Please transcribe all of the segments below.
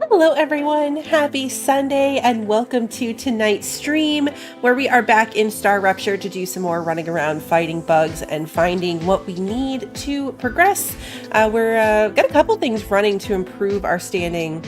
Hello everyone, happy Sunday and welcome to tonight's stream where we are back in StarRupture to do some more running around fighting bugs and finding what we need to progress. We're got a couple things running to improve our standing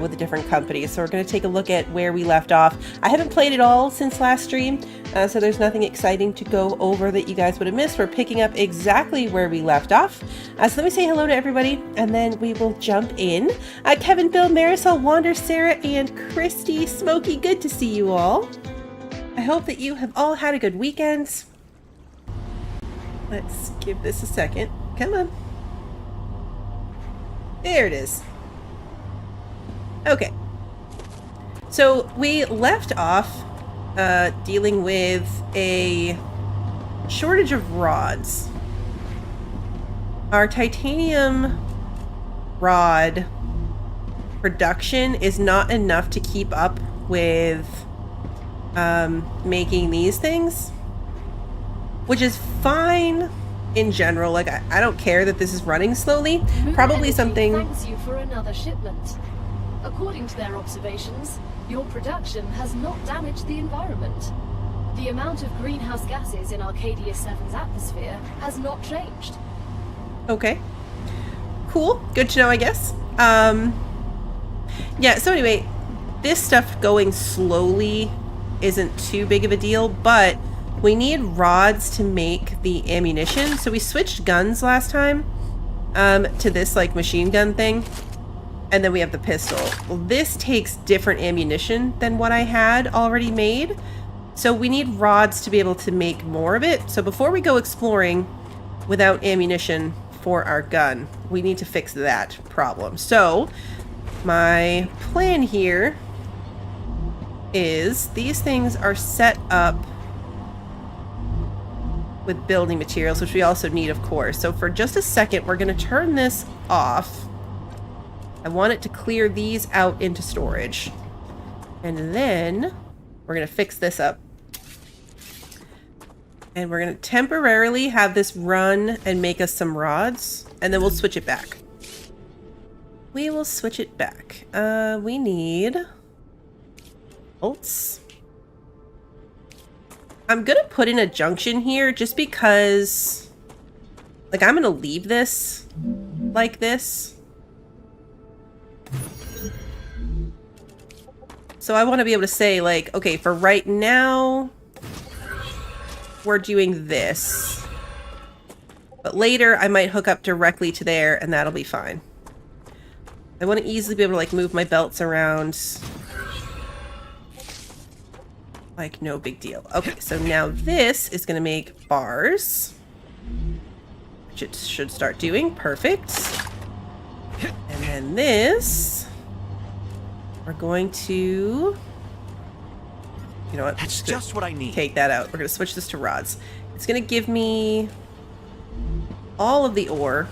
with the different companies, so we're going to take a look at where we left off. I haven't played it all since last stream, so there's nothing exciting to go over that you guys would have missed. We're picking up exactly where we left off. So let me say hello to everybody, and then we will jump in. Kevin, Bill, Marisol, Wander, Sarah, and Christy, Smokey, good to see you all. I hope that you have all had a good weekend. Let's give this a second. Come on. There it is. Okay. So we left off dealing with a shortage of rods. Our titanium rod production is not enough to keep up with making these things, which is fine in general. Like, I don't care that this is running slowly. Probably something. Thanks you for another shipment. According to their observations, your production has not damaged the environment. The amount of greenhouse gases in Arcadia 7's atmosphere has not changed. Okay. Cool. Good to know, I guess. Yeah, so anyway, this stuff going slowly isn't too big of a deal, but we need rods to make the ammunition. So we switched guns last time to this like machine gun thing. And then we have the pistol. Well, this takes different ammunition than what I had already made. So we need rods to be able to make more of it. So before we go exploring without ammunition for our gun, we need to fix that problem. So my plan here is these things are set up with building materials, which we also need, of course. So for just a second, we're going to turn this off. I want it to clear these out into storage. And then we're going to fix this up. And we're going to temporarily have this run and make us some rods. And then we'll switch it back. We will switch it back. We need bolts. I'm going to put in a junction here just because, like, I'm going to leave this like this. So I want to be able to say, like, okay, for right now, we're doing this. But later, I might hook up directly to there, and that'll be fine. I want to easily be able to, like, move my belts around. Like, no big deal. Okay, so now this is going to make bars. Which it should start doing. Perfect. And then this... we're going to, you know what? That's just what I need. Take that out. We're going to switch this to rods. It's going to give me all of the ore.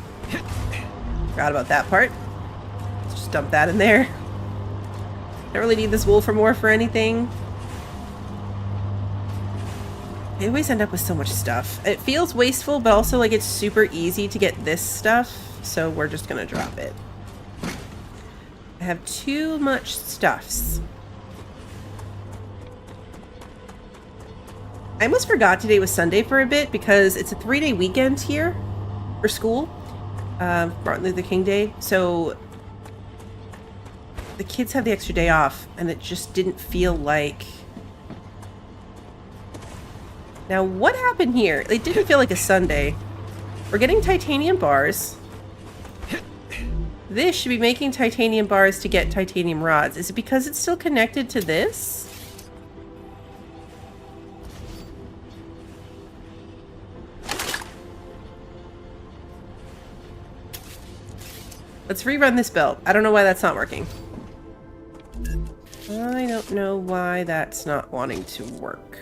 Forgot about that part. Let's just dump that in there. Don't really need this wolfram ore for anything. I always end up with so much stuff. It feels wasteful, but also like it's super easy to get this stuff. So we're just going to drop it. I have too much stuffs. I almost forgot today was Sunday for a bit because it's a 3-day weekend here for school. Martin Luther King Day. So the kids have the extra day off and it just didn't feel like... Now what happened here? It didn't feel like a Sunday. We're getting titanium bars. This should be making titanium bars to get titanium rods. Is it because it's still connected to this? Let's rerun this belt. I don't know why that's not working. I don't know why that's not wanting to work.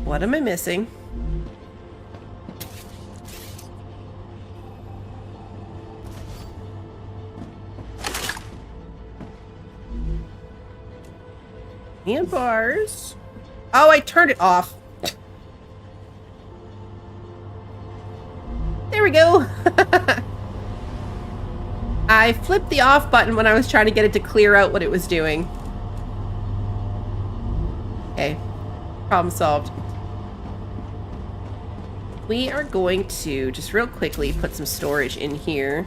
What am I missing? And bars. Oh, I turned it off. we go. I flipped the off button when I was trying to get it to clear out what it was doing. Okay. Problem solved. We are going to just real quickly put some storage in here.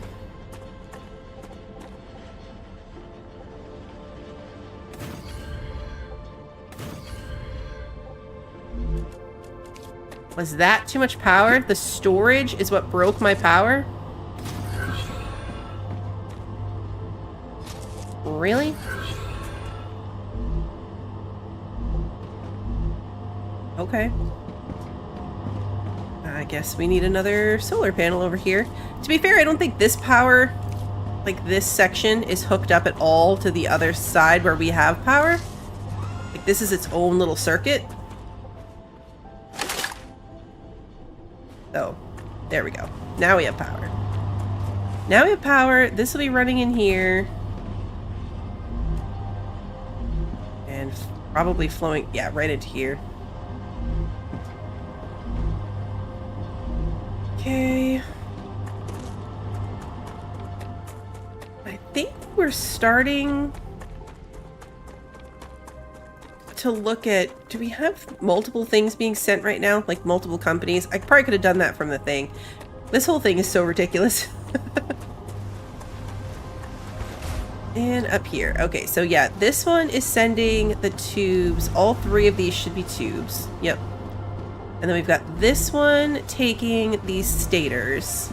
Was that too much power? The storage is what broke my power? Really? Okay. I guess we need another solar panel over here. To be fair, I don't think this power, like this section, is hooked up at all to the other side where we have power. Like this is its own little circuit. So, there we go. Now we have power. Now we have power. This will be running in here. And probably flowing, yeah, right into here. Okay. I think we're starting to look at, do we have multiple things being sent right now? Like multiple companies? I probably could have done that from the thing. This whole thing is so ridiculous. And up here. Okay, so yeah, this one is sending the tubes. All three of these should be tubes. Yep. And then we've got this one taking these stators.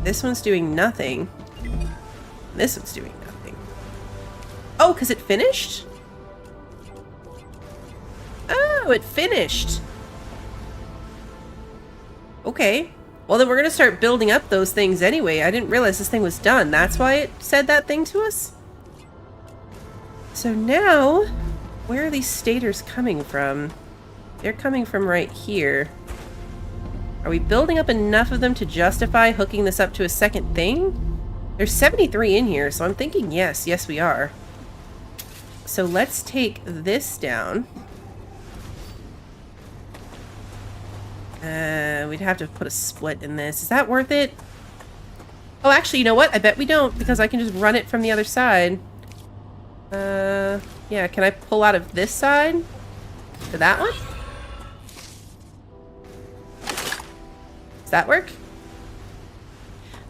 This one's doing nothing. This one's doing nothing. Oh, because it finished? Oh, it finished. Okay. Well, then we're going to start building up those things anyway. I didn't realize this thing was done. That's why it said that thing to us? So now, where are these stators coming from? They're coming from right here. Are we building up enough of them to justify hooking this up to a second thing? There's 73 in here, so I'm thinking yes. Yes, we are. So let's take this down. We'd have to put a split in this. Is that worth it? Oh, actually, you know what? I bet we don't, because I can just run it from the other side. Yeah, can I pull out of this side to that one? Does that work?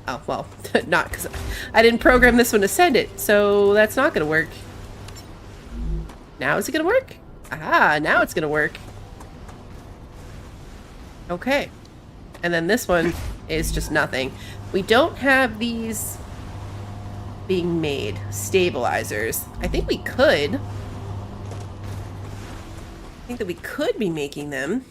Oh, well, not, because I didn't program this one to send it, so that's not going to work. Now is it going to work? Ah, now it's going to work. Okay. And then this one is just nothing. We don't have these being made. Stabilizers. I think we could. I think that we could be making them.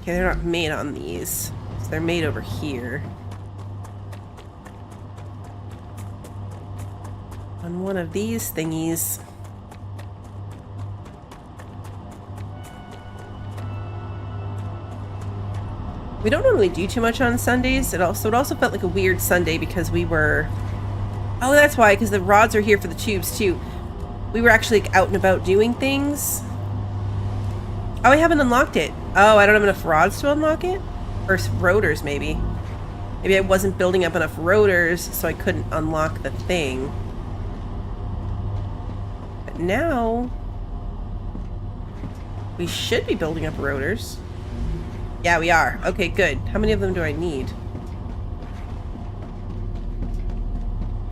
Okay, they're not made on these. So they're made over here. On one of these thingies. We don't normally do too much on Sundays. It also felt like a weird Sunday because we were... Oh, that's why, because the rods are here for the tubes too. We were actually like, out and about doing things. Oh, I haven't unlocked it. Oh, I don't have enough rods to unlock it? Or rotors, maybe. Maybe I wasn't building up enough rotors, so I couldn't unlock the thing. But now... we should be building up rotors. Yeah, we are. Okay, good. How many of them do I need?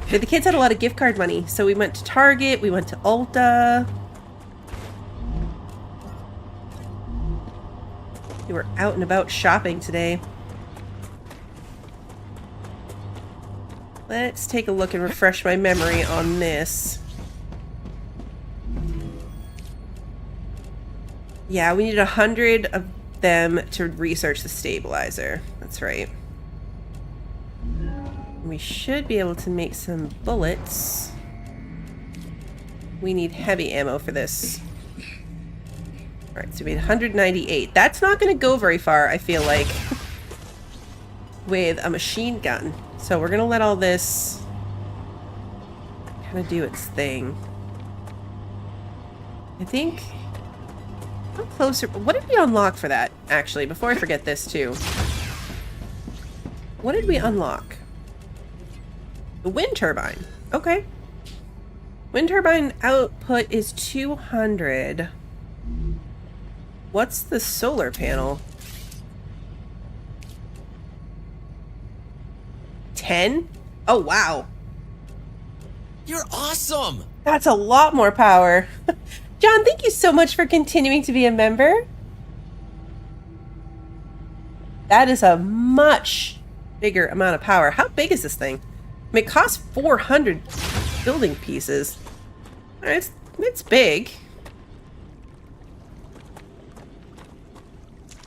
Okay, the kids had a lot of gift card money, so we went to Target, we went to Ulta. We were out and about shopping today. Let's take a look and refresh my memory on this. Yeah, we need 100 of them to research the stabilizer. That's right. We should be able to make some bullets. We need heavy ammo for this. Alright, so we need 198. That's not going to go very far, I feel like, with a machine gun. So we're going to let all this kind of do its thing. I think... How closer... What did we unlock for that, actually? Before I forget this, too. What did we unlock? The wind turbine. Okay. Wind turbine output is 200. What's the solar panel? 10? Oh, wow. You're awesome! That's a lot more power. John, thank you so much for continuing to be a member. That is a much bigger amount of power. How big is this thing? I mean, it costs 400 building pieces. It's big.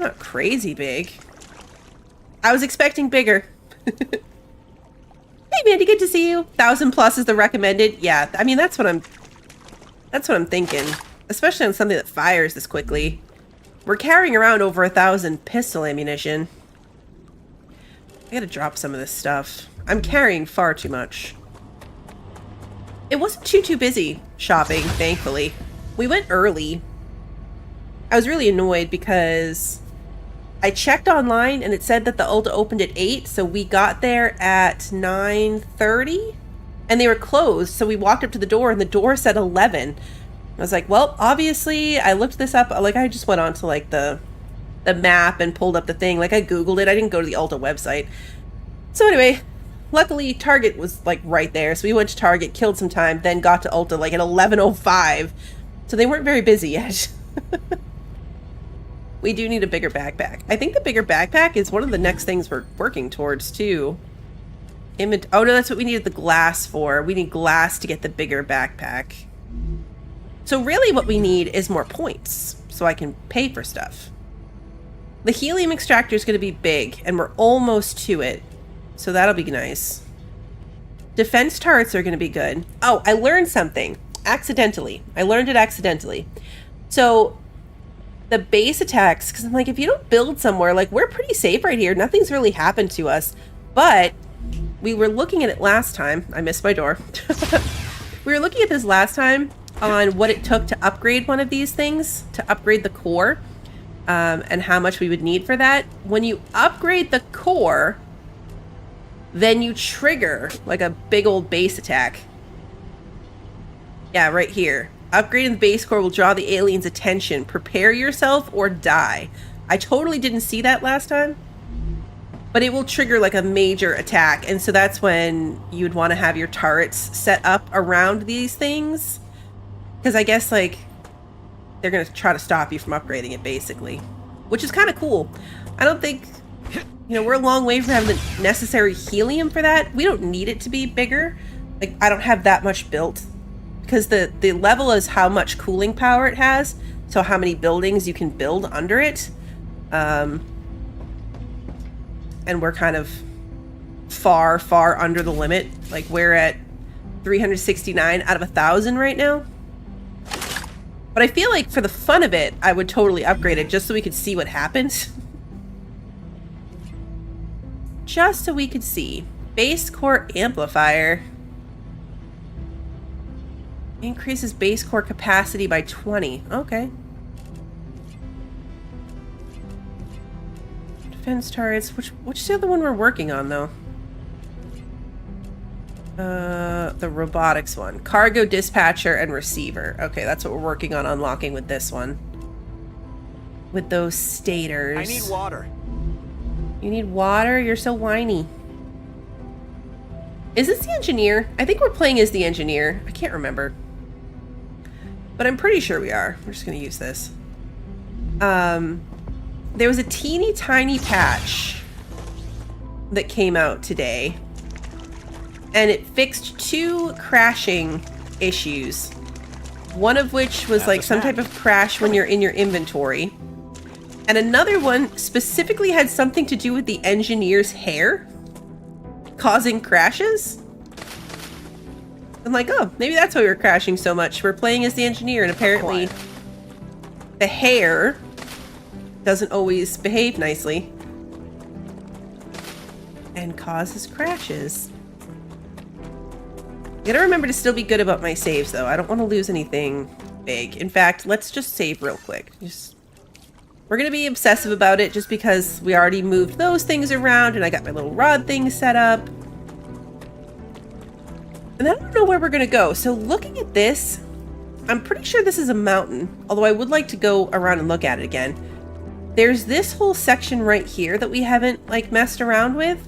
Not crazy big. I was expecting bigger. Hey Mandy, good to see you. 1,000 plus is the recommended. Yeah, I mean that's what I'm thinking. Especially on something that fires this quickly. We're carrying around over 1,000 pistol ammunition. I gotta drop some of this stuff. I'm carrying far too much. It wasn't too busy shopping, thankfully. We went early. I was really annoyed because I checked online and it said that the Ulta opened at 8, so we got there at 9:30 and they were closed, so we walked up to the door and the door said 11. I was like, well, obviously I looked this up, like I just went on to like the map and pulled up the thing, like I googled it. I didn't go to the Ulta website. So anyway, luckily Target was like right there, so we went to Target, killed some time, then got to Ulta like at 11:05. So they weren't very busy yet. We do need a bigger backpack. I think the bigger backpack is one of the next things we're working towards, too. Oh, no, that's what we needed the glass for. We need glass to get the bigger backpack. So really what we need is more points, so I can pay for stuff. The helium extractor is going to be big, and we're almost to it. So that'll be nice. Defense turrets are going to be good. Oh, I learned something. Accidentally. I learned it accidentally. So... the base attacks, because I'm like, if you don't build somewhere, like, we're pretty safe right here. Nothing's really happened to us. But we were looking at it last time. I missed my door. We were looking at this last time on what it took to upgrade one of these things, to upgrade the core, and how much we would need for that. When you upgrade the core, then you trigger, like, a big old base attack. Yeah, right here. Upgrading the base core will draw the aliens' attention. Prepare yourself or die. I totally didn't see that last time. But it will trigger like a major attack. And so that's when you'd want to have your turrets set up around these things. Because I guess like they're going to try to stop you from upgrading it basically. Which is kind of cool. I don't think, you know, we're a long way from having the necessary helium for that. We don't need it to be bigger. Like I don't have that much built. Because the level is how much cooling power it has, so how many buildings you can build under it. And we're kind of far under the limit. Like we're at 369 out of 1,000 right now. But I feel like for the fun of it, I would totally upgrade it just so we could see what happens. Just so we could see. Base core amplifier. Increases base core capacity by 20. Okay. Defense turrets. Which the other one we're working on, though? The robotics one. Cargo dispatcher and receiver. Okay, that's what we're working on unlocking with this one. With those stators. I need water. You need water? You're so whiny. Is this the engineer? I think we're playing as the engineer. I can't remember. But I'm pretty sure we are. We're just going to use this. There was a teeny tiny patch that came out today. And it fixed 2 crashing issues. One of which was like some type of crash when you're in your inventory. And another one specifically had something to do with the engineer's hair causing crashes. I'm like, oh, maybe that's why we were crashing so much. We're playing as the engineer, and apparently the hair doesn't always behave nicely and causes crashes. Gotta remember to still be good about my saves, though. I don't want to lose anything big. In fact, let's just save real quick. We're gonna be obsessive about it just because we already moved those things around and I got my little rod thing set up. And I don't know where we're gonna go. So looking at this, I'm pretty sure this is a mountain, although I would like to go around and look at it again. There's this whole section right here that we haven't, like, messed around with.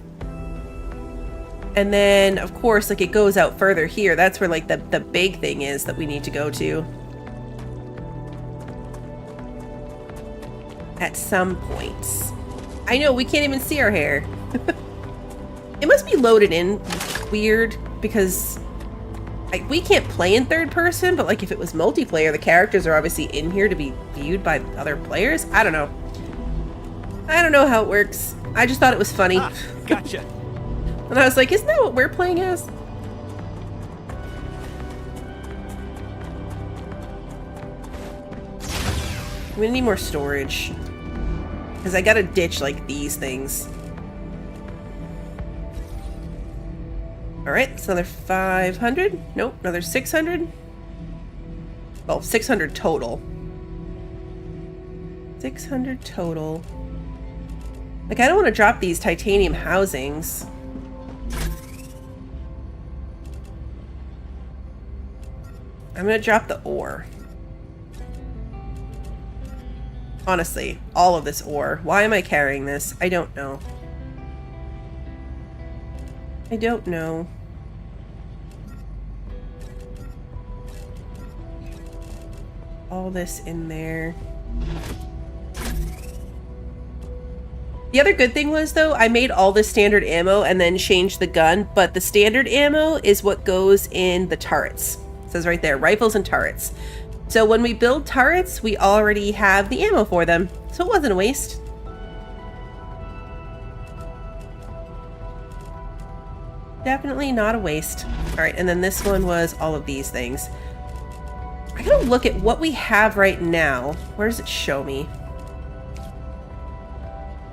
And then, of course, like, it goes out further here. That's where, like, the big thing is that we need to go to. At some points. I know, we can't even see our hair. It must be loaded in weird, because like, we can't play in third person, but like if it was multiplayer, the characters are obviously in here to be viewed by other players. I don't know. I don't know how it works. I just thought it was funny. Ah, gotcha. And I was like, isn't that what we're playing as? We need more storage. Because I gotta ditch, like, these things. Alright, it's another 500. Nope, another 600. Well, 600 total. 600 total. Like, I don't want to drop these titanium housings. I'm gonna drop the ore. Honestly, all of this ore. Why am I carrying this? I don't know. I don't know. All this in there. The other good thing was, though, I made all the standard ammo and then changed the gun, but the standard ammo is what goes in the turrets. It says right there, rifles and turrets. So when we build turrets, we already have the ammo for them. So it wasn't a waste. Definitely not a waste. All right, and then this one was all of these things. I gotta look at what we have right now. Where does it show me?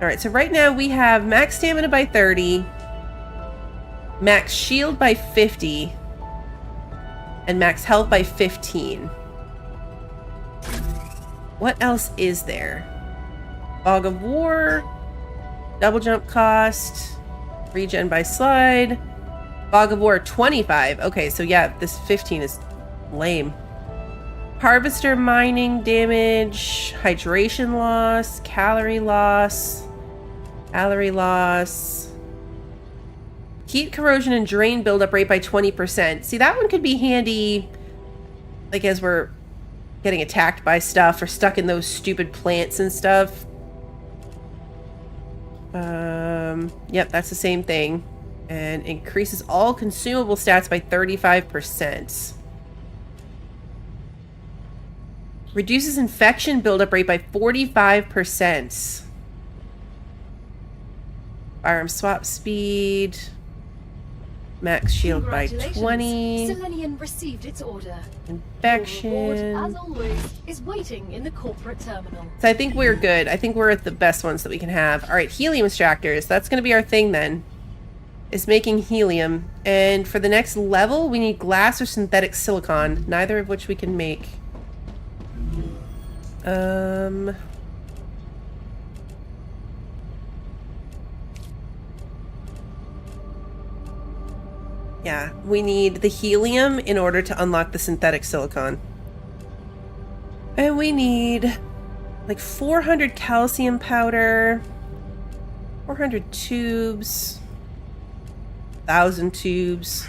All right, so right now we have max stamina by 30, max shield by 50, and max health by 15. What else is there? Fog of War, double jump cost, regen by slide, Fog of War 25. Okay, so yeah, this 15 is lame. Harvester mining damage, hydration loss, calorie loss, heat corrosion and drain buildup rate by 20%. See, that one could be handy, like as we're getting attacked by stuff or stuck in those stupid plants and stuff. Yep, that's the same thing. And increases all consumable stats by 35%. Reduces infection buildup rate by 45%. Firearm swap speed. Max shield by 20. Selenium received its order. Infection. Your reward, as always, is waiting in the corporate terminal. So I think we're good. I think we're at the best ones that we can have. All right, helium extractors. That's going to be our thing then. Is making helium. And for the next level, we need glass or synthetic silicon. Neither of which we can make. Yeah, we need the helium in order to unlock the synthetic silicon. And we need like 400 calcium powder, 400 tubes, 1,000 tubes.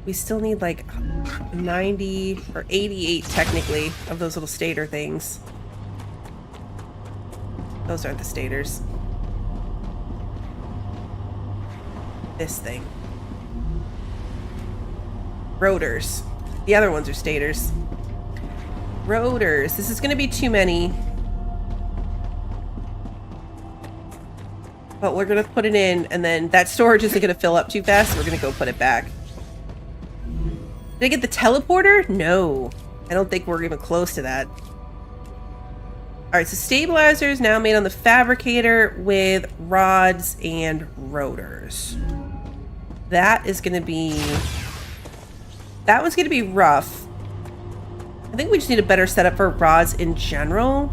We still need like 90 or 88 technically of those little stator things. Those aren't the stators. This thing. Rotors. The other ones are stators. Rotors. This is going to be too many. But we're going to put it in, and then that storage isn't going to fill up too fast, so we're going to go put it back. Did I get the teleporter? No. I don't think we're even close to that. Alright, so stabilizers now made on the fabricator with rods and rotors. That is going to be That one's going to be rough. I think we just need a better setup for rods in general.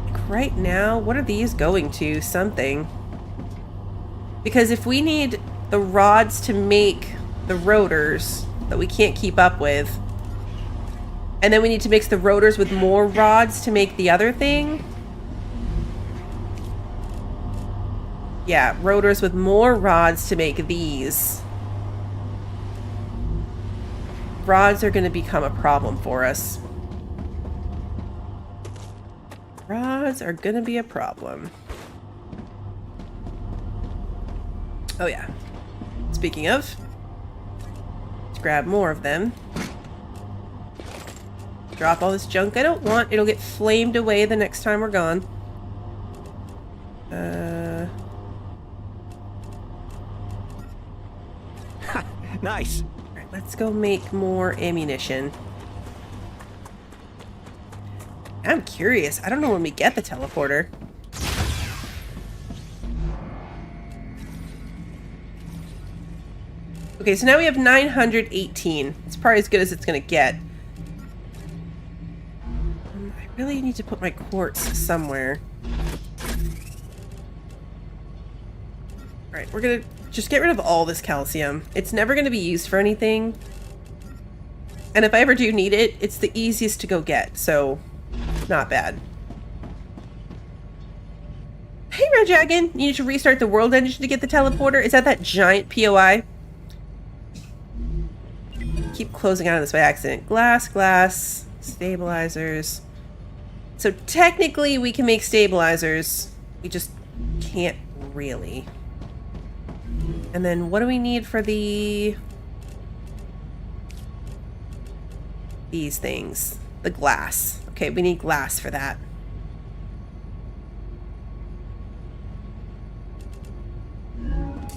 Like right now, what are these going to? Something. Because if we need the rods to make the rotors that we can't keep up with, and then we need to mix the rotors with more rods to make the other thing. Yeah, rotors with more rods to make these. Rods are going to become a problem for us. Rods are going to be a problem. Oh yeah. Speaking of, let's grab more of them. Drop all this junk I don't want. It'll get flamed away the next time we're gone. Nice. Alright, let's go make more ammunition. I'm curious. I don't know when we get the teleporter. Okay, so now we have 918. It's probably as good as it's going to get. I really need to put my quartz somewhere. Alright, we're going to just get rid of all this calcium. It's never going to be used for anything. And if I ever do need it, it's the easiest to go get, so not bad. Hey, Red Dragon! You need to restart the world engine to get the teleporter? Is that giant POI? Keep closing out of this by accident. Glass, stabilizers. So technically we can make stabilizers. We just can't really. And then what do we need for these things? The glass. Okay, we need glass for that.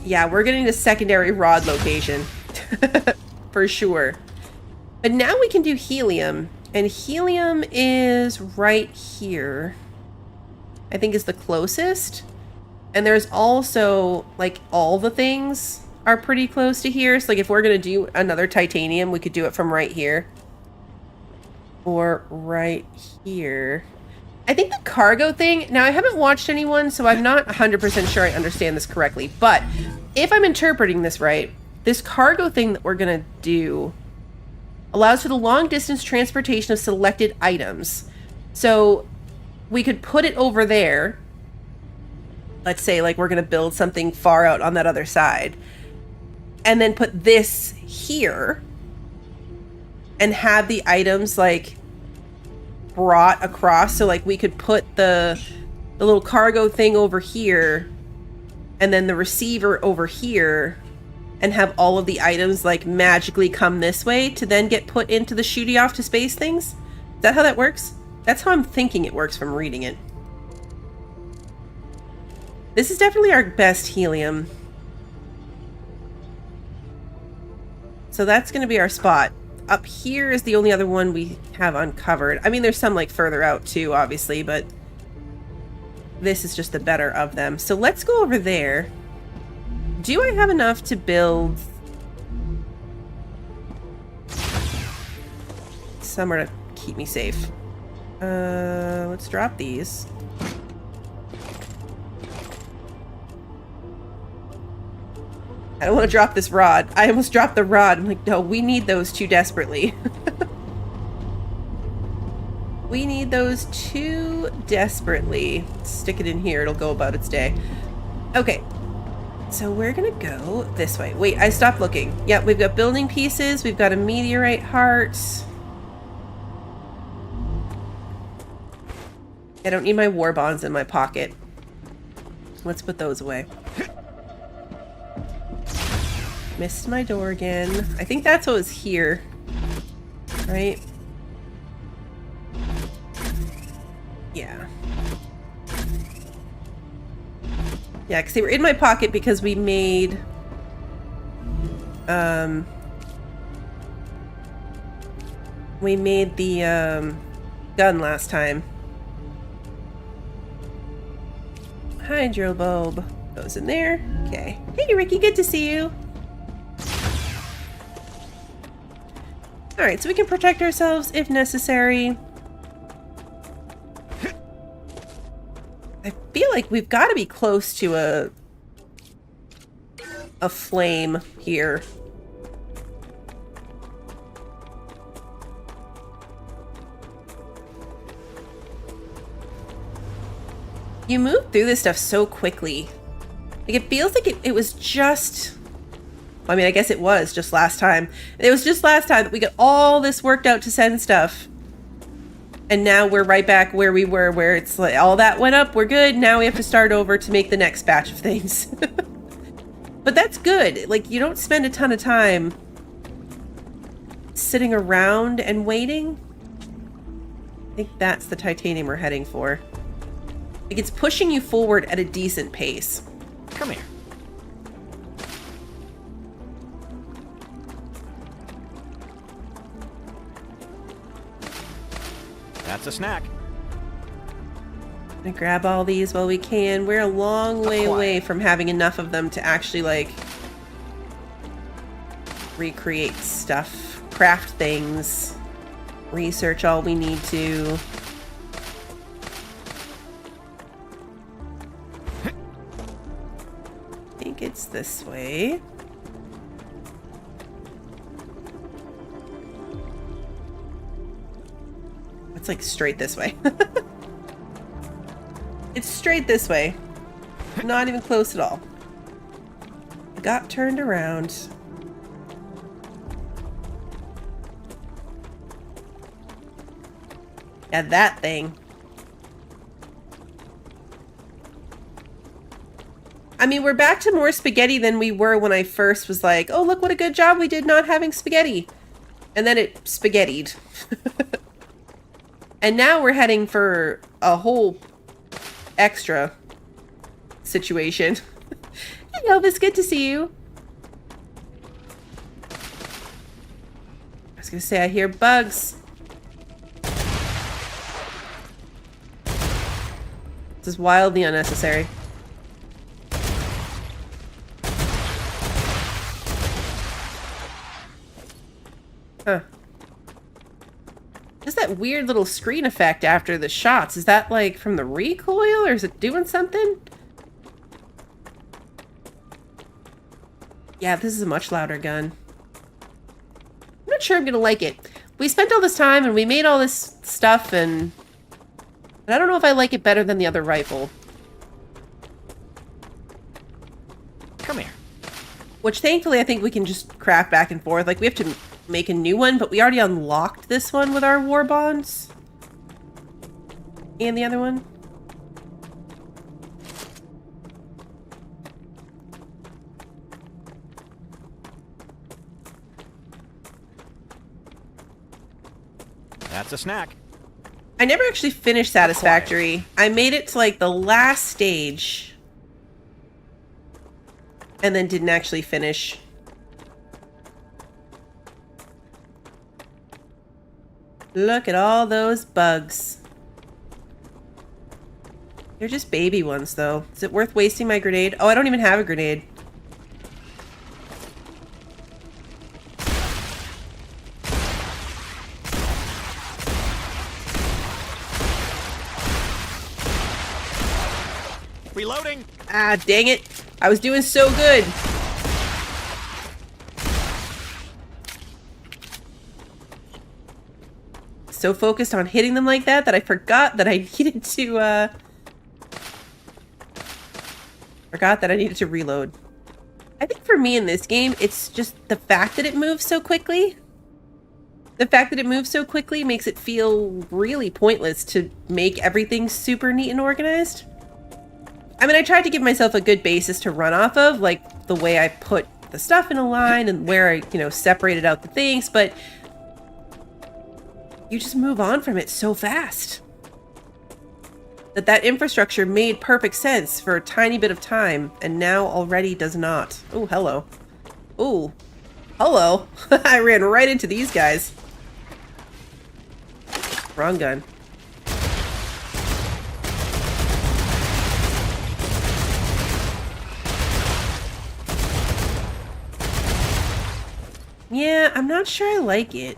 Yeah, we're getting a secondary rod location. For sure. But now we can do helium. And helium is right here. I think is the closest. And there's also, like, all the things are pretty close to here. So, like, if we're going to do another titanium, we could do it from right here. Or right here. I think the cargo thing... Now, I haven't watched anyone, so I'm not 100% sure I understand this correctly. But if I'm interpreting this right, this cargo thing that we're going to do allows for the long-distance transportation of selected items. So we could put it over there. Let's say, like, we're going to build something far out on that other side. And then put this here. And have the items, like, brought across. So, like, we could put the little cargo thing over here. And then the receiver over here. And have all of the items, like, magically come this way to then get put into the shooty off to space things. Is that how that works? That's how I'm thinking it works from reading it. This is definitely our best helium. So that's going to be our spot. Up here is the only other one we have uncovered. I mean, there's some, like, further out too, obviously, but this is just the better of them. So let's go over there. Do I have enough to build somewhere to keep me safe? Let's drop these. I don't want to drop this rod. I almost dropped the rod. I'm like, no, we need those two desperately. We need those two desperately. Stick it in here. It'll go about its day. Okay. So we're going to go this way. Wait, I stopped looking. Yep, we've got building pieces. We've got a meteorite heart. I don't need my war bonds in my pocket. Let's put those away. Missed my door again. I think that's what was here. Right? Yeah. Yeah, because they were in my pocket because we made... we made the, gun last time. Hydro bulb goes in there. Okay. Hey, Ricky, good to see you. Alright, so we can protect ourselves if necessary. I feel like we've got to be close to a flame here. You move through this stuff so quickly. Like, it feels like it was just... I mean, I guess it was just last time. It was just last time that we got all this worked out to send stuff. And now we're right back where we were, where it's like, all that went up, we're good. Now we have to start over to make the next batch of things. But that's good. Like, you don't spend a ton of time sitting around and waiting. I think that's the titanium we're heading for. Like, it's pushing you forward at a decent pace. Come here. That's a snack. Gonna grab all these while we can. We're a long way away from having enough of them to actually, like, recreate stuff, craft things, research all we need to. I think it's this way. It's like straight this way. It's straight this way. Not even close at all. Got turned around. Yeah, that thing. I mean, we're back to more spaghetti than we were when I first was like, oh, look what a good job we did not having spaghetti. And then it spaghettied. And now we're heading for a whole extra situation. Hey Elvis, good to see you. I was gonna say, I hear bugs. This is wildly unnecessary. Huh. Just that weird little screen effect after the shots. Is that like from the recoil or is it doing something? Yeah, this is a much louder gun. I'm not sure I'm gonna like it. We spent all this time and we made all this stuff and I don't know if I like it better than the other rifle. Come here. Which thankfully I think we can just craft back and forth. Like we have to make a new one, but we already unlocked this one with our war bonds. And the other one. That's a snack. I never actually finished Satisfactory. I made it to like the last stage. And then didn't actually finish. Look at all those bugs. They're just baby ones, though. Is it worth wasting my grenade? Oh, I don't even have a grenade. Reloading. Ah, dang it. I was doing so good. So focused on hitting them like that I forgot that I needed to reload. I think for me in this game, it's just the fact that it moves so quickly. The fact that it moves so quickly makes it feel really pointless to make everything super neat and organized. I mean, I tried to give myself a good basis to run off of, like the way I put the stuff in a line and where I, you know, separated out the things, but you just move on from it so fast. That infrastructure made perfect sense for a tiny bit of time, and now already does not. Oh, hello. Oh, hello. I ran right into these guys. Wrong gun. Yeah, I'm not sure I like it.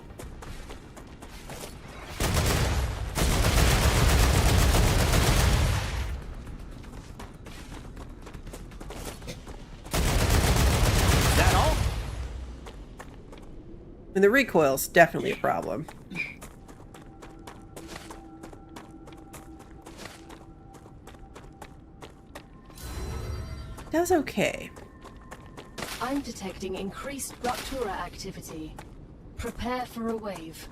And the recoil's definitely a problem. That's okay. I'm detecting increased Ruptura activity. Prepare for a wave.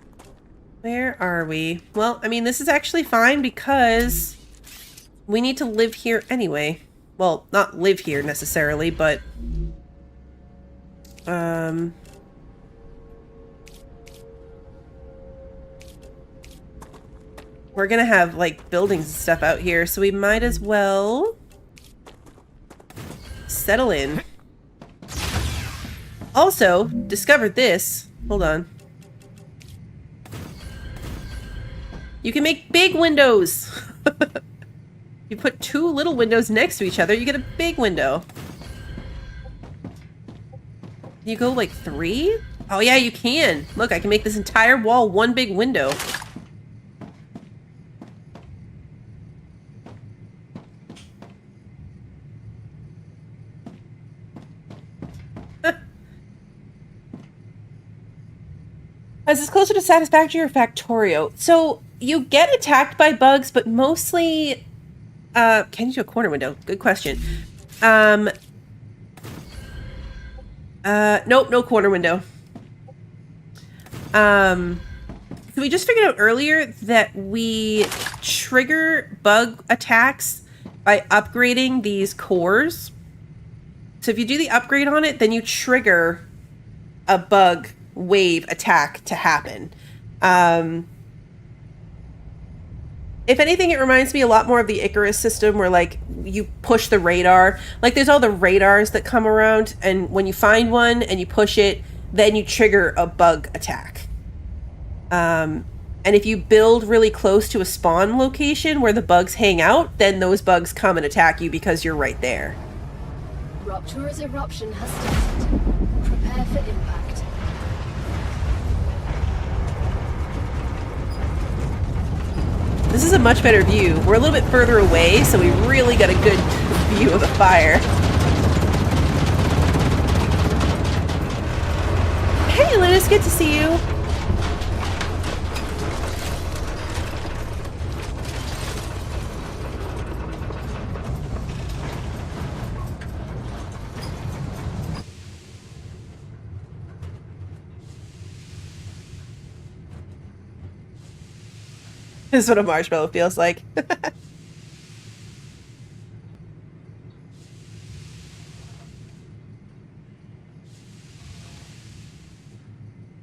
Where are we? Well, I mean, this is actually fine because we need to live here anyway. Well, not live here necessarily, but... we're gonna have, like, buildings and stuff out here, so we might as well settle in. Also, discovered this. Hold on. You can make big windows! You put two little windows next to each other, you get a big window. You go like 3? Oh yeah, you can. Look, I can make this entire wall one big window. Is this closer to Satisfactory or Factorio? So, you get attacked by bugs, but mostly... can you do a corner window? Good question. Nope, no corner window. So we just figured out earlier that we trigger bug attacks by upgrading these cores. So if you do the upgrade on it, then you trigger a bug wave attack to happen. If anything, it reminds me a lot more of the Icarus system where, like, you push the radar. Like, there's all the radars that come around, and when you find one and you push it, then you trigger a bug attack. And if you build really close to a spawn location where the bugs hang out, then those bugs come and attack you because you're right there. Ruptura's eruption has started. Prepare for impact. This is a much better view. We're a little bit further away, so we really got a good view of the fire. Hey, Linus, good to see you. This is what a marshmallow feels like.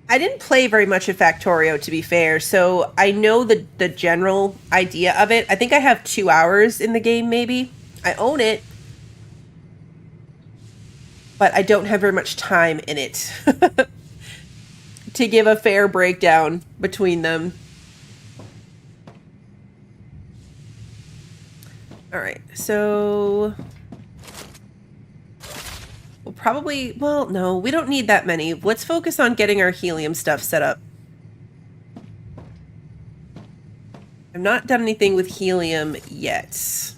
I didn't play very much of Factorio, to be fair, so I know the general idea of it. I think I have 2 hours in the game, maybe. I own it, but I don't have very much time in it to give a fair breakdown between them. Alright, so we'll probably, well, no, we don't need that many. Let's focus on getting our helium stuff set up. I've not done anything with helium yet.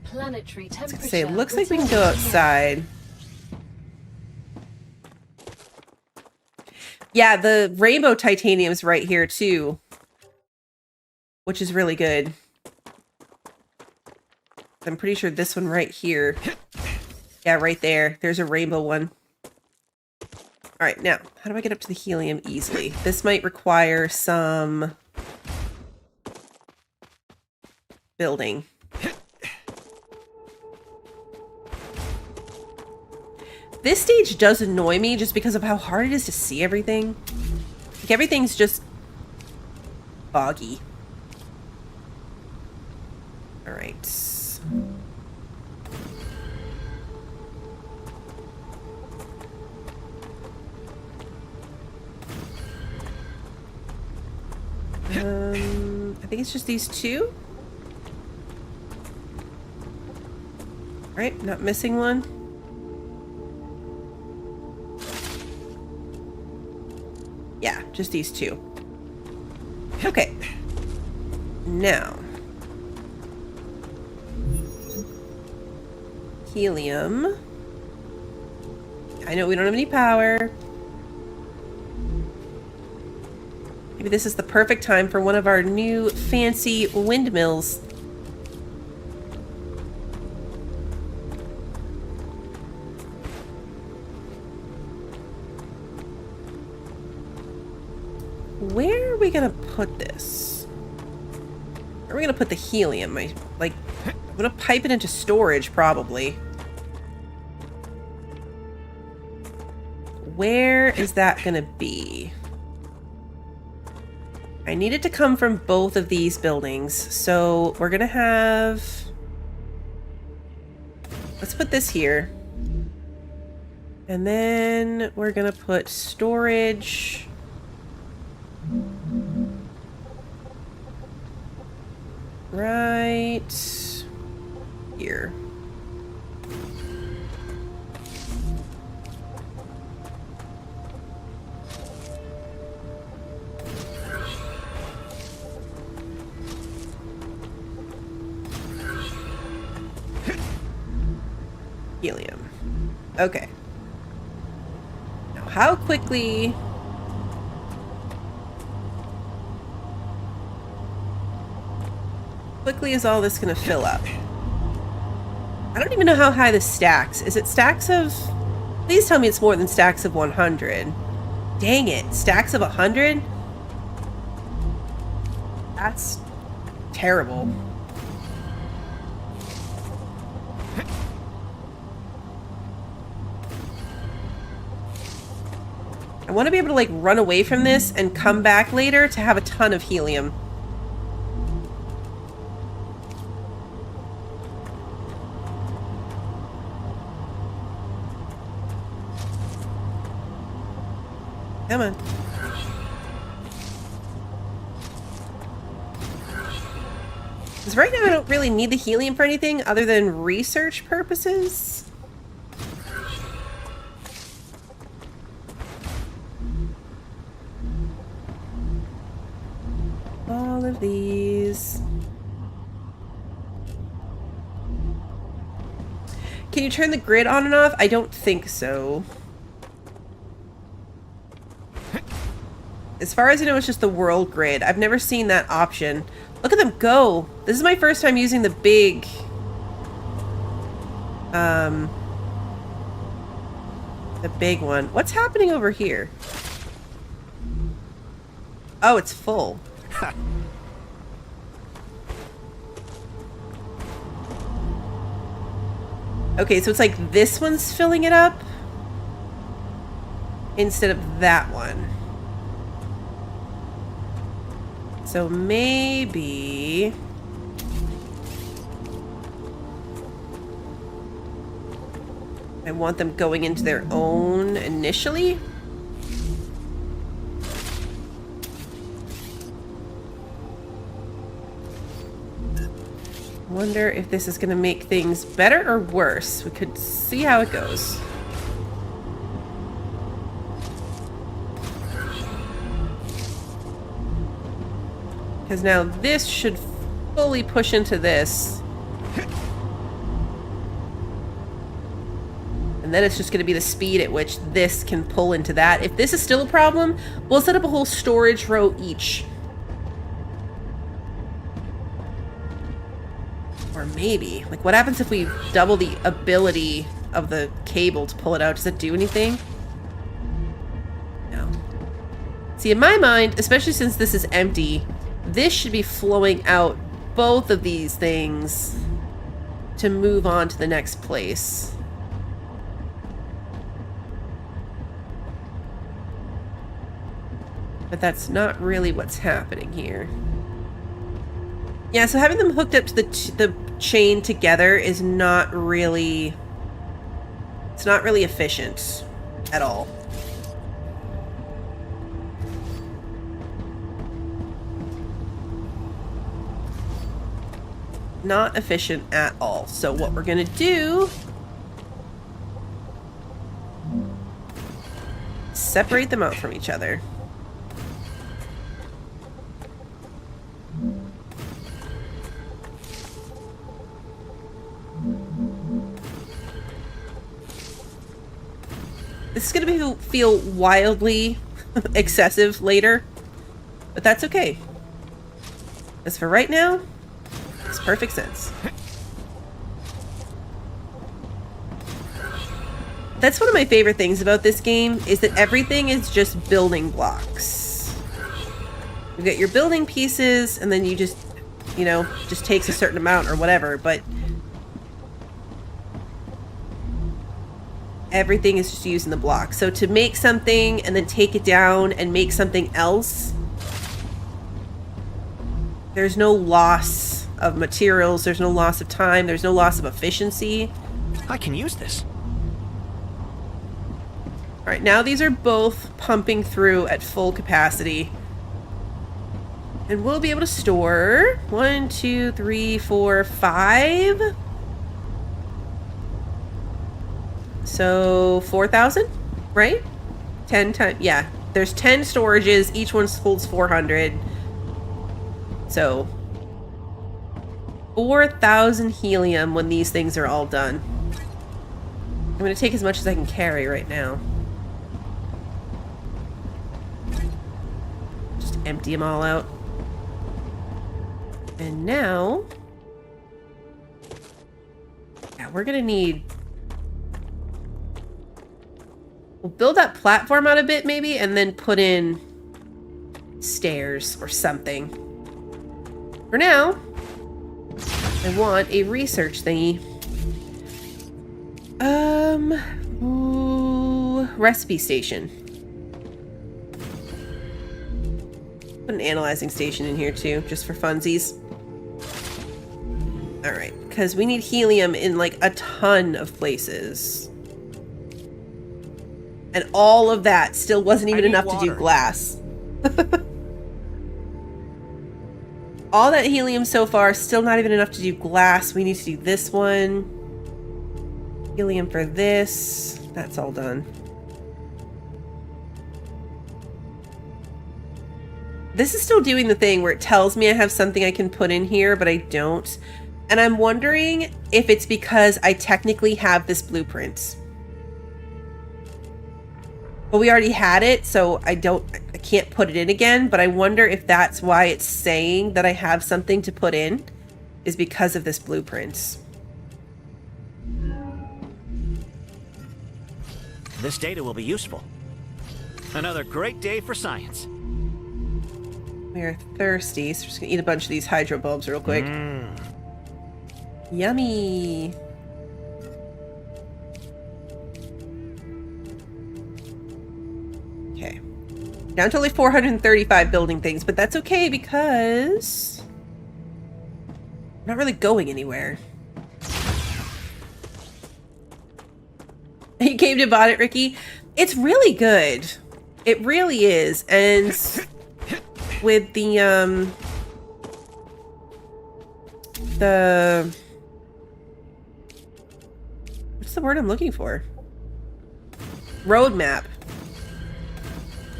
Planetary temperature. I was gonna say, it looks like we can go outside. Yeah, the rainbow titanium's right here too, which is really good. I'm pretty sure this one right here. Yeah, right there. There's a rainbow one. All right, now, how do I get up to the helium easily? This might require some building. This stage does annoy me just because of how hard it is to see everything. Like, everything's just foggy. All right. I think it's just these two. All right, not missing one. Yeah, just these two. Okay. Now. Helium. I know we don't have any power. Maybe this is the perfect time for one of our new fancy windmills. Where are we gonna put this? Where are we gonna put the helium? I'm gonna pipe it into storage, probably. Where is that gonna be? I need it to come from both of these buildings, so we're gonna have... Let's put this here. And then we're gonna put storage... right here. Helium. Okay. Now, how quickly... is all this gonna fill up? I don't even know how high this stacks. Is it stacks of... Please tell me it's more than stacks of 100. Dang it. Stacks of 100? That's terrible. I want to be able to, like, run away from this and come back later to have a ton of helium. Come on. Because right now I don't really need the helium for anything other than research purposes. All of these. Can you turn the grid on and off? I don't think so. As far as I know, it's just the world grid. I've never seen that option. Look at them go. This is my first time using the big... the big one. What's happening over here? Oh, it's full. Okay, so it's like this one's filling it up instead of that one. So maybe... I want them going into their own initially? Wonder if this is going to make things better or worse. We could see how it goes. Because now this should fully push into this. And then it's just going to be the speed at which this can pull into that. If this is still a problem, we'll set up a whole storage row each. Or maybe, like, what happens if we double the ability of the cable to pull it out? Does it do anything? No. See, in my mind, especially since this is empty, this should be flowing out both of these things to move on to the next place. But that's not really what's happening here. Yeah, so having them hooked up to the chain together is not really... It's not really efficient at all. Not efficient at all. So what we're gonna do... separate them out from each other. This is gonna feel wildly excessive later, but that's okay. As for right now, makes perfect sense. That's one of my favorite things about this game, is that everything is just building blocks. You get your building pieces, and then you just, you know, just takes a certain amount or whatever, but everything is just using the block. So to make something and then take it down and make something else, there's no loss of materials, there's no loss of time, there's no loss of efficiency. I can use this. Alright, now these are both pumping through at full capacity. And we'll be able to store 1, 2, 3, 4, 5. So 4,000, right? 10 times, yeah. There's 10 storages, each one holds 400. So 4,000 helium when these things are all done. I'm gonna take as much as I can carry right now. Just empty them all out. And now, yeah, we're gonna need, we'll build that platform out a bit maybe, and then put in stairs or something. For now, I want a research thingy. Recipe station. Put an analyzing station in here too, just for funsies. Alright, because we need helium in like a ton of places. And all of that still wasn't even enough to do glass. All that helium so far, still not even enough to do glass. We need to do this one. Helium for this. That's all done. This is still doing the thing where it tells me I have something I can put in here, but I don't. And I'm wondering if it's because I technically have this blueprint. But we already had it, so I can't put it in again, but I wonder if that's why it's saying that I have something to put in, is because of this blueprint. This data will be useful. Another great day for science. We are thirsty, so we're just gonna eat a bunch of these hydro bulbs real quick. Yummy! Okay. Down to only 435 building things, but that's okay because I'm not really going anywhere. You came to bought it, Ricky? It's really good. It really is. And with the what's the word I'm looking for? Roadmap.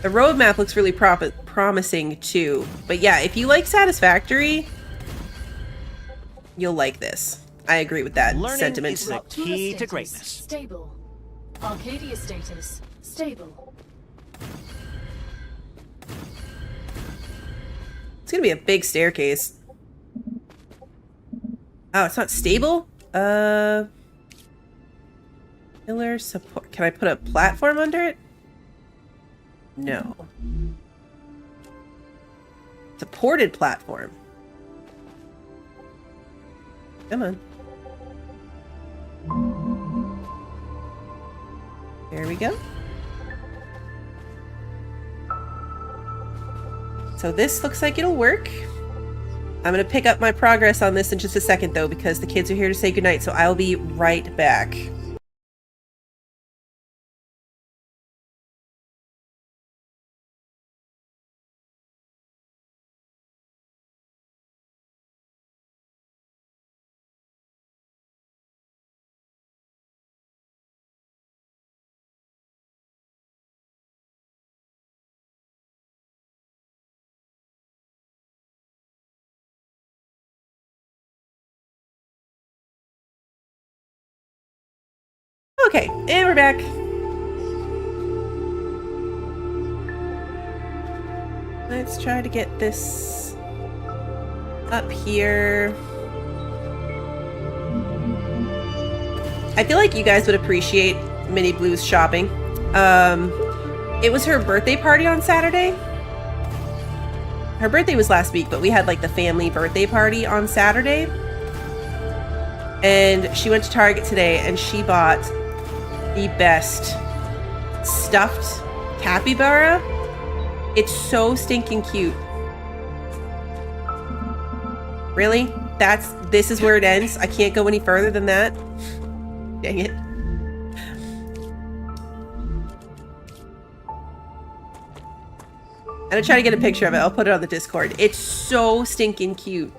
The roadmap looks really promising too. But yeah, if you like Satisfactory, you'll like this. I agree with that sentiment. Is the key to greatness. Stable. Arcadia status stable. It's gonna be a big staircase. Oh, it's not stable? Pillar support. Can I put a platform under it? No. Supported platform. Come on. There we go. So this looks like it'll work. I'm gonna pick up my progress on this in just a second though, because the kids are here to say goodnight, so I'll be right back. Okay, and we're back. Let's try to get this up here. I feel like you guys would appreciate Mini Blue's shopping. It was her birthday party on Saturday. Her birthday was last week, but we had like the family birthday party on Saturday. And she went to Target today and she bought the best stuffed capybara. It's so stinking cute. Really? This is where it ends? I can't go any further than that? Dang it. I'm gonna try to get a picture of it. I'll put it on the Discord. It's so stinking cute.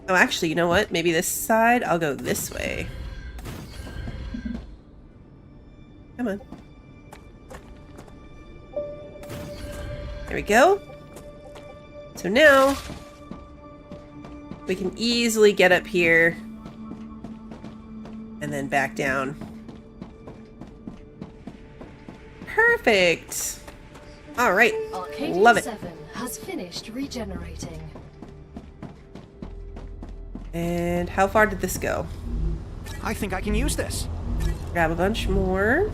Oh, actually, you know what? Maybe this side? I'll go this way. Come on. There we go. So now we can easily get up here and then back down. Perfect. All right. Arcadia Love it. 7 has finished regenerating. And how far did this go? I think I can use this. Grab a bunch more.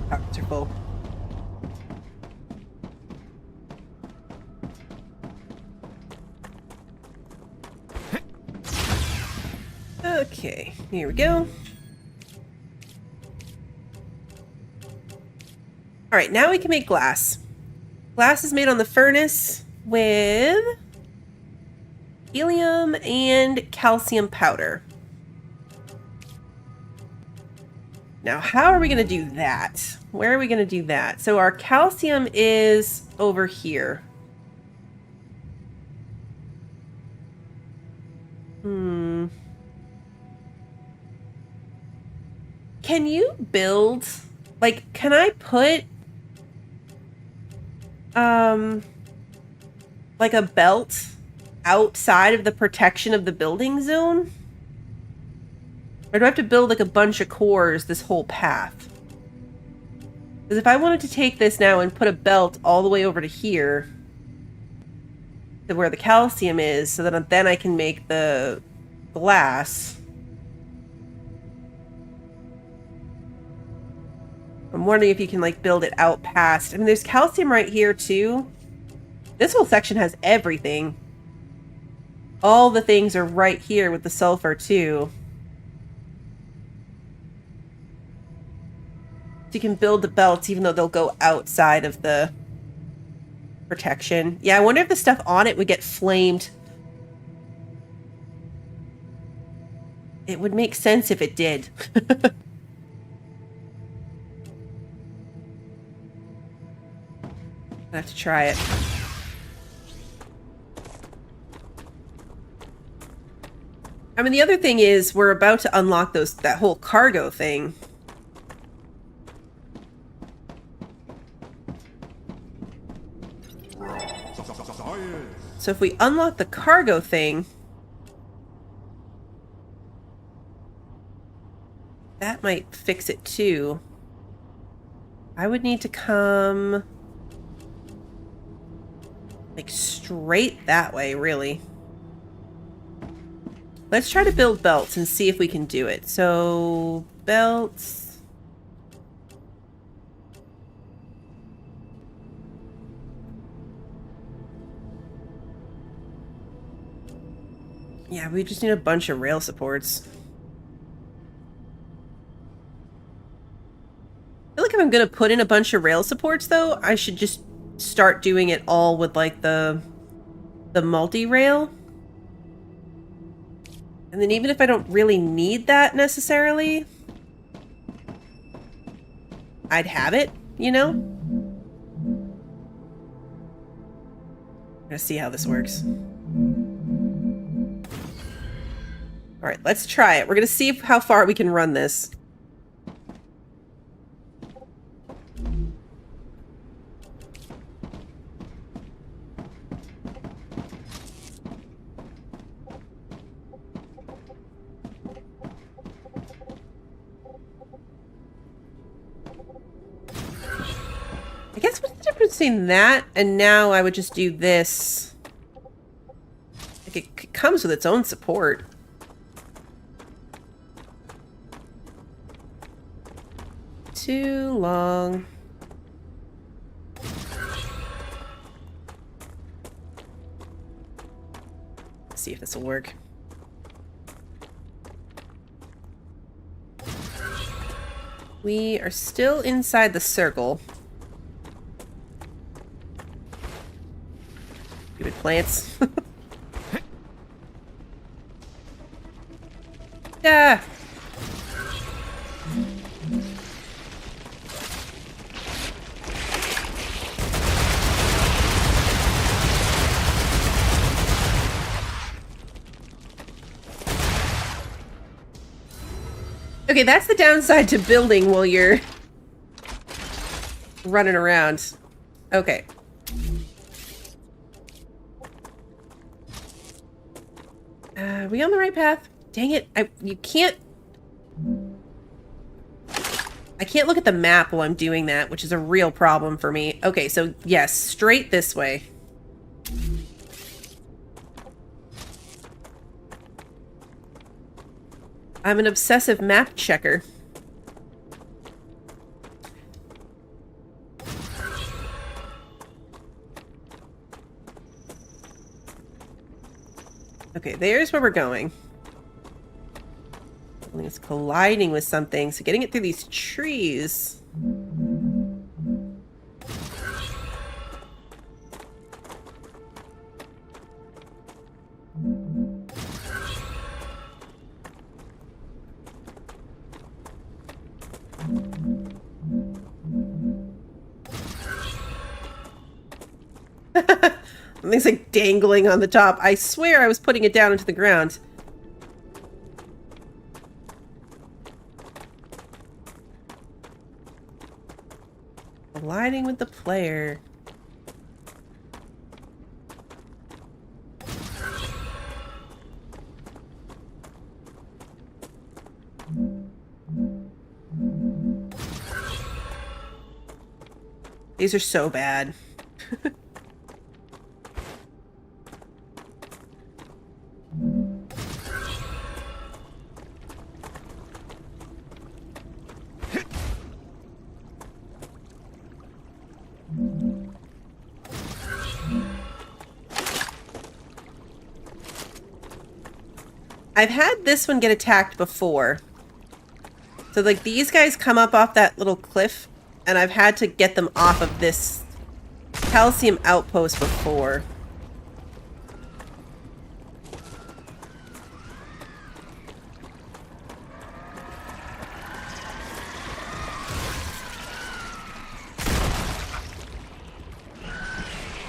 Pockets are full. Okay, here we go. Alright, now we can make glass. Glass is made on the furnace with helium and calcium powder. Now, how are we going to do that? Where are we going to do that? So our calcium is over here. Can you build, like, can I put like a belt outside of the protection of the building zone? Or do I have to build like a bunch of cores this whole path? Because if I wanted to take this now and put a belt all the way over to here, to where the calcium is, so that then I can make the glass. I'm wondering if you can like build it out past. I mean, there's calcium right here too. This whole section has everything. All the things are right here with the sulfur too. So you can build the belts even though they'll go outside of the protection. Yeah, I wonder if the stuff on it would get flamed. It would make sense if it did. I have to try it. I mean, the other thing is we're about to unlock that whole cargo thing. So if we unlock the cargo thing, that might fix it too. I would need to come like straight that way, really. Let's try to build belts and see if we can do it. So, belts. Yeah, we just need a bunch of rail supports. I feel like if I'm going to put in a bunch of rail supports, though, I should just start doing it all with, like, the multi-rail. And then even if I don't really need that necessarily, I'd have it, you know? I'm gonna see how this works. Alright, let's try it. We're gonna see how far we can run this. I guess what's the difference between that and now I would just do this? Like it comes with its own support. Too long. Let's see if this will work. We are still inside the circle. Stupid plants. Yeah. Okay, that's the downside to building while you're running around. Okay. Are we on the right path? Dang it, you can't... I can't look at the map while I'm doing that, which is a real problem for me. Okay, so yes, straight this way. I'm an obsessive map checker. Okay, there's where we're going. It's colliding with something, so getting it through these trees. Something's like dangling on the top. I swear I was putting it down into the ground. Colliding with the player. These are so bad. I've had this one get attacked before. So like these guys come up off that little cliff and I've had to get them off of this calcium outpost before.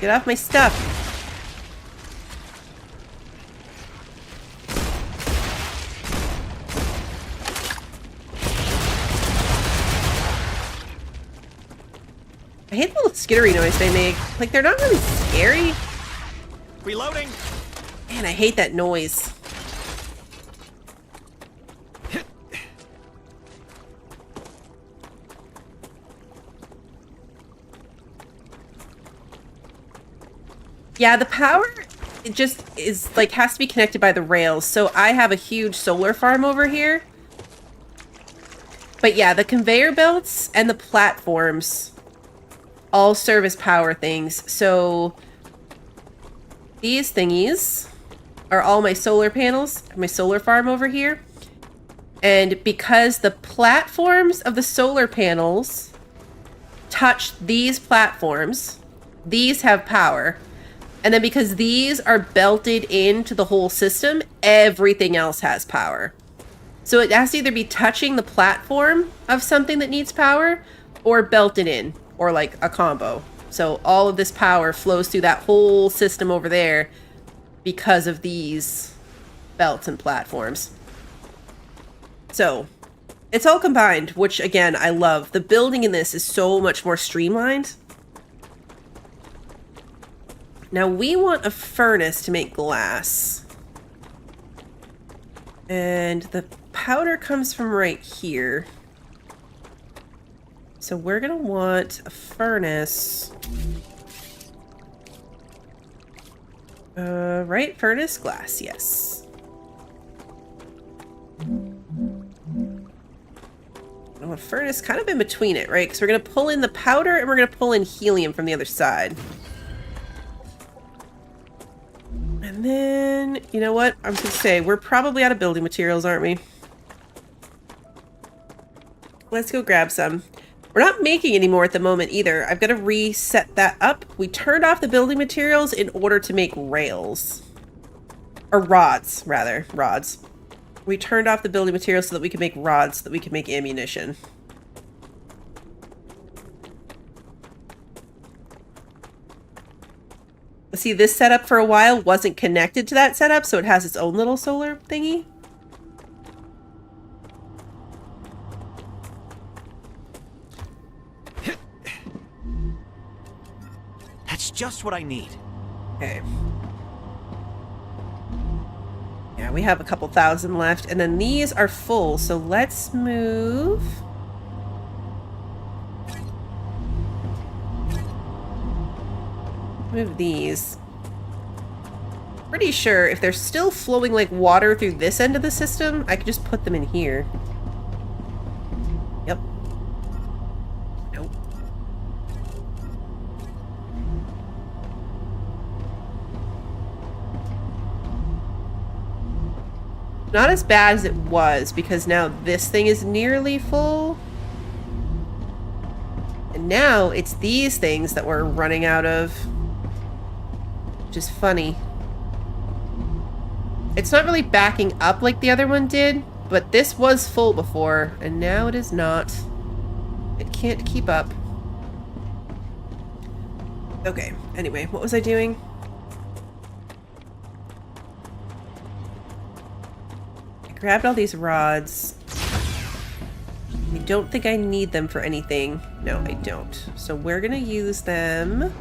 Get off my stuff. I hate the little skittery noise they make. Like, they're not really scary. Reloading. Man, I hate that noise. Yeah, the power, it just is, like, has to be connected by the rails. So I have a huge solar farm over here. But yeah, the conveyor belts and the platforms all serve as power things. So these thingies are all my solar panels, my solar farm over here. And because the platforms of the solar panels touch these platforms, these have power. And then because these are belted into the whole system, everything else has power. So it has to either be touching the platform of something that needs power or belted in, or like a combo. So all of this power flows through that whole system over there because of these belts and platforms. So it's all combined, which again, I love. The building in this is so much more streamlined. Now we want a furnace to make glass. And the powder comes from right here. So we're gonna want a furnace. Right? Furnace, glass, yes. A furnace kind of in between it, right? Because we're going to pull in the powder and we're going to pull in helium from the other side. And then, you know what? I was going to say, we're probably out of building materials, aren't we? Let's go grab some. We're not making any more at the moment either. I've got to reset that up. We turned off the building materials in order to make rails. Or rods, rather. Rods. We turned off the building materials so that we could make rods, so that we could make ammunition. See, this setup for a while wasn't connected to that setup, so it has its own little solar thingy. That's just what I need. Okay. Yeah, we have a couple thousand left, and then these are full, so let's move. Move these. Pretty sure if they're still flowing like water through this end of the system, I could just put them in here. Yep. Nope. Not as bad as it was, because now this thing is nearly full. And now it's these things that we're running out of. Which is funny. It's not really backing up like the other one did, but this was full before, and now it is not. It can't keep up. Okay, anyway, what was I doing? I grabbed all these rods. I don't think I need them for anything. No, I don't. So we're gonna use them.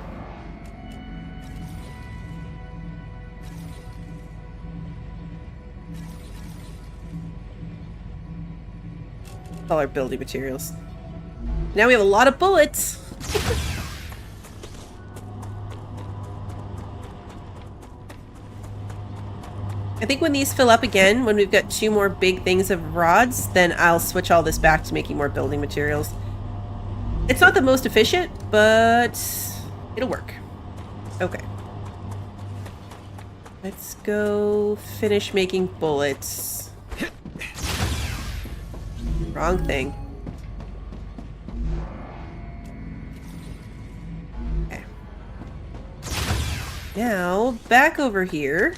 All our building materials. Now we have a lot of bullets. I think when these fill up again, when we've got 2 more big things of rods, then I'll switch all this back to making more building materials. It's not the most efficient, but it'll work. Okay. Let's go finish making bullets. Wrong thing. Okay. Now, back over here.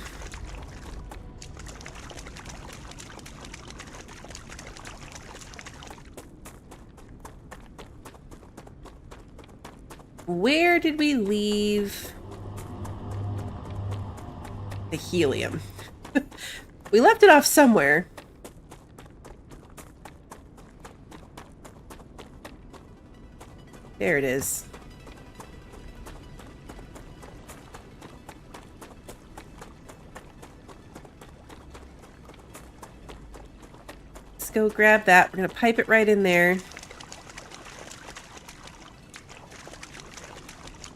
Where did we leave the helium? We left it off somewhere. There it is. Let's go grab that. We're going to pipe it right in there.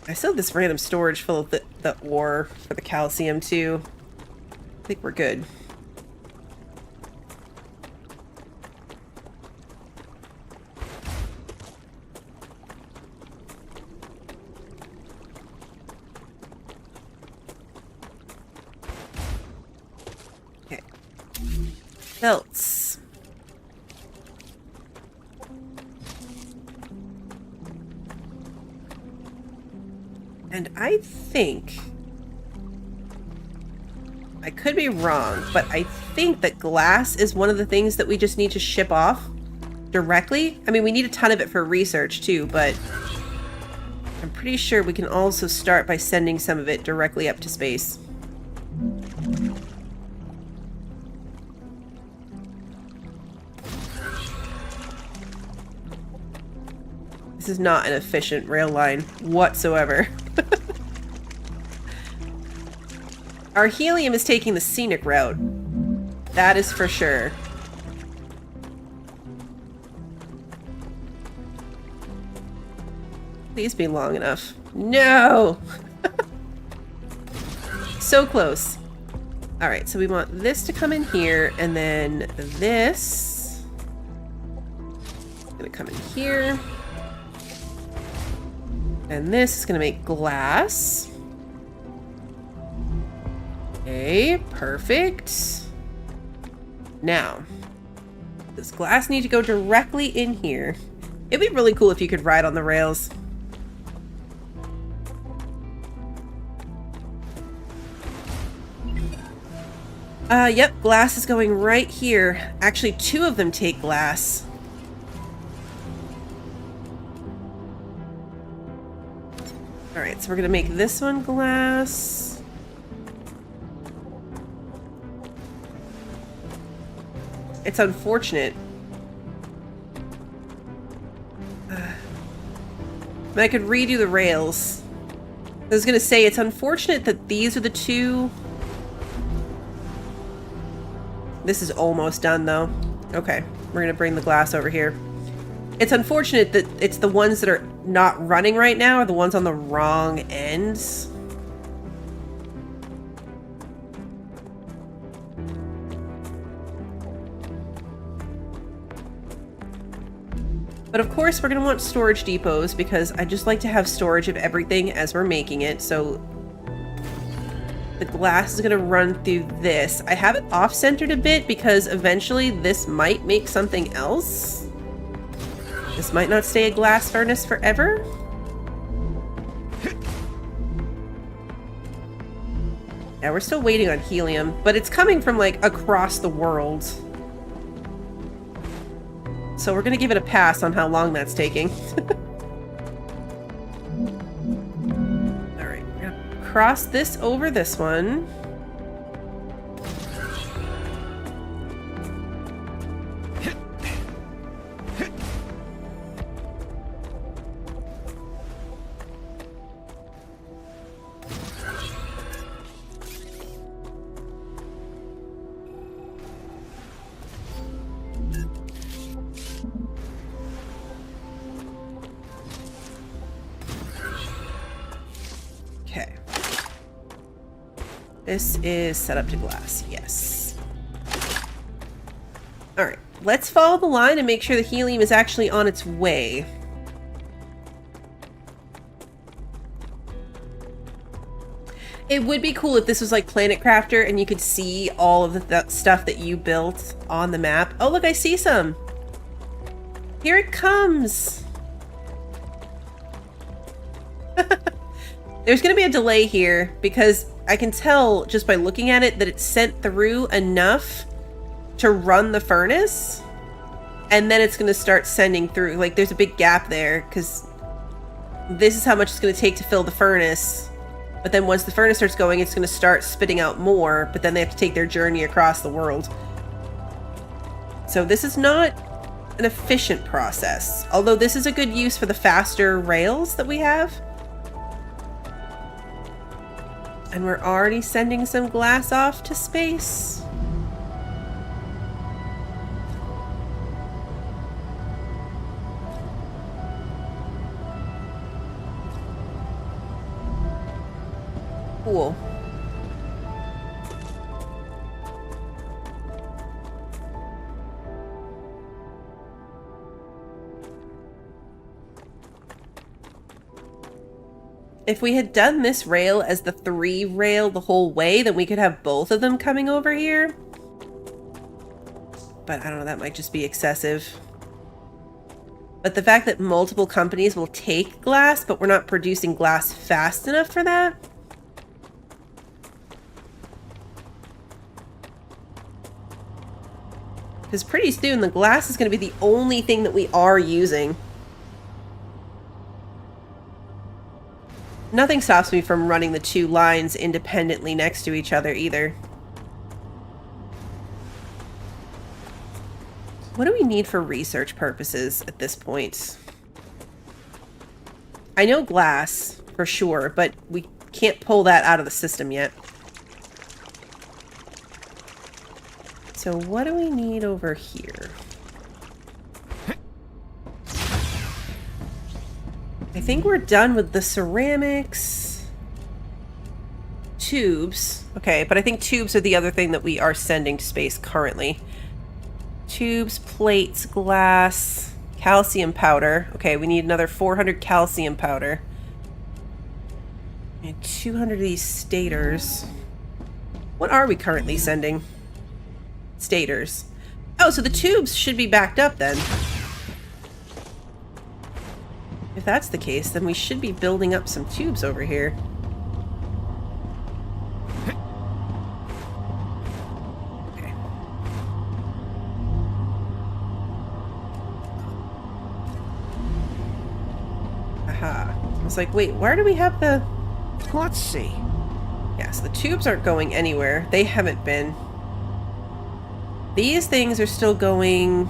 I still have this random storage full of the ore for the calcium too. I think we're good. Okay. Belts. And I think, I could be wrong, but I think that glass is one of the things that we just need to ship off directly. I mean, we need a ton of it for research too, but I'm pretty sure we can also start by sending some of it directly up to space. This is not an efficient rail line whatsoever. Our helium is taking the scenic route. That is for sure. Please be long enough. No! So close. Alright, so we want this to come in here, and then this is gonna come in here. And this is gonna make glass. Okay, perfect. Now, does glass need to go directly in here? It'd be really cool if you could ride on the rails. Yep, glass is going right here. Actually, 2 of them take glass. Alright, so we're gonna make this one glass. It's unfortunate. I could redo the rails. I was gonna say, it's unfortunate that these are the 2. This is almost done, though. Okay, we're gonna bring the glass over here. It's unfortunate that it's the ones that are not running right now are the ones on the wrong ends. But of course, we're gonna want storage depots because I just like to have storage of everything as we're making it, so the glass is going to run through this. I have it off-centered a bit because eventually this might make something else. This might not stay a glass furnace forever. Yeah, we're still waiting on helium, but it's coming from, like, across the world. So we're going to give it a pass on how long that's taking. Cross this over this one. This is set up to glass, yes. Alright, let's follow the line and make sure the helium is actually on its way. It would be cool if this was like Planet Crafter and you could see all of the stuff that you built on the map. Oh, look, I see some. Here it comes. There's going to be a delay here because I can tell just by looking at it that it's sent through enough to run the furnace, and then it's going to start sending through. Like, there's a big gap there because this is how much it's going to take to fill the furnace. But then once the furnace starts going, it's going to start spitting out more, but then they have to take their journey across the world. So this is not an efficient process, although this is a good use for the faster rails that we have. And we're already sending some glass off to space. Cool. If we had done this rail as the 3 rail the whole way, then we could have both of them coming over here. But I don't know, that might just be excessive. But the fact that multiple companies will take glass, but we're not producing glass fast enough for that. Because pretty soon the glass is going to be the only thing that we are using. Nothing stops me from running the 2 lines independently next to each other either. What do we need for research purposes at this point? I know glass for sure, but we can't pull that out of the system yet. So what do we need over here? I think we're done with the ceramics. Tubes. Okay, but I think tubes are the other thing that we are sending to space currently. Tubes, plates, glass, calcium powder. Okay, we need another 400 calcium powder. And 200 of these stators. What are we currently sending? Stators. Oh, so the tubes should be backed up then. If that's the case, then we should be building up some tubes over here. Okay. Aha. I was like, wait, where do we have the... Let's see. Yes, the tubes aren't going anywhere. They haven't been. These things are still going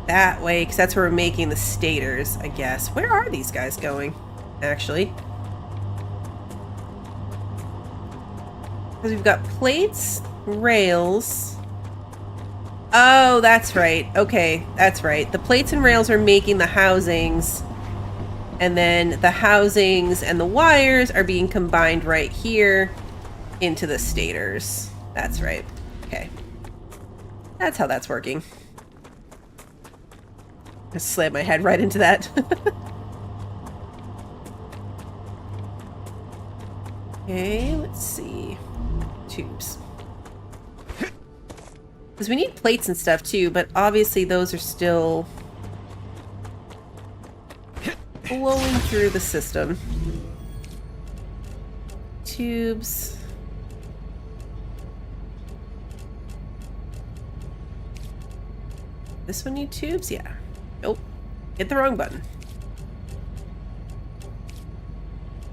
that way, because that's where we're making the stators, I guess. Where are these guys going, actually? Because we've got plates, rails. Oh, that's right. Okay, that's right. The plates and rails are making the housings. And then the housings and the wires are being combined right here into the stators. That's right. Okay. That's how that's working. I slammed my head right into that. Okay, let's see. Tubes. Because we need plates and stuff too, but obviously those are still flowing through the system. Tubes. This one need tubes? Yeah. Nope. Hit the wrong button.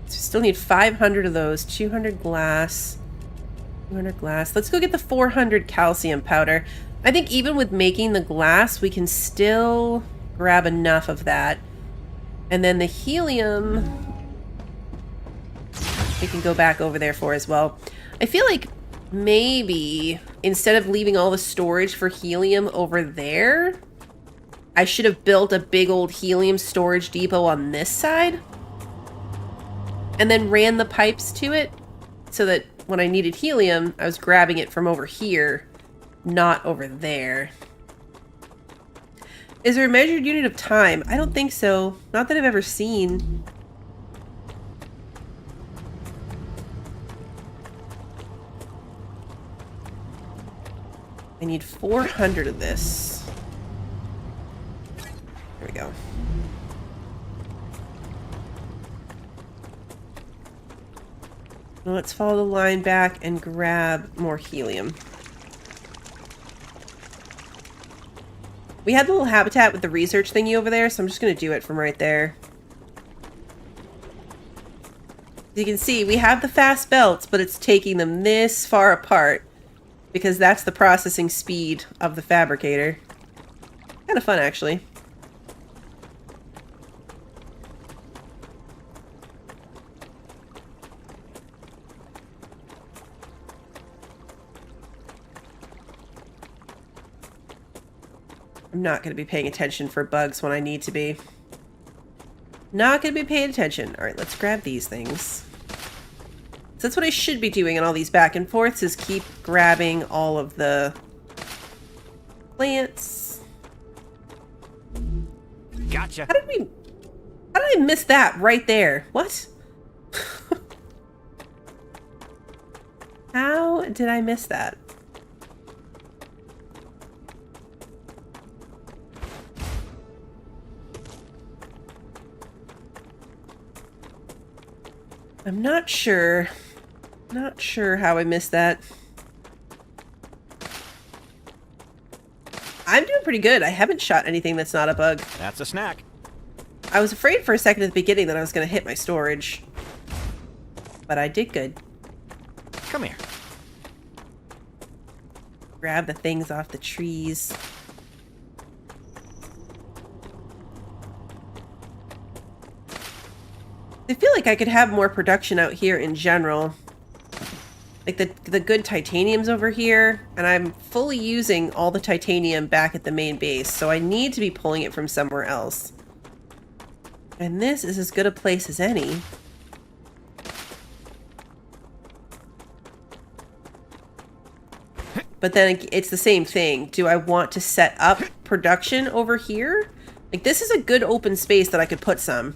So we still need 500 of those. 200 glass. 200 glass. Let's go get the 400 calcium powder. I think even with making the glass, we can still grab enough of that. And then the helium, we can go back over there for as well. I feel like maybe instead of leaving all the storage for helium over there, I should have built a big old helium storage depot on this side. And then ran the pipes to it so that when I needed helium, I was grabbing it from over here, not over there. Is there a measured unit of time? I don't think so. Not that I've ever seen. I need 400 of this. There we go. Well, let's follow the line back and grab more helium. We had the little habitat with the research thingy over there, so I'm just going to do it from right there. As you can see, we have the fast belts, but it's taking them this far apart because that's the processing speed of the fabricator. Kind of fun, actually. I'm not going to be paying attention for bugs when I need to be. Not going to be paying attention. Alright, let's grab these things. So that's what I should be doing in all these back and forths, is keep grabbing all of the plants. Gotcha. How did I miss that right there? What? How did I miss that? I'm not sure. Not sure how I missed that. I'm doing pretty good. I haven't shot anything that's not a bug. That's a snack. I was afraid for a second at the beginning that I was going to hit my storage. But I did good. Come here. Grab the things off the trees. I feel like I could have more production out here in general. Like the good titanium's over here, and I'm fully using all the titanium back at the main base, so I need to be pulling it from somewhere else. And this is as good a place as any. But then it's the same thing. Do I want to set up production over here? Like, this is a good open space that I could put some.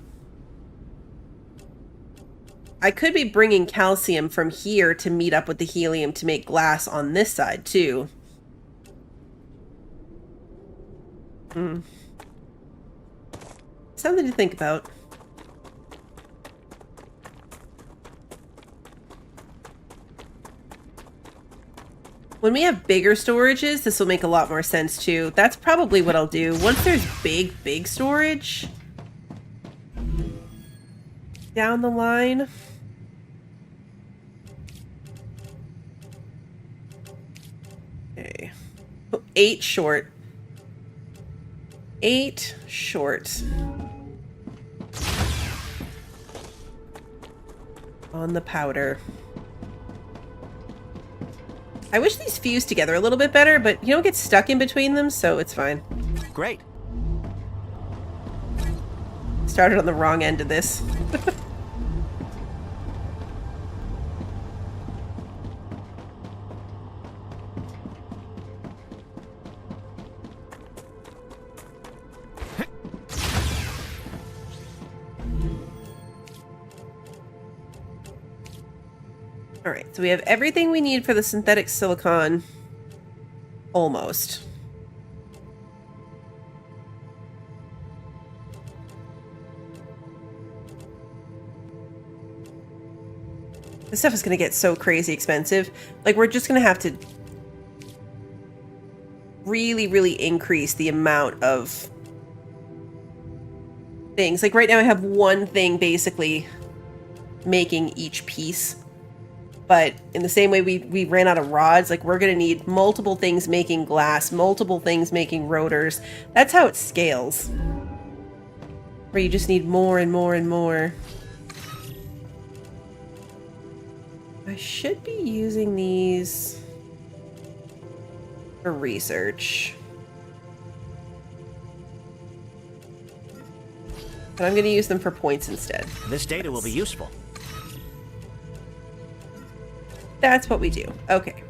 I could be bringing calcium from here to meet up with the helium to make glass on this side, too. Something to think about. When we have bigger storages, this will make a lot more sense too. That's probably what I'll do. Once there's big storage down the line. Okay. Oh, 8 short. 8 short. On the powder. I wish these fused together a little bit better, but you don't get stuck in between them, so it's fine. Great. Started on the wrong end of this. Alright, so we have everything we need for the synthetic silicon. Almost. This stuff is going to get so crazy expensive. Like, we're just going to have to really increase the amount of things. Like, right now I have one thing basically making each piece. But in the same way we ran out of rods, like, we're going to need multiple things making glass, multiple things making rotors. That's how it scales. Where you just need more and more and more. I should be using these for research. But I'm going to use them for points instead. This data will be useful. That's what we do. Okay.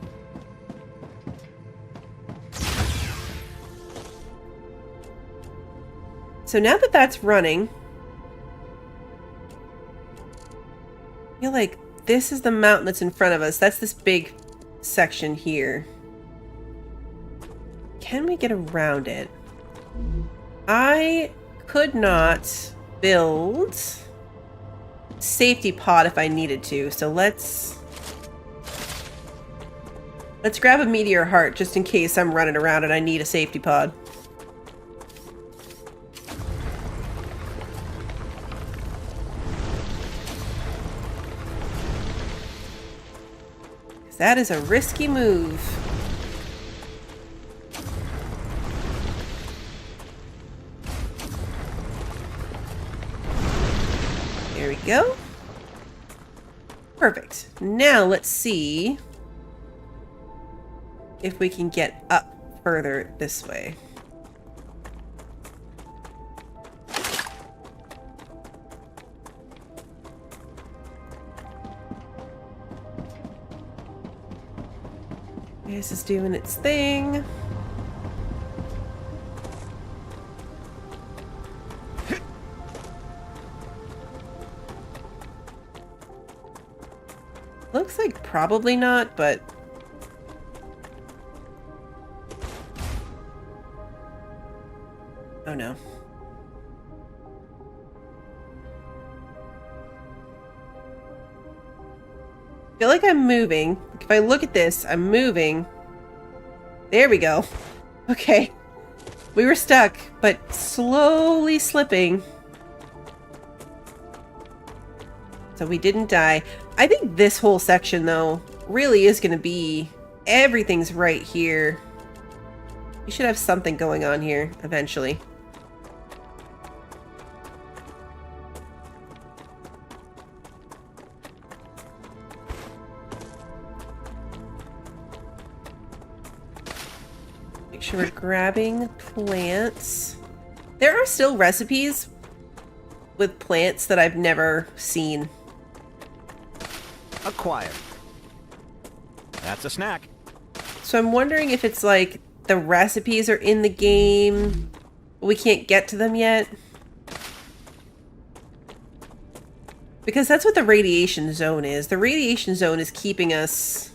So now that that's running, I feel like this is the mountain that's in front of us. That's this big section here. Can we get around it? I could not build safety pod if I needed to, so let's grab a meteor heart just in case I'm running around and I need a safety pod. That is a risky move. There we go. Perfect. Now let's see if we can get up further this way. This is doing its thing. Looks like probably not, but oh no. I feel like I'm moving. If I look at this, I'm moving. There we go. Okay. We were stuck, but slowly slipping. So we didn't die. I think this whole section, though, really is going to be... everything's right here. We should have something going on here eventually. Make sure we're grabbing plants. There are still recipes with plants that I've never seen. Acquired. That's a snack. So I'm wondering if it's like the recipes are in the game, but we can't get to them yet. Because that's what the radiation zone is. The radiation zone is keeping us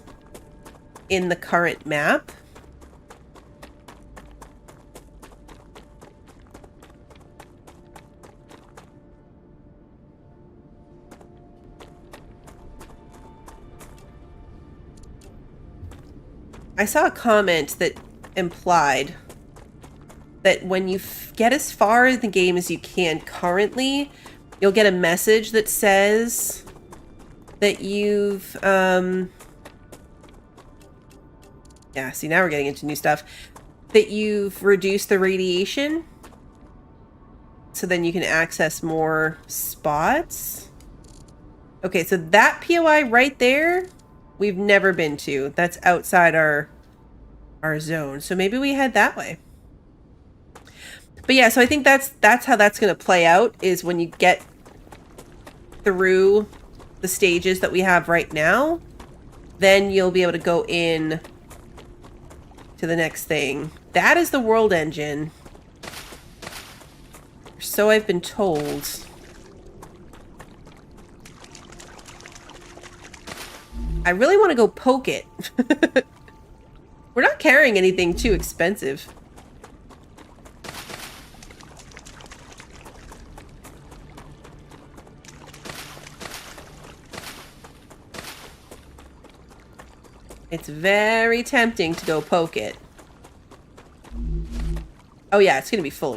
in the current map. I saw a comment that implied that when you get as far in the game as you can currently, you'll get a message that says that you've, yeah, see, now we're getting into new stuff. That you've reduced the radiation. So then you can access more spots. Okay, so that POI right there, we've never been to. That's outside our zone. So maybe we head that way. But yeah, so I think that's how that's going to play out, is when you get through the stages that we have right now, then you'll be able to go in to the next thing. That is the world engine. So I've been told. I really want to go poke it. We're not carrying anything too expensive. It's very tempting to go poke it. Oh yeah, it's gonna be full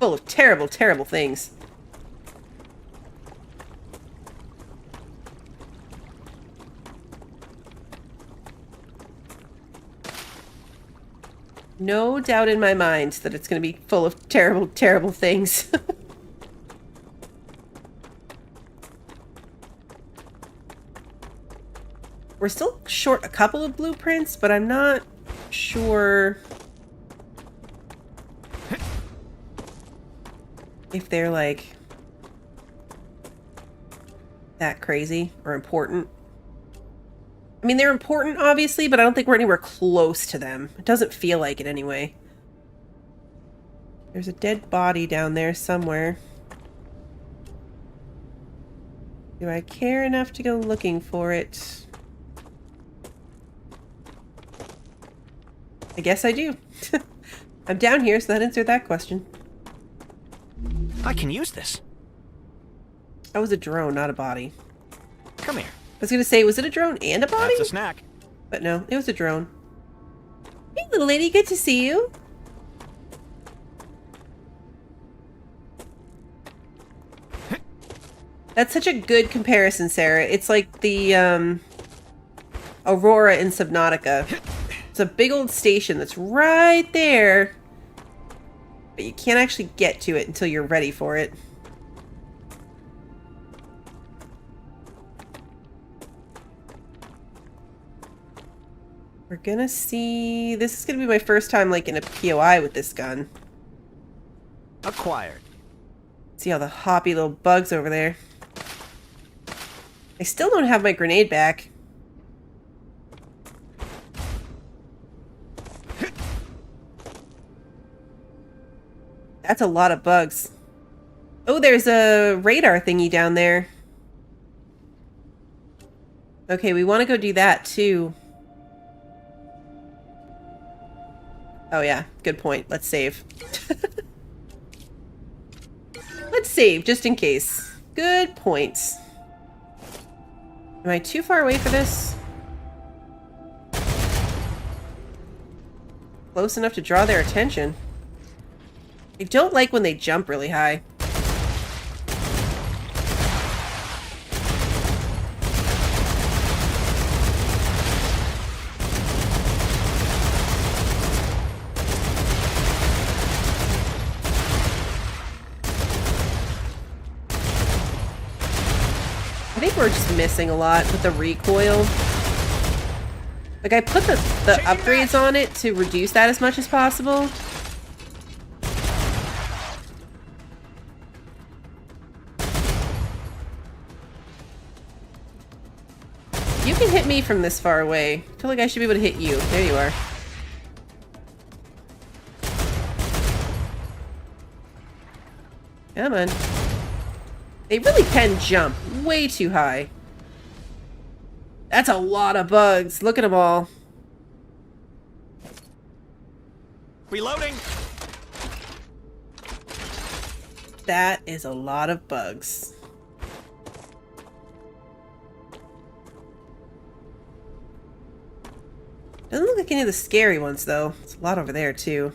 of terrible, terrible things. No doubt in my mind that it's gonna be full of terrible, terrible things. We're still short a couple of blueprints, but I'm not sure if they're like that crazy or important. I mean, they're important, obviously, but I don't think we're anywhere close to them. It doesn't feel like it anyway. There's a dead body down there somewhere. Do I care enough to go looking for it? I guess I do. I'm down here, so that answered that question. I can use this. That was a drone, not a body. Come here. I was gonna say, was it a drone and a body? That's a snack. But no, it was a drone. Hey, little lady, good to see you. That's such a good comparison, Sarah. It's like the Aurora in Subnautica. It's a big old station that's right there, but you can't actually get to it until you're ready for it. We're gonna see... This is gonna be my first time, like, in a POI with this gun. Acquired. See all the hoppy little bugs over there. I still don't have my grenade back. That's a lot of bugs. Oh, there's a radar thingy down there. Okay, we want to go do that too. Oh yeah, good point. Let's save. Let's save, just in case. Good points. Am I too far away for this? Close enough to draw their attention. I don't like when they jump really high. I think we're just missing a lot with the recoil. Like, I put the upgrades on it to reduce that as much as possible. me from this far away? I feel like I should be able to hit you. There you are. Come on. They really can jump way too high. That's a lot of bugs. Look at them all. Reloading. That is a lot of bugs. Doesn't look like any of the scary ones, though. There's a lot over there, too.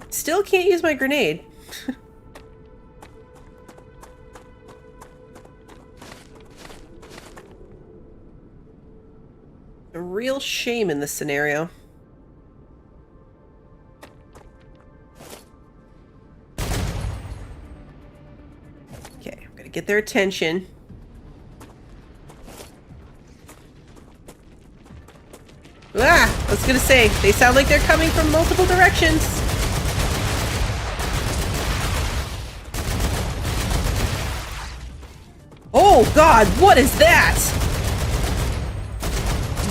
Still can't use my grenade. A real shame in this scenario. Okay, I'm gonna get their attention. Ah! I was gonna say, they sound like they're coming from multiple directions. Oh god, what is that?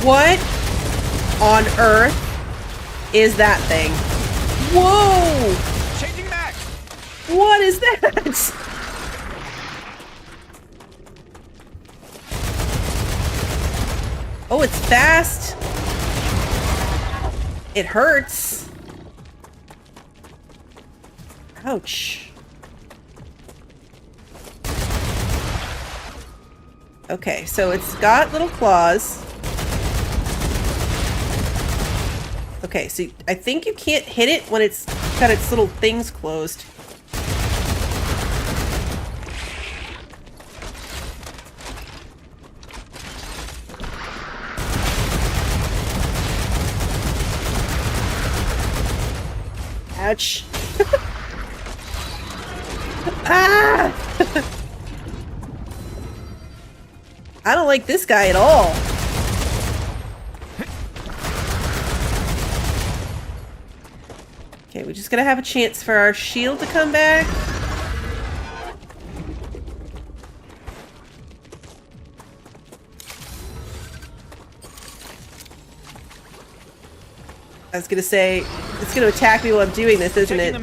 What on earth is that thing? Whoa! Changing back. What is that? Oh, it's fast. It hurts. Ouch. Okay, so it's got little claws. Okay, so I think you can't hit it when it's got its little things closed. Ouch. Ah! I don't like this guy at all. Okay, we just gotta have a chance for our shield to come back. I was gonna say, it's gonna attack me while I'm doing this, isn't it?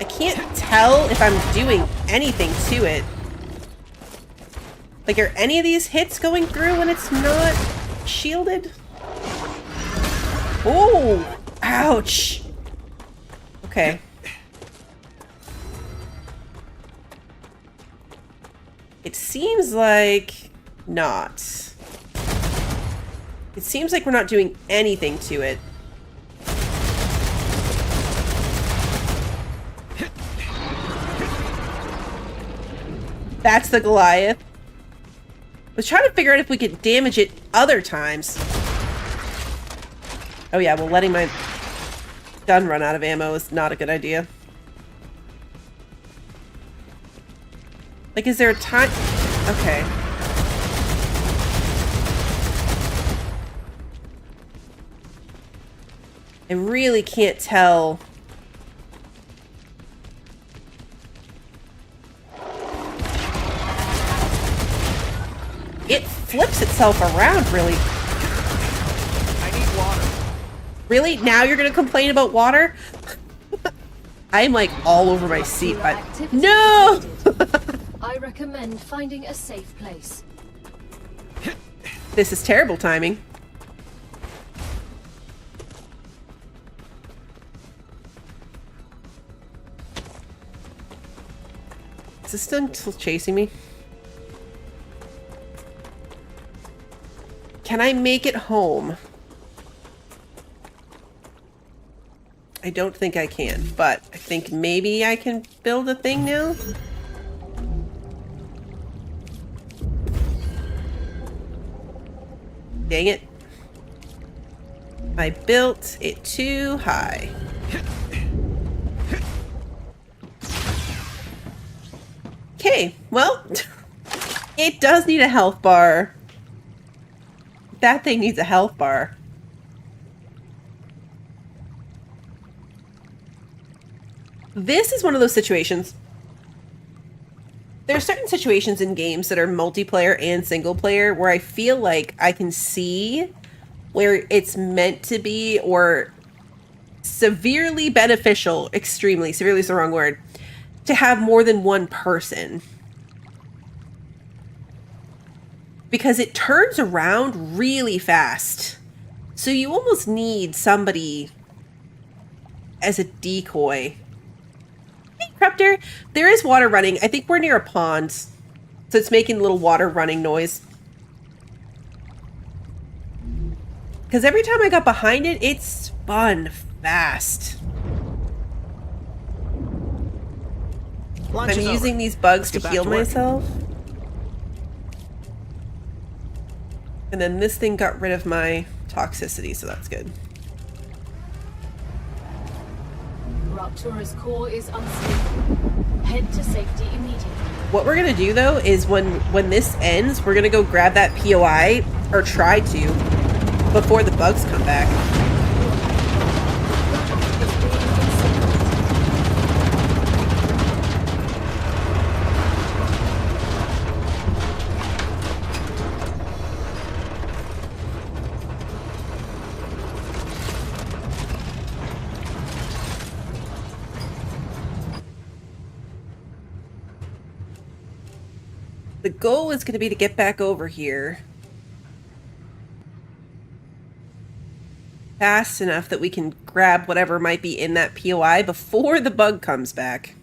I can't tell if I'm doing anything to it. Like, are any of these hits going through when it's not shielded? Oh! Ouch! Okay. It seems like not. It seems like we're not doing anything to it. That's the Goliath. I was trying to figure out if we could damage it other times. Oh yeah, well, letting my gun run out of ammo is not a good idea. Like, is there a time? Okay. I really can't tell. It flips itself around, really. I need water. Really? Now you're gonna complain about water? I'm like all over my seat. No! I recommend finding a safe place. This is terrible timing. Is this still chasing me? Can I make it home? I don't think I can, but I think maybe I can build a thing now? Dang it. I built it too high. Okay, well, it does need a health bar. That thing needs a health bar. This is one of those situations. There are certain situations in games that are multiplayer and single player where I feel like I can see where it's meant to be, or severely beneficial, extremely, severely is the wrong word, to have more than one person. Because it turns around really fast. So you almost need somebody as a decoy. Hey, Crupter, there is water running. I think we're near a pond. So it's making a little water running noise. Because every time I got behind it, it spun fast. Lunch I'm is using over. these bugs to Get back heal to work. myself. And then this thing got rid of my toxicity, so that's good. Raptura's core is unstable. Head to safety immediately. What we're gonna do though is when this ends, we're gonna go grab that POI, or try to, before the bugs come back. Is being incinerated. The goal is gonna be to get back over here fast enough that we can grab whatever might be in that POI before the bug comes back.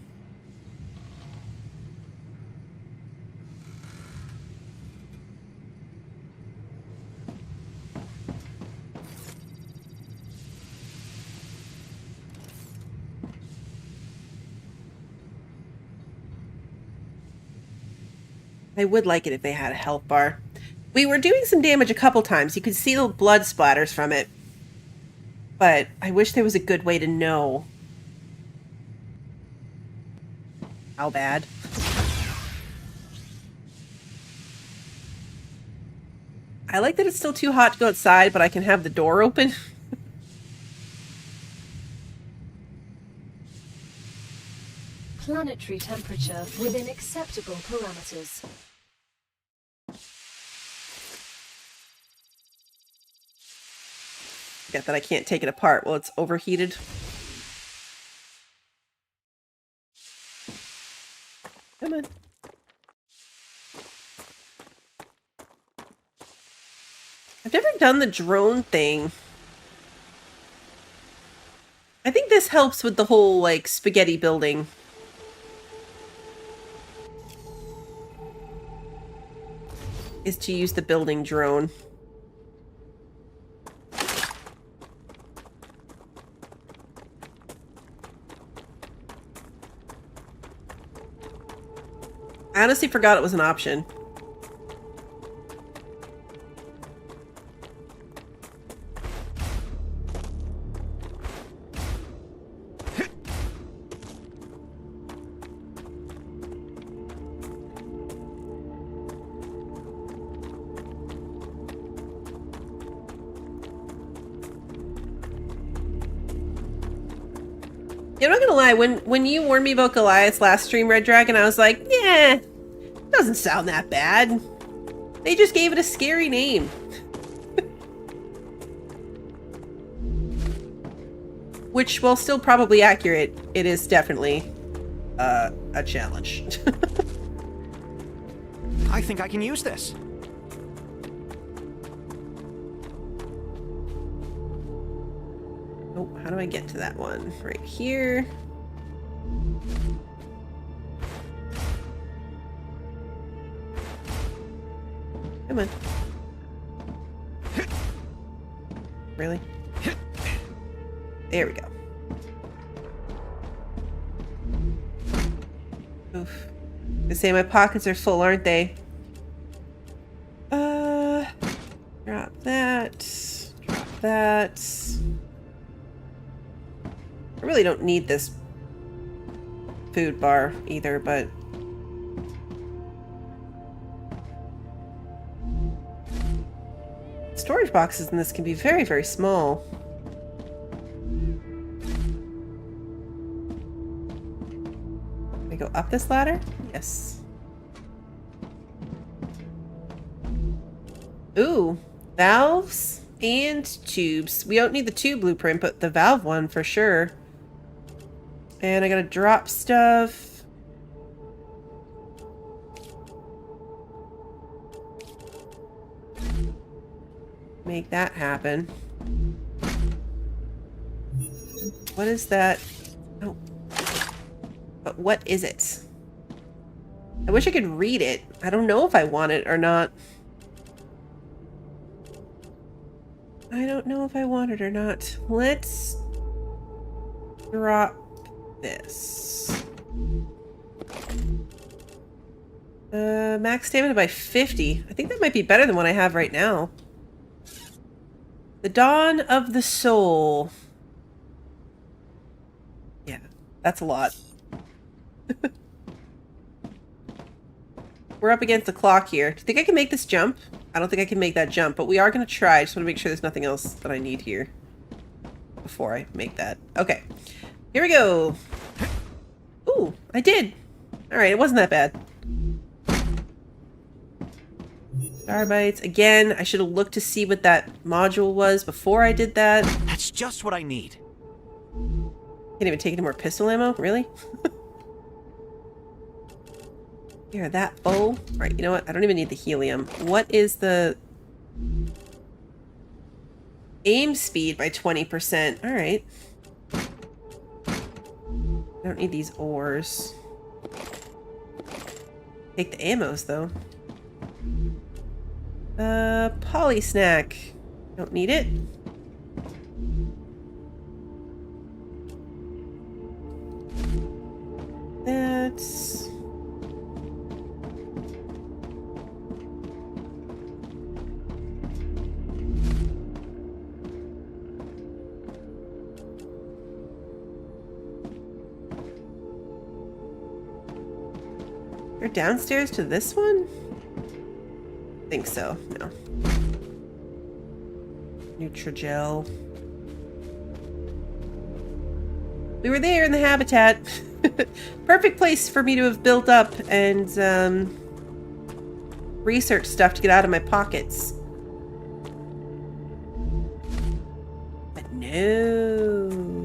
I would like it if they had a health bar. We were doing some damage a couple times. You could see the blood splatters from it. But I wish there was a good way to know how bad. I like that it's still too hot to go outside, but I can have the door open. Planetary temperature within acceptable parameters. Forget that I can't take it apart while it's overheated. Come on. I've never done the drone thing. I think this helps with the whole, like, spaghetti building. Is to use the building drone. I honestly forgot it was an option. Yeah, I'm not gonna lie, when you warned me about Goliath's last stream, Red Dragon, I was like, yeah, doesn't sound that bad. They just gave it a scary name. Which, while still probably accurate, it is definitely a challenge. I think I can use this. Oh, how do I get to that one? Right here. Come on. Really? There we go. Oof. They say my pockets are full, aren't they? Drop that. Drop that. I really don't need this food bar either, but storage boxes in this can be very, very small. Can I go up this ladder? Yes. Ooh, valves and tubes. We don't need the tube blueprint, but the valve one for sure. And I gotta drop stuff. Make that happen. What is that? Oh. But what is it? I wish I could read it. I don't know if I want it or not. I don't know if I want it or not. Let's drop this. Max stamina by 50. I think that might be better than what I have right now. The Dawn of the Soul. Yeah, that's a lot. We're up against the clock here. Do you think I can make this jump? I don't think I can make that jump, but we are going to try. I just want to make sure there's nothing else that I need here before I make that. Okay, here we go. Ooh, I did. All right, it wasn't that bad. Starbites. Again, I should have looked to see what that module was before I did that. That's just what I need. Can't even take any more pistol ammo? Really? Here, that full. Right, you know what? I don't even need the helium. What is the... aim speed by 20%. Alright. I don't need these ores. Take the ammos, though. Poly snack. Don't need it. That's... You're downstairs to this one? I think so. No. Nutrigel. We were there in the habitat. Perfect place for me to have built up and research stuff to get out of my pockets. But no.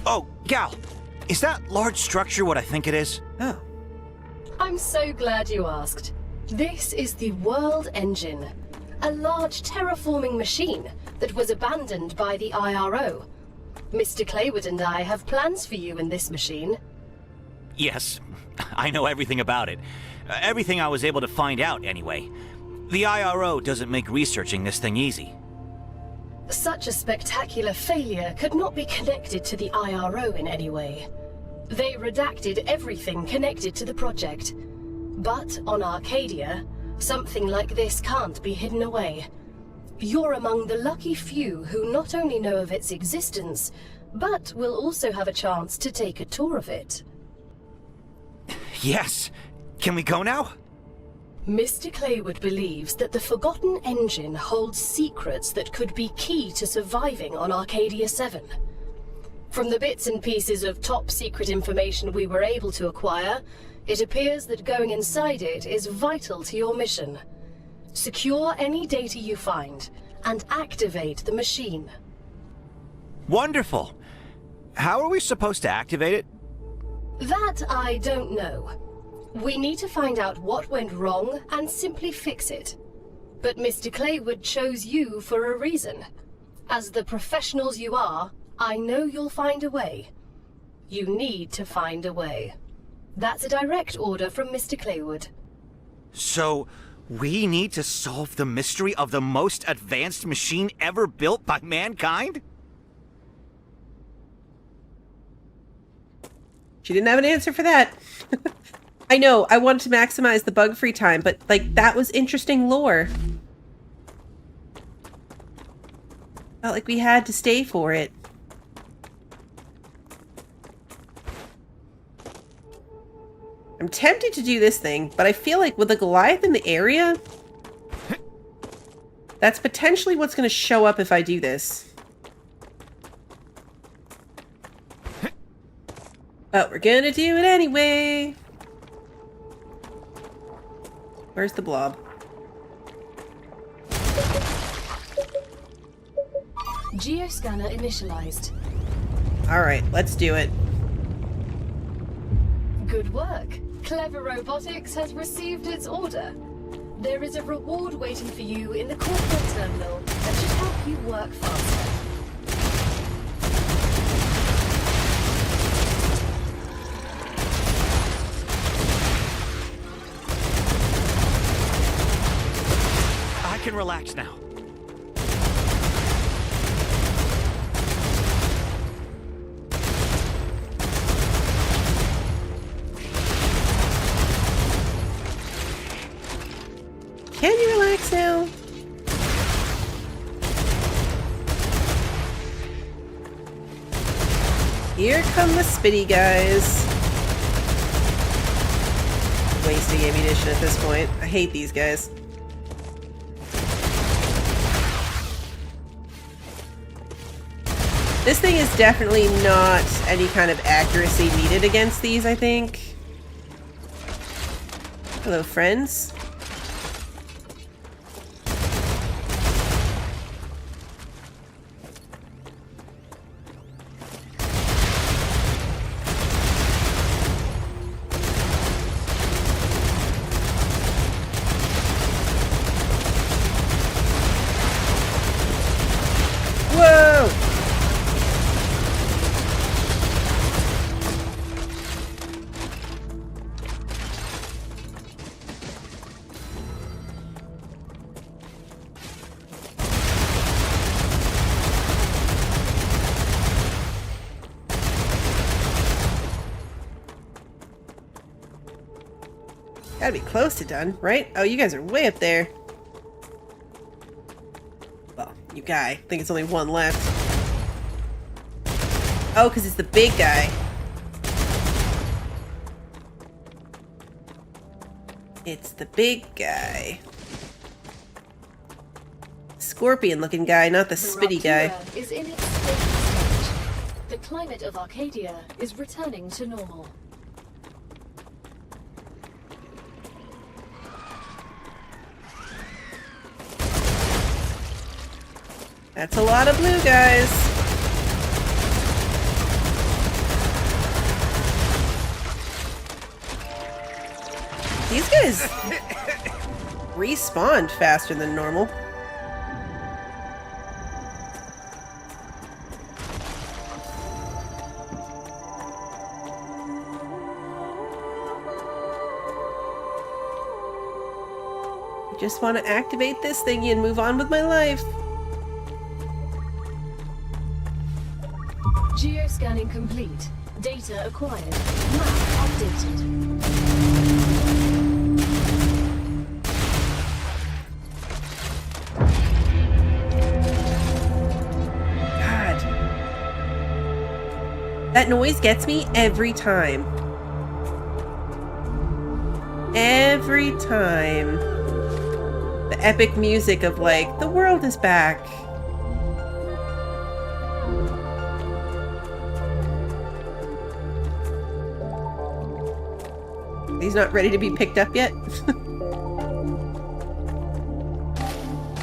Oh, Gal, is that large structure what I think it is? Oh. I'm so glad you asked. This is the World Engine, a large terraforming machine that was abandoned by the IRO. Mr. Claywood and I have plans for you in this machine. Yes, I know everything about it. Everything I was able to find out, anyway. The IRO doesn't make researching this thing easy. Such a spectacular failure could not be connected to the IRO in any way. They redacted everything connected to the project. But on Arcadia, something like this can't be hidden away. You're among the lucky few who not only know of its existence, but will also have a chance to take a tour of it. Yes. Can we go now? Mr. Claywood believes that the Forgotten Engine holds secrets that could be key to surviving on Arcadia 7. From the bits and pieces of top-secret information we were able to acquire, it appears that going inside it is vital to your mission. Secure any data you find, and activate the machine. Wonderful. How are we supposed to activate it? That I don't know. We need to find out what went wrong and simply fix it. But Mr. Claywood chose you for a reason. As the professionals you are, I know you'll find a way. You need to find a way. That's a direct order from Mr. Claywood. So, we need to solve the mystery of the most advanced machine ever built by mankind? She didn't have an answer for that. I know, I wanted to maximize the bug-free time, but, like, that was interesting lore. Felt like we had to stay for it. I'm tempted to do this thing, but I feel like with the Goliath in the area, that's potentially what's going to show up if I do this. But we're going to do it anyway. Where's the blob? Geoscanner initialized. Alright, let's do it. Good work. Clever Robotics has received its order. There is a reward waiting for you in the corporate terminal that should help you work faster. I can relax now. Can you relax now? Here come the spitty guys. Wasting ammunition at this point. I hate these guys. This thing is definitely not any kind of accuracy needed against these, I think. Hello, friends. Whoa! Gotta be close to done, right? Oh, you guys are way up there. Well, you guy. I think it's only one left. Oh, because it's the big guy. It's the big guy. Scorpion-looking guy, not the spitty guy. Raptura is in its stable stage. The climate of Arcadia is returning to normal. That's a lot of blue guys. These guys respawned faster than normal. I just want to activate this thingy and move on with my life. Geoscanning complete. Data acquired. Map updated. God. That noise gets me every time. Every time. The epic music of like, the world is back. He's not ready to be picked up yet.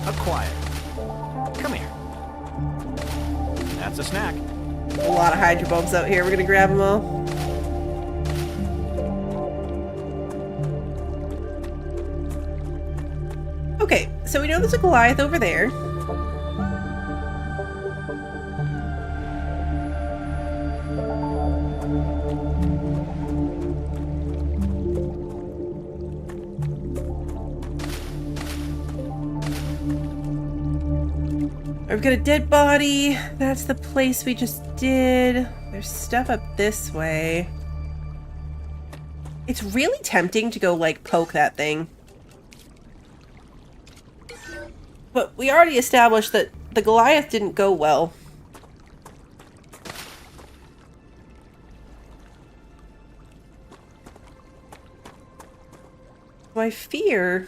Acquired. Come here. That's a snack. A lot of hydro bulbs out here. We're gonna grab them all. Okay, so we know there's a Goliath over there. We've got a dead body. That's the place we just did. There's stuff up this way. It's really tempting to go, like, poke that thing. But we already established that the Goliath didn't go well. So I fear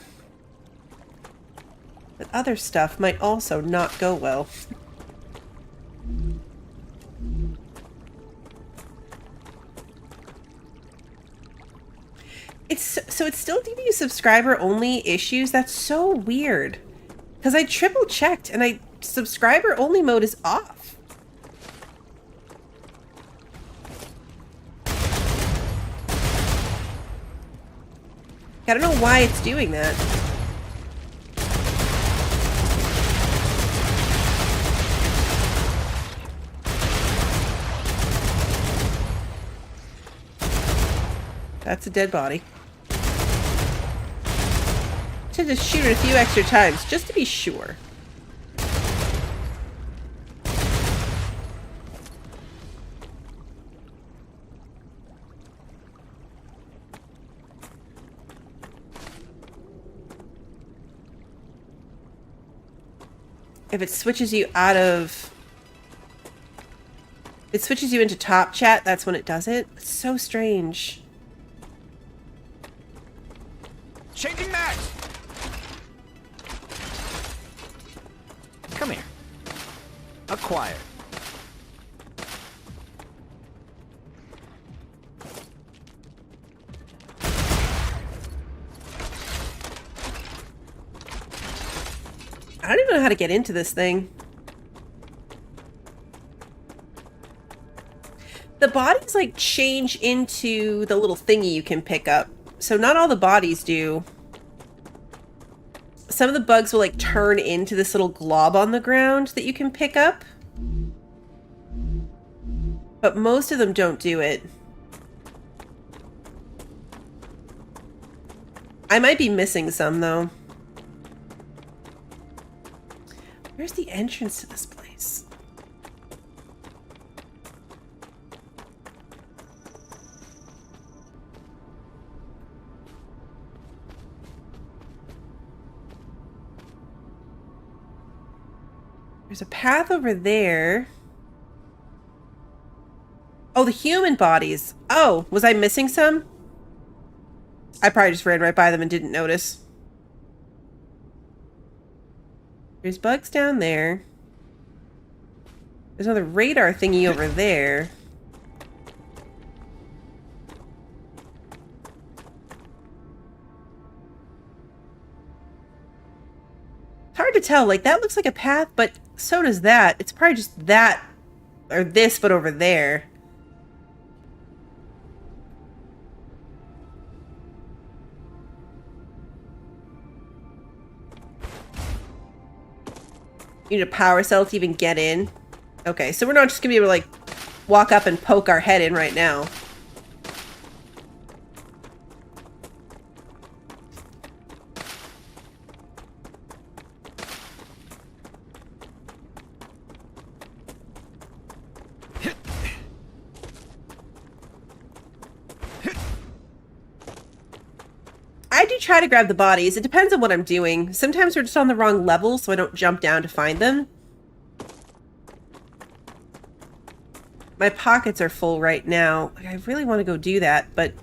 that other stuff might also not go well. So it's still giving you subscriber only issues. That's so weird. Because I triple checked and subscriber only mode is off. I don't know why it's doing that. That's a dead body. To just shoot it a few extra times, just to be sure. If it switches you out of... It switches you into top chat, that's when it does it. It's so strange. Changing max! Come here. Acquired. I don't even know how to get into this thing. The bodies like change into the little thingy you can pick up. So not all the bodies do. Some of the bugs will like turn into this little glob on the ground that you can pick up. But most of them don't do it. I might be missing some though. Where's the entrance to this place? There's a path over there. Oh, the human bodies. Oh, was I missing some? I probably just ran right by them and didn't notice. There's bugs down there. There's another radar thingy over there. It's hard to tell. Like, that looks like a path, but so does that. It's probably just that, or this, but over there. You need a power cell to even get in. Okay, so we're not just gonna be able to, like, walk up and poke our head in right now. I do try to grab the bodies. It depends on what I'm doing. Sometimes we're just on the wrong level, so I don't jump down to find them. My pockets are full right now. Like, I really want to go do that, but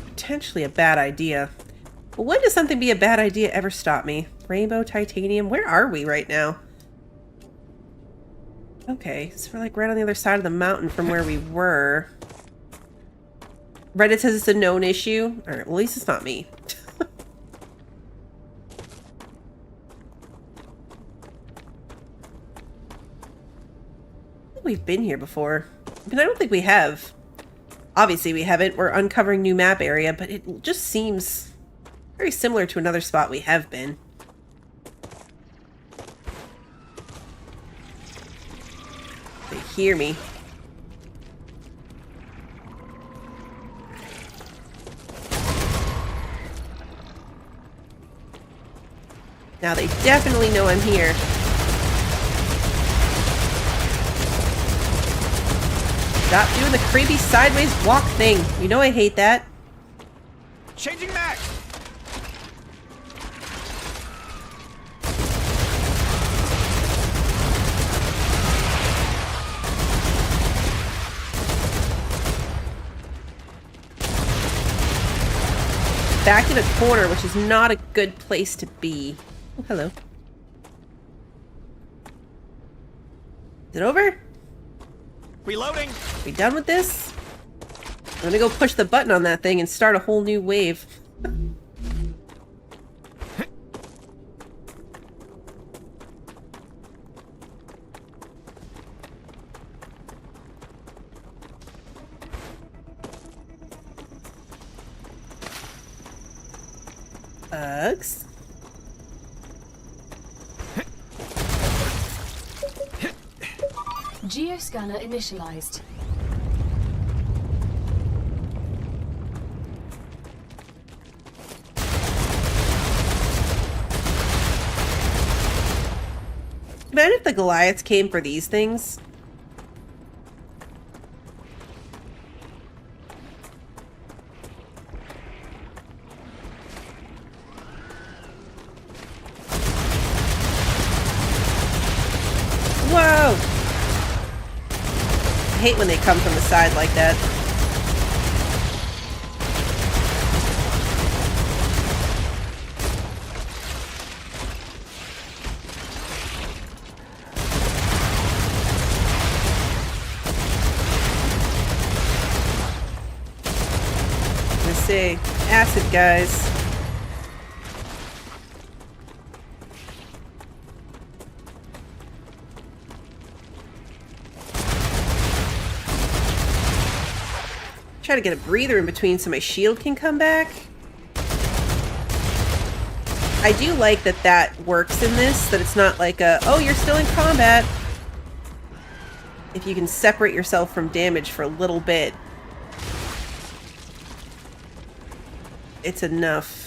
potentially a bad idea. But when does something be a bad idea ever stop me? Rainbow, titanium, where are we right now? Okay, so we're like right on the other side of the mountain from where we were. Reddit says it's a known issue. Alright, well, at least it's not me. We've been here before. I mean, I don't think we have. Obviously we haven't. We're uncovering new map area, but it just seems very similar to another spot we have been. They hear me. Now they definitely know I'm here. Stop doing the creepy sideways walk thing. You know I hate that. Changing max. backed in a corner, which is not a good place to be. Oh, hello. Is it over? Reloading. We done with this? I'm gonna go push the button on that thing and start a whole new wave. Bugs. Geoscanner initialized. Imagine if the Goliaths came for these things. Whoa! I hate when they come from the side like that. Let's see. Acid, guys. Try to get a breather in between so my shield can come back. I do like that that works in this, that it's not like a, oh, you're still in combat. If you can separate yourself from damage for a little bit, it's enough.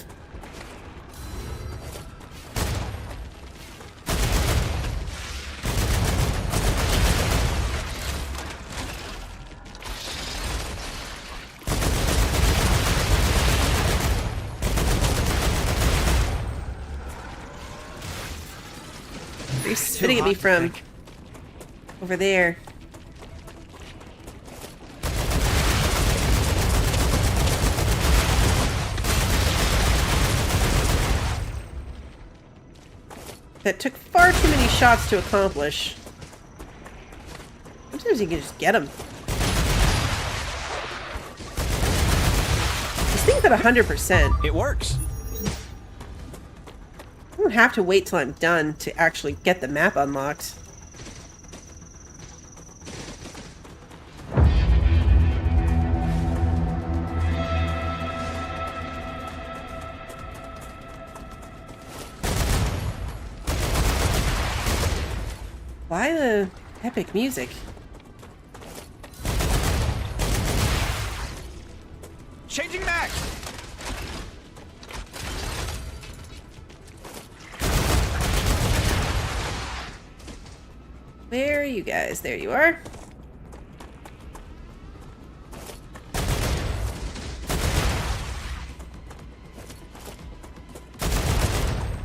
Where are you spitting at me from? Over there. That took far too many shots to accomplish. Sometimes you can just get them. This thing's at 100%. It works. I don't have to wait till I'm done to actually get the map unlocked. Why the epic music? Changing max. Where are you guys? There you are.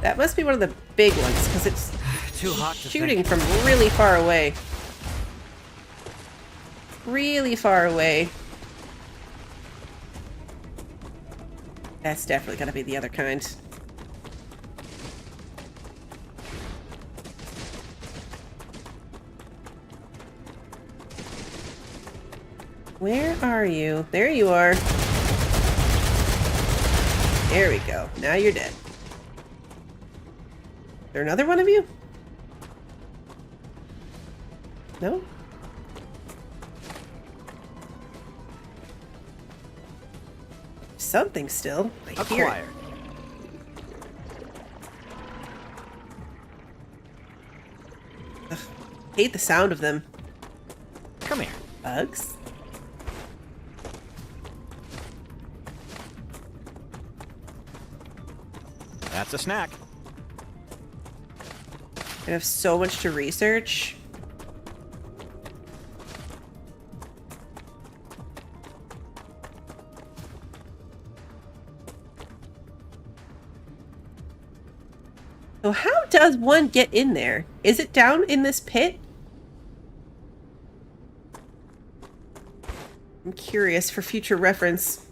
That must be one of the big ones, because it's Too hot to shooting think. from really far away. Really far away. That's definitely gotta be the other kind. Where are you? There you are. There we go. Now you're dead. Is there another one of you? No? Something still. I hear it. Acquired. Ugh, hate the sound of them. Come here. Bugs? That's a snack. I have so much to research. So how does one get in there? Is it down in this pit? I'm curious for future reference.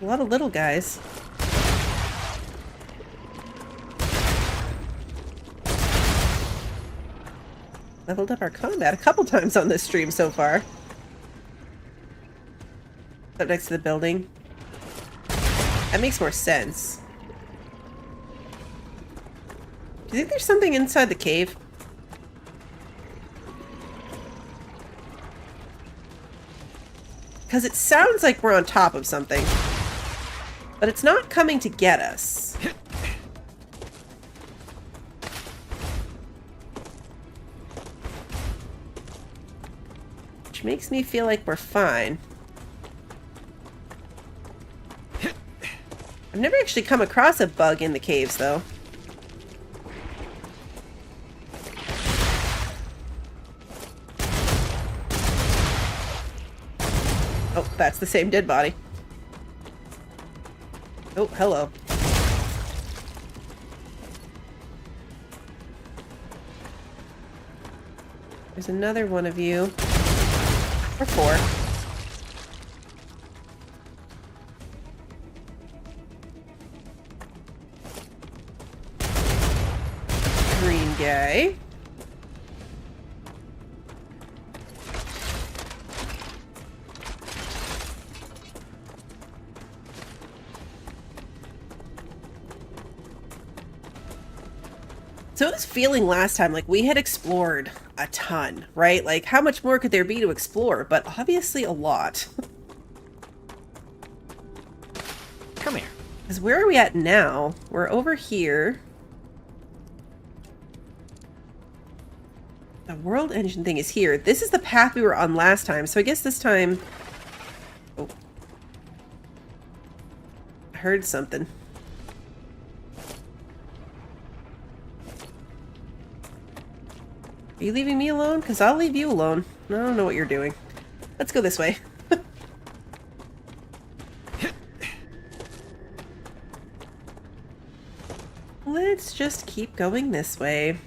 A lot of little guys. Leveled up our combat a couple times on this stream so far. Up next to the building. That makes more sense. Do you think there's something inside the cave? Because it sounds like we're on top of something. But it's not coming to get us. Which makes me feel like we're fine. I've never actually come across a bug in the caves, though. Oh, that's the same dead body. Oh, hello. There's another one of you. Or four. Green guy. So I was feeling last time like we had explored a ton, right? Like how much more could there be to explore? But obviously a lot. Come here. Because where are we at now? We're over here. The world engine thing is here. This is the path we were on last time. So I guess this time... Oh. I heard something. Are you leaving me alone? Because I'll leave you alone. I don't know what you're doing. Let's go this way. Let's just keep going this way.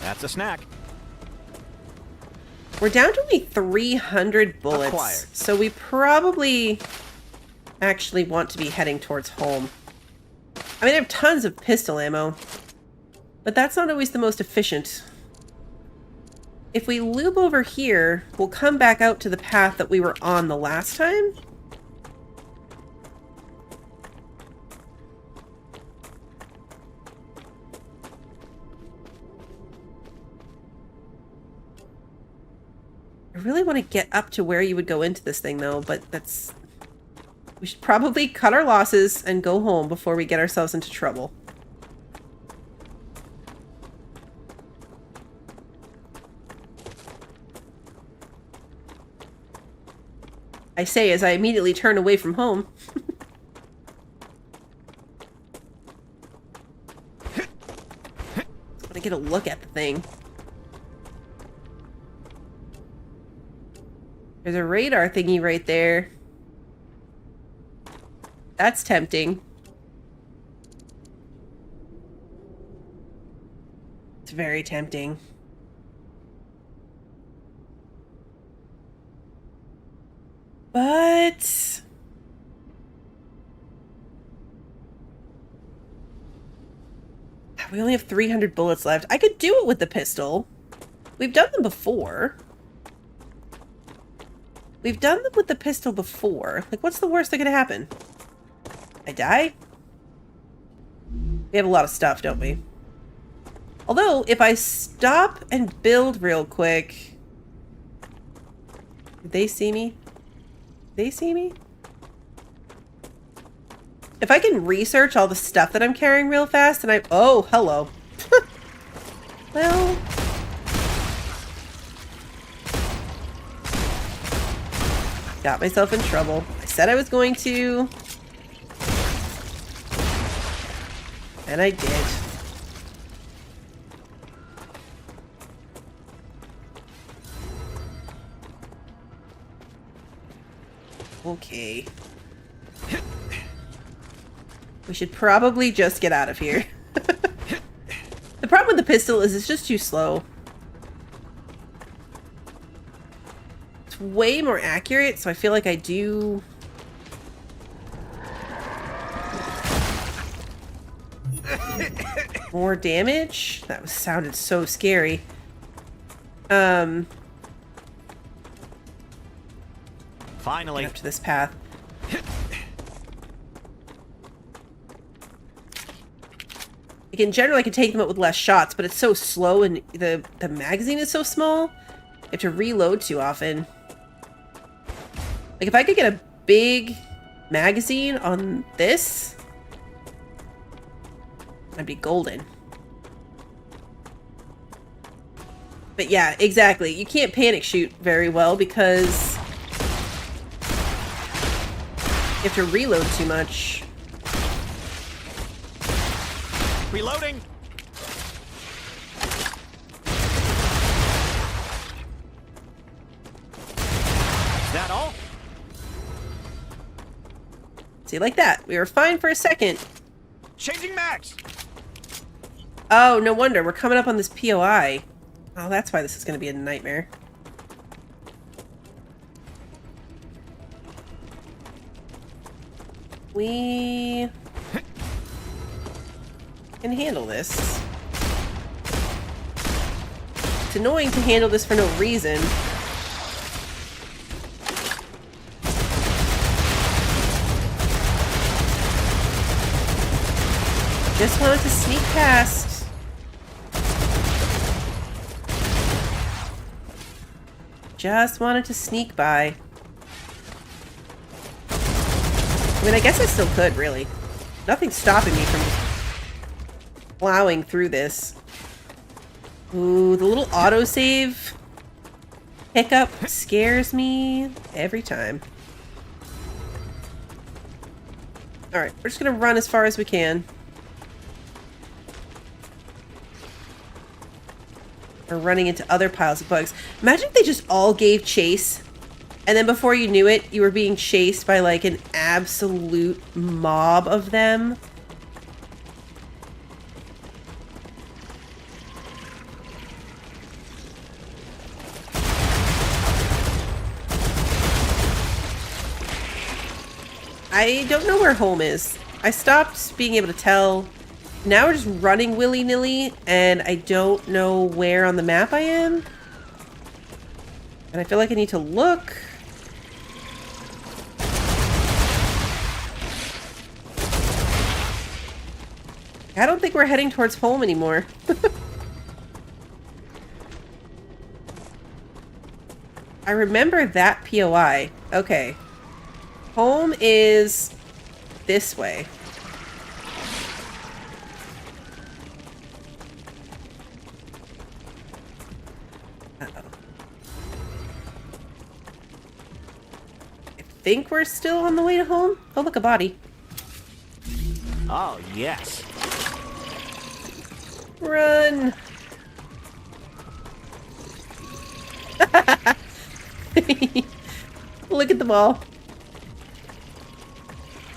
That's a snack. We're down to only 300 bullets. Acquired. So we probably actually want to be heading towards home. I mean, I have tons of pistol ammo, but that's not always the most efficient. If we loop over here, we'll come back out to the path that we were on the last time. I really want to get up to where you would go into this thing, though, but that's... We should probably cut our losses and go home before we get ourselves into trouble. I say as I immediately turn away from home. I want to get a look at the thing. There's a radar thingy right there. That's tempting. It's very tempting. But... we only have 300 bullets left. I could do it with the pistol. We've done them before. We've done them with the pistol before. Like, what's the worst that could happen? I die? We have a lot of stuff, don't we? Although, if I stop and build real quick... Did they see me? Did they see me? If I can research all the stuff that I'm carrying real fast and I... Oh, hello. Well... Got myself in trouble. I said I was going to... And I did. Okay. We should probably just get out of here. The problem with the pistol is it's just too slow. It's way more accurate, so I feel like I do... more damage? That sounded so scary. Finally. Get up to this path. Like in general, I can take them out with less shots, but it's so slow and the magazine is so small. You have to reload too often. Like if I could get a big magazine on this, I'd be golden. But yeah, exactly. You can't panic shoot very well because you have to reload too much. Reloading. Is that all? See, like that. We were fine for a second. Changing max. Oh, no wonder. We're coming up on this POI. Oh, that's why this is going to be a nightmare. We can handle this. It's annoying to handle this for no reason. Just wanted to sneak past. Just wanted to sneak by. I mean, I guess I still could, really. Nothing's stopping me from plowing through this. Ooh, the little autosave hiccup scares me every time. Alright, we're just gonna run as far as we can. We're running into other piles of bugs. Imagine if they just all gave chase, and then before you knew it, you were being chased by like an absolute mob of them. I don't know where home is. I stopped being able to tell. Now we're just running willy-nilly, and I don't know where on the map I am. And I feel like I need to look. I don't think we're heading towards home anymore. I remember that POI. Okay. Home is this way. Uh-oh. I think we're still on the way to home. Oh, look, a body. Oh, yes. Run! Look at them all.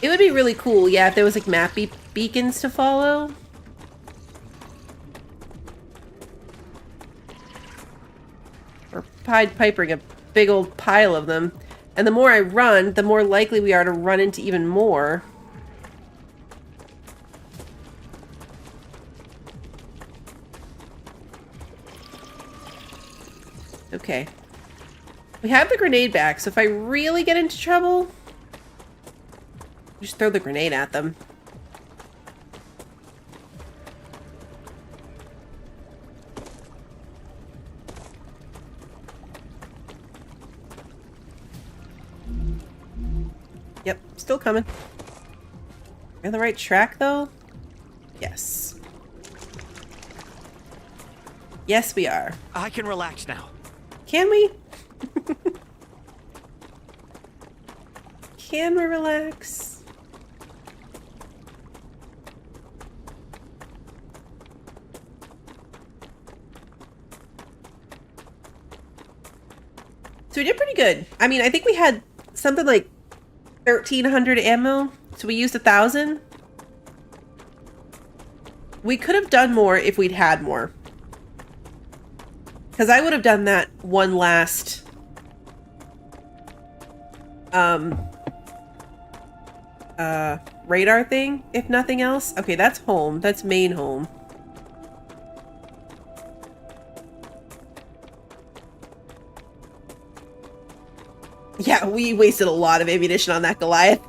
It would be really cool, yeah, if there was like map beacons to follow. Or Pied Pipering a big old pile of them. And the more I run, the more likely we are to run into even more. Okay. We have the grenade back, so if I really get into trouble, just throw the grenade at them. Yep, still coming. Are we on the right track, though? Yes. Yes, we are. I can relax now. Can we? Can we relax? So we did pretty good. I mean, I think we had something like 1,300 ammo, so we used 1,000. We could have done more if we'd had more. Because I would have done that one last radar thing, if nothing else. Okay, that's home. That's main home. Yeah, we wasted a lot of ammunition on that Goliath.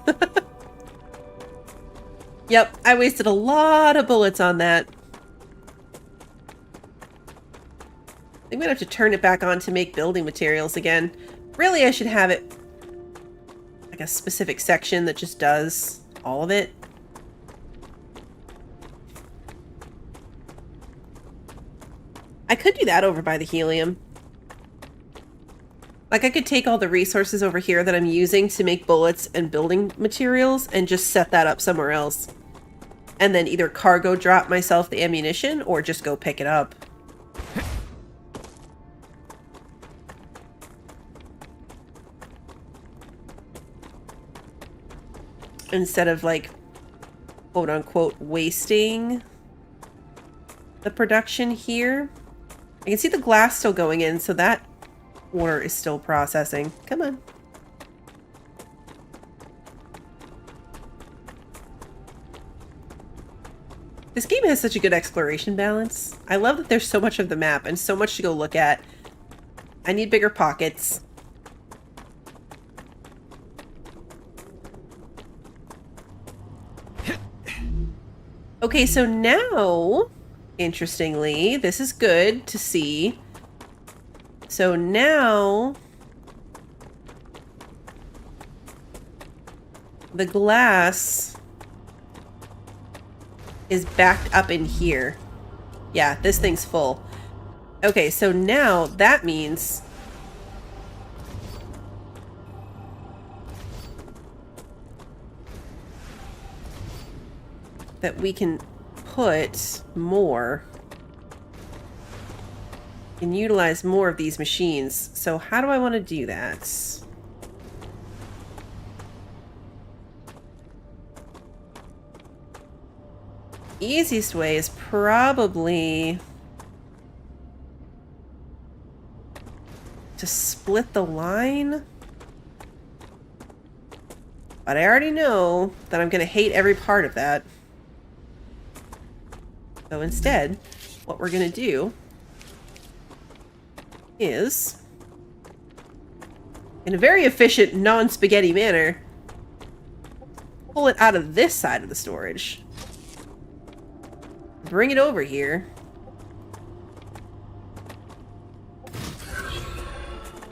Yep, I wasted a lot of bullets on that. I'm gonna have to turn it back on to make building materials again. Really, I should have it like a specific section that just does all of it. I could do that over by the helium. Like, I could take all the resources over here that I'm using to make bullets and building materials and just set that up somewhere else. And then either cargo drop myself the ammunition or just go pick it up. Instead of, like, quote-unquote wasting the production here. I can see the glass still going in, so that order is still processing. Come on. This game has such a good exploration balance. I love that there's so much of the map and so much to go look at. I need bigger pockets. Okay, so now, interestingly, this is good to see. So now, the glass is backed up in here. Yeah, this thing's full. Okay, so now that means that we can put more and utilize more of these machines. So how do I want to do that? Easiest way is probably to split the line. But I already know that I'm going to hate every part of that. So instead, what we're going to do is, in a very efficient, non-spaghetti manner, pull it out of this side of the storage. Bring it over here.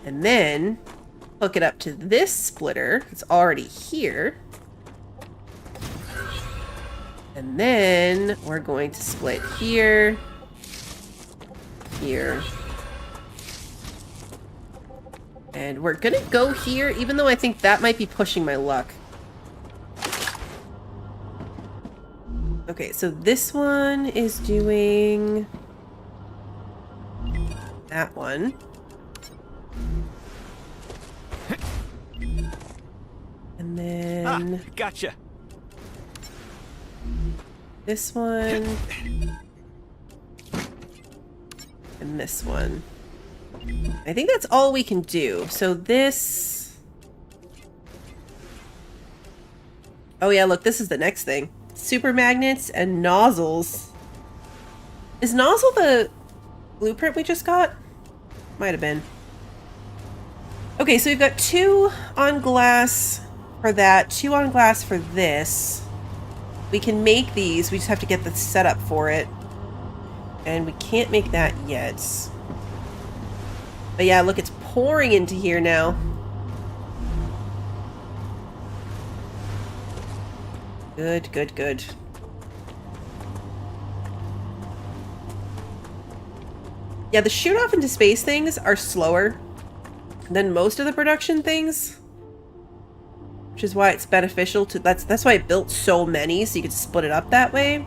And then hook it up to this splitter. It's already here. And then we're going to split here, here. And we're gonna go here, even though I think that might be pushing my luck. Okay, so this one is doing that one. And then gotcha. This one. And this one. I think that's all we can do. So this... Oh yeah, look, this is the next thing. Super magnets and nozzles. Is nozzle the blueprint we just got? Might have been. Okay, so we've got 2 on glass for that, 2 on glass for this. We can make these, we just have to get the setup for it. And we can't make that yet. But yeah, look, it's pouring into here now. Good, good, good. Yeah, the shoot off into space things are slower than most of the production things. Which is why it's beneficial to... That's why I built so many, so you could split it up that way.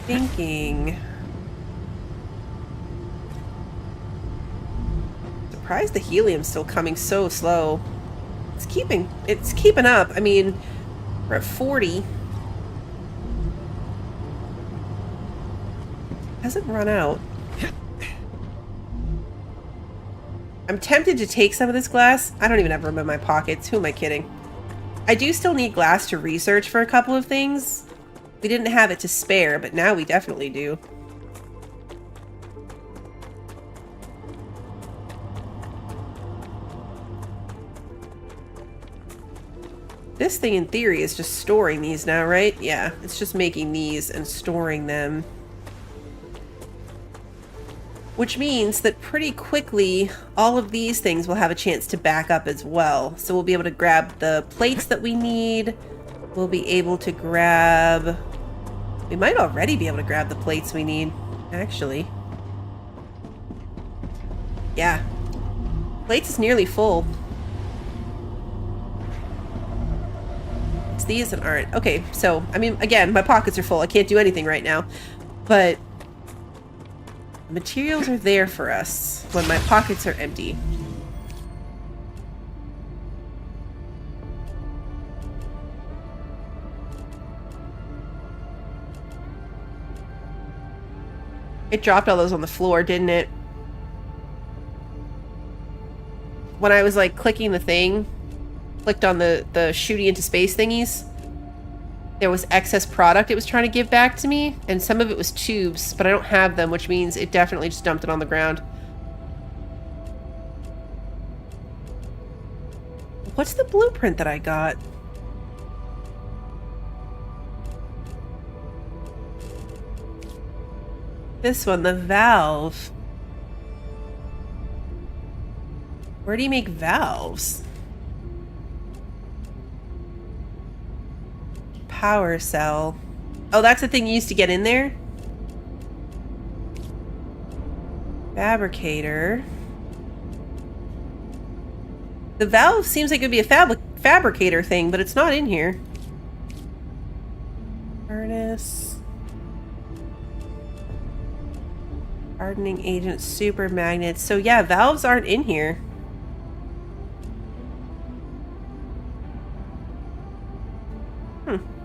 Thinking... Surprised the helium's still coming so slow. It's keeping up. I mean, we're at 40. Hasn't run out. I'm tempted to take some of this glass. I don't even have room in my pockets. Who am I kidding? I do still need glass to research for a couple of things. We didn't have it to spare, but now we definitely do. This thing in theory is just storing these now, right? Yeah, it's just making these and storing them. Which means that pretty quickly, all of these things will have a chance to back up as well. So we'll be able to grab the plates that we need. We'll be able to grab... We might already be able to grab the plates we need, actually. Yeah. Plates is nearly full. It's these that aren't. Okay, so, I mean, again, my pockets are full. I can't do anything right now. But... materials are there for us when my pockets are empty. It dropped all those on the floor, didn't it? When I was like clicking the thing, clicked on the shooting into space thingies, there was excess product it was trying to give back to me, and some of it was tubes, but I don't have them, which means it definitely just dumped it on the ground. What's the blueprint that I got? This one, the valve. Where do you make valves? Power cell. Oh, that's the thing you used to get in there? Fabricator. The valve seems like it would be a fabricator thing, but it's not in here. Furnace. Hardening agent, super magnets. So yeah, valves aren't in here.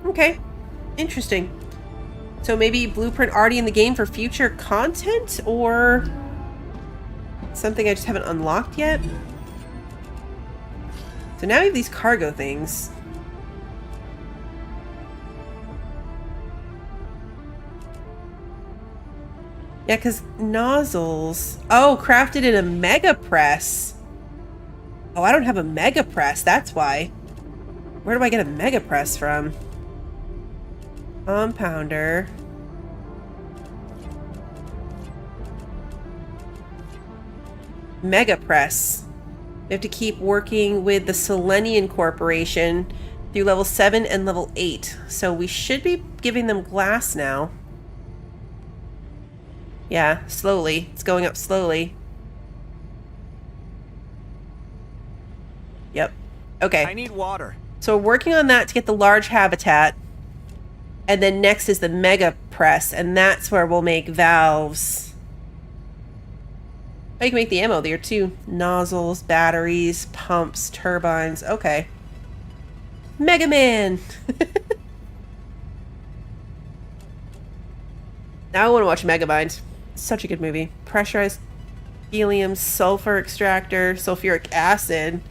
Okay. Interesting. So maybe blueprint already in the game for future content, or something I just haven't unlocked yet? So now we have these cargo things. Yeah, because nozzles... Oh, crafted in a mega press. Oh, I don't have a mega press, that's why. Where do I get a mega press from? Compounder. Mega press. We have to keep working with the Selenian Corporation through level 7 and level 8. So we should be giving them glass now. Yeah, slowly. It's going up slowly. Yep. Okay. I need water. So we're working on that to get the large habitat. And then next is the mega press, and that's where we'll make valves. Oh, you can make the ammo there too. Nozzles, batteries, pumps, turbines. Okay. Mega Man! Now I want to watch Megamind. Such a good movie. Pressurized helium, sulfur extractor, sulfuric acid,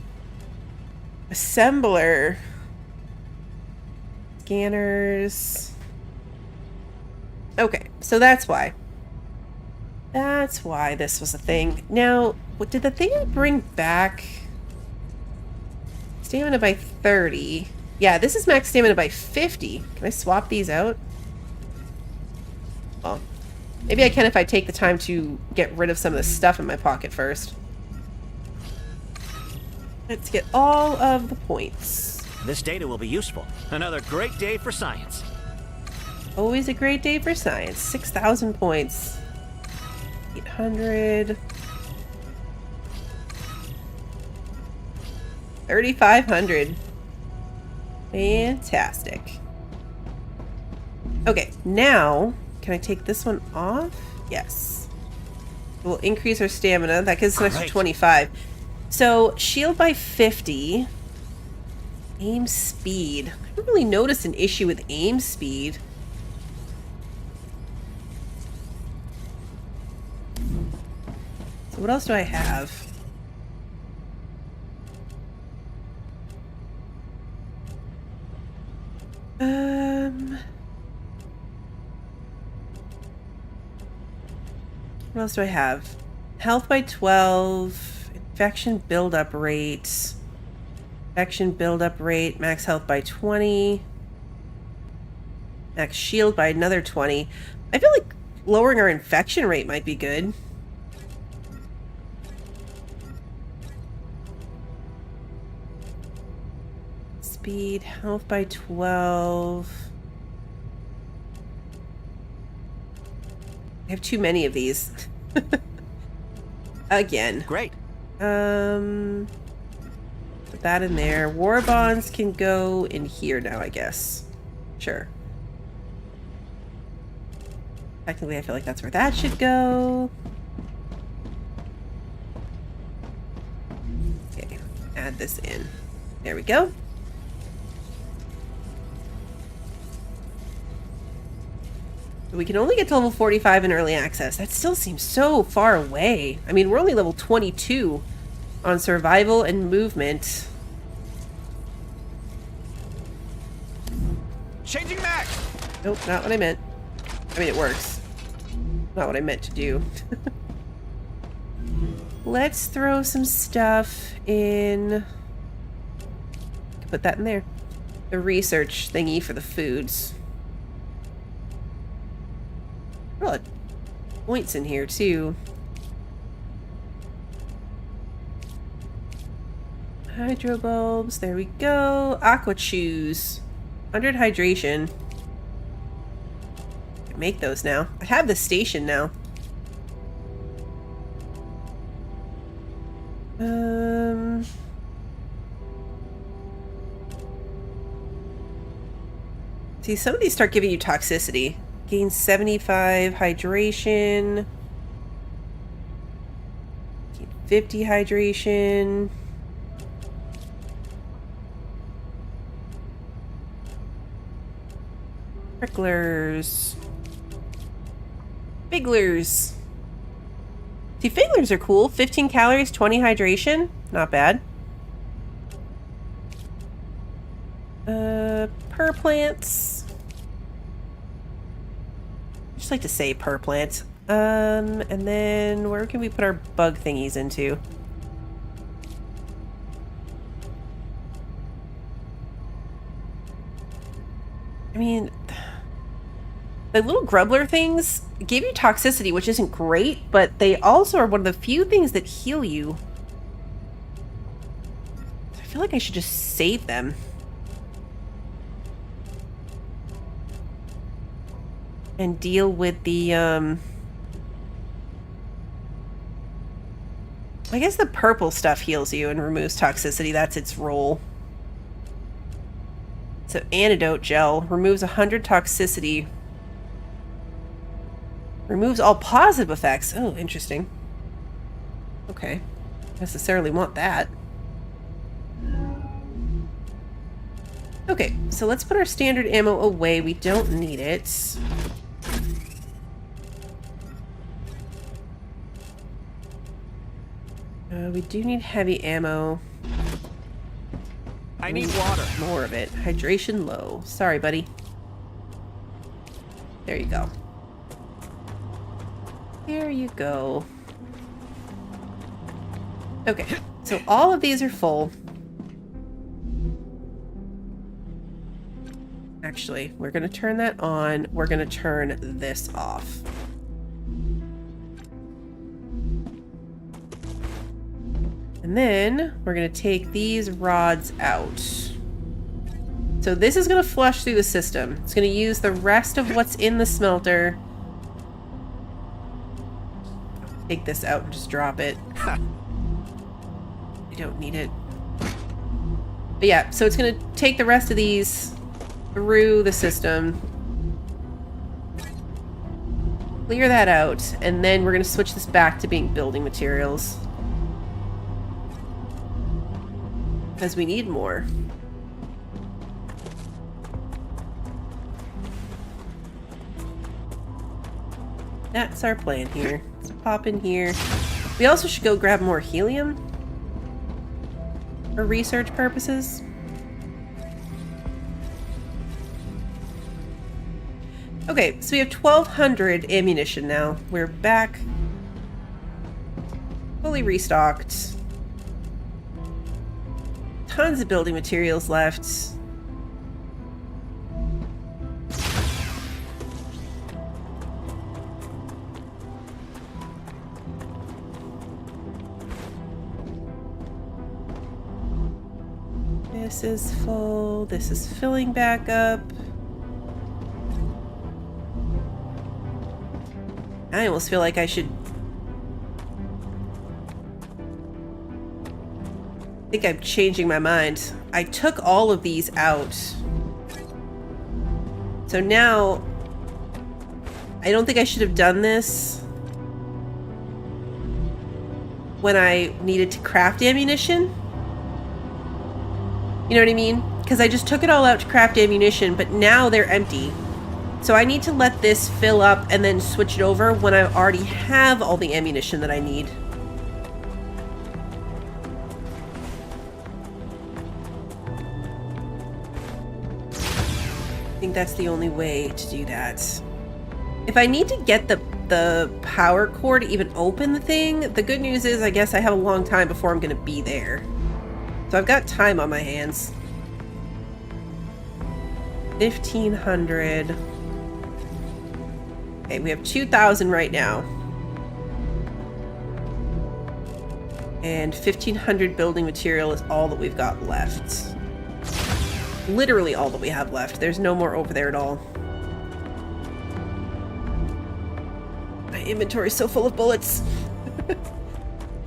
assembler, scanners. Okay, so that's why. That's why this was a thing. Now, what did the thing bring back? Stamina by 30. Yeah, this is max stamina by 50. Can I swap these out? Well, maybe I can if I take the time to get rid of some of the stuff in my pocket first. Let's get all of the points. This data will be useful. Another great day for science. Always a great day for science. 6,000 points. 800. 3,500. Fantastic. Okay, now, can I take this one off? Yes. We'll increase our stamina. That gives us an extra 25. So, shield by 50. Aim speed. I haven't really noticed an issue with aim speed. So what else do I have? What else do I have? Health by 12, infection buildup rate, max health by 20, max shield by another 20. I feel like lowering our infection rate might be good. Speed, health by 12. I have too many of these. Again. Great. Put that in there. War bonds can go in here now, I guess. Sure. Technically, I feel like that's where that should go. Okay, add this in. There we go. We can only get to level 45 in early access. That still seems so far away. I mean, we're only level 22 on survival and movement. Changing back. Nope, not what I meant. I mean, it works. Not what I meant to do. Let's throw some stuff in. Put that in there. The research thingy for the foods. A lot of points in here too. Hydro bulbs, there we go. Aqua chews. 100 hydration. I can make those now. I have the station now. See, some of these start giving you toxicity. Gain 75 hydration. Gain 50 hydration. Pricklers. Figglers. See, figglers are cool. 15 calories, 20 hydration. Not bad. Per plants. I just like to say per plant. And then where can we put our bug thingies into? I mean, the little grubbler things give you toxicity, which isn't great, but they also are one of the few things that heal you. I feel like I should just save them. And deal with the, I guess the purple stuff heals you and removes toxicity. That's its role. So, antidote gel removes 100 toxicity. Removes all positive effects. Oh, interesting. Okay. Necessarily want that. Okay, so let's put our standard ammo away. We don't need it. We do need heavy ammo. I need water. More of it. Hydration low. Sorry, buddy. There you go. There you go. Okay, so all of these are full. Actually, we're going to turn that on. We're going to turn this off. And then we're going to take these rods out. So this is going to flush through the system. It's going to use the rest of what's in the smelter. Take this out and just drop it. I don't need it. But yeah, so it's going to take the rest of these through the system. Clear that out, and then we're going to switch this back to being building materials. Because we need more. That's our plan here. Let's pop in here. We also should go grab more helium for research purposes. Okay, so we have 1,200 ammunition now. We're back. Fully restocked. Tons of building materials left. This is full. This is filling back up. I almost feel like I should... I think I'm changing my mind. I took all of these out. So now... I don't think I should have done this when I needed to craft ammunition. You know what I mean? Because I just took it all out to craft ammunition, but now they're empty. So I need to let this fill up and then switch it over when I already have all the ammunition that I need. I think that's the only way to do that. If I need to get the power core to even open the thing, the good news is I guess I have a long time before I'm going to be there. So I've got time on my hands. 1,500. Okay, we have 2,000 right now. And 1,500 building material is all that we've got left. Literally all that we have left. There's no more over there at all. My inventory is so full of bullets.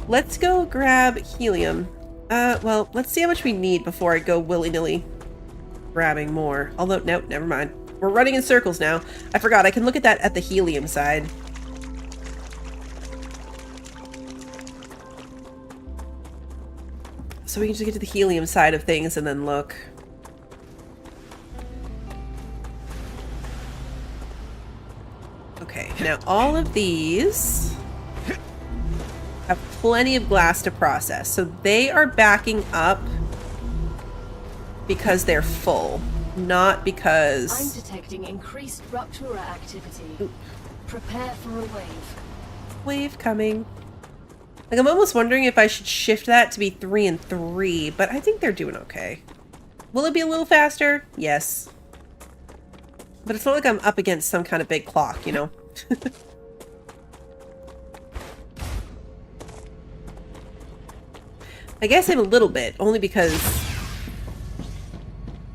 Let's go grab helium. Well, let's see how much we need before I go willy-nilly grabbing more. Although, no, never mind. We're running in circles now. I forgot, I can look at that at the helium side. So we can just get to the helium side of things and then look. Okay, now all of these have plenty of glass to process. So they are backing up because they're full, not because... I'm detecting increased rupture activity. Oop. Prepare for a wave. Wave coming. Like, I'm almost wondering if I should shift that to be 3 and 3, but I think they're doing okay. Will it be a little faster? Yes. But it's not like I'm up against some kind of big clock, you know? I guess I'm a little bit, only because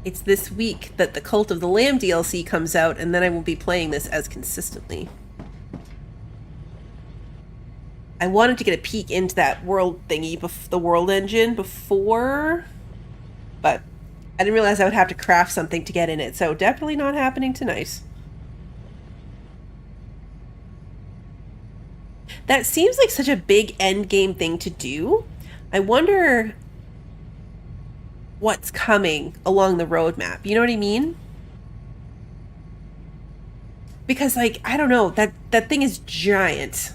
it's this week that the Cult of the Lamb DLC comes out, and then I won't be playing this as consistently. I wanted to get a peek into that world thingy, the world engine, before, but I didn't realize I would have to craft something to get in it, so definitely not happening tonight. That seems like such a big end game thing to do. I wonder what's coming along the roadmap. You know what I mean? Because, like, I don't know, that thing is giant.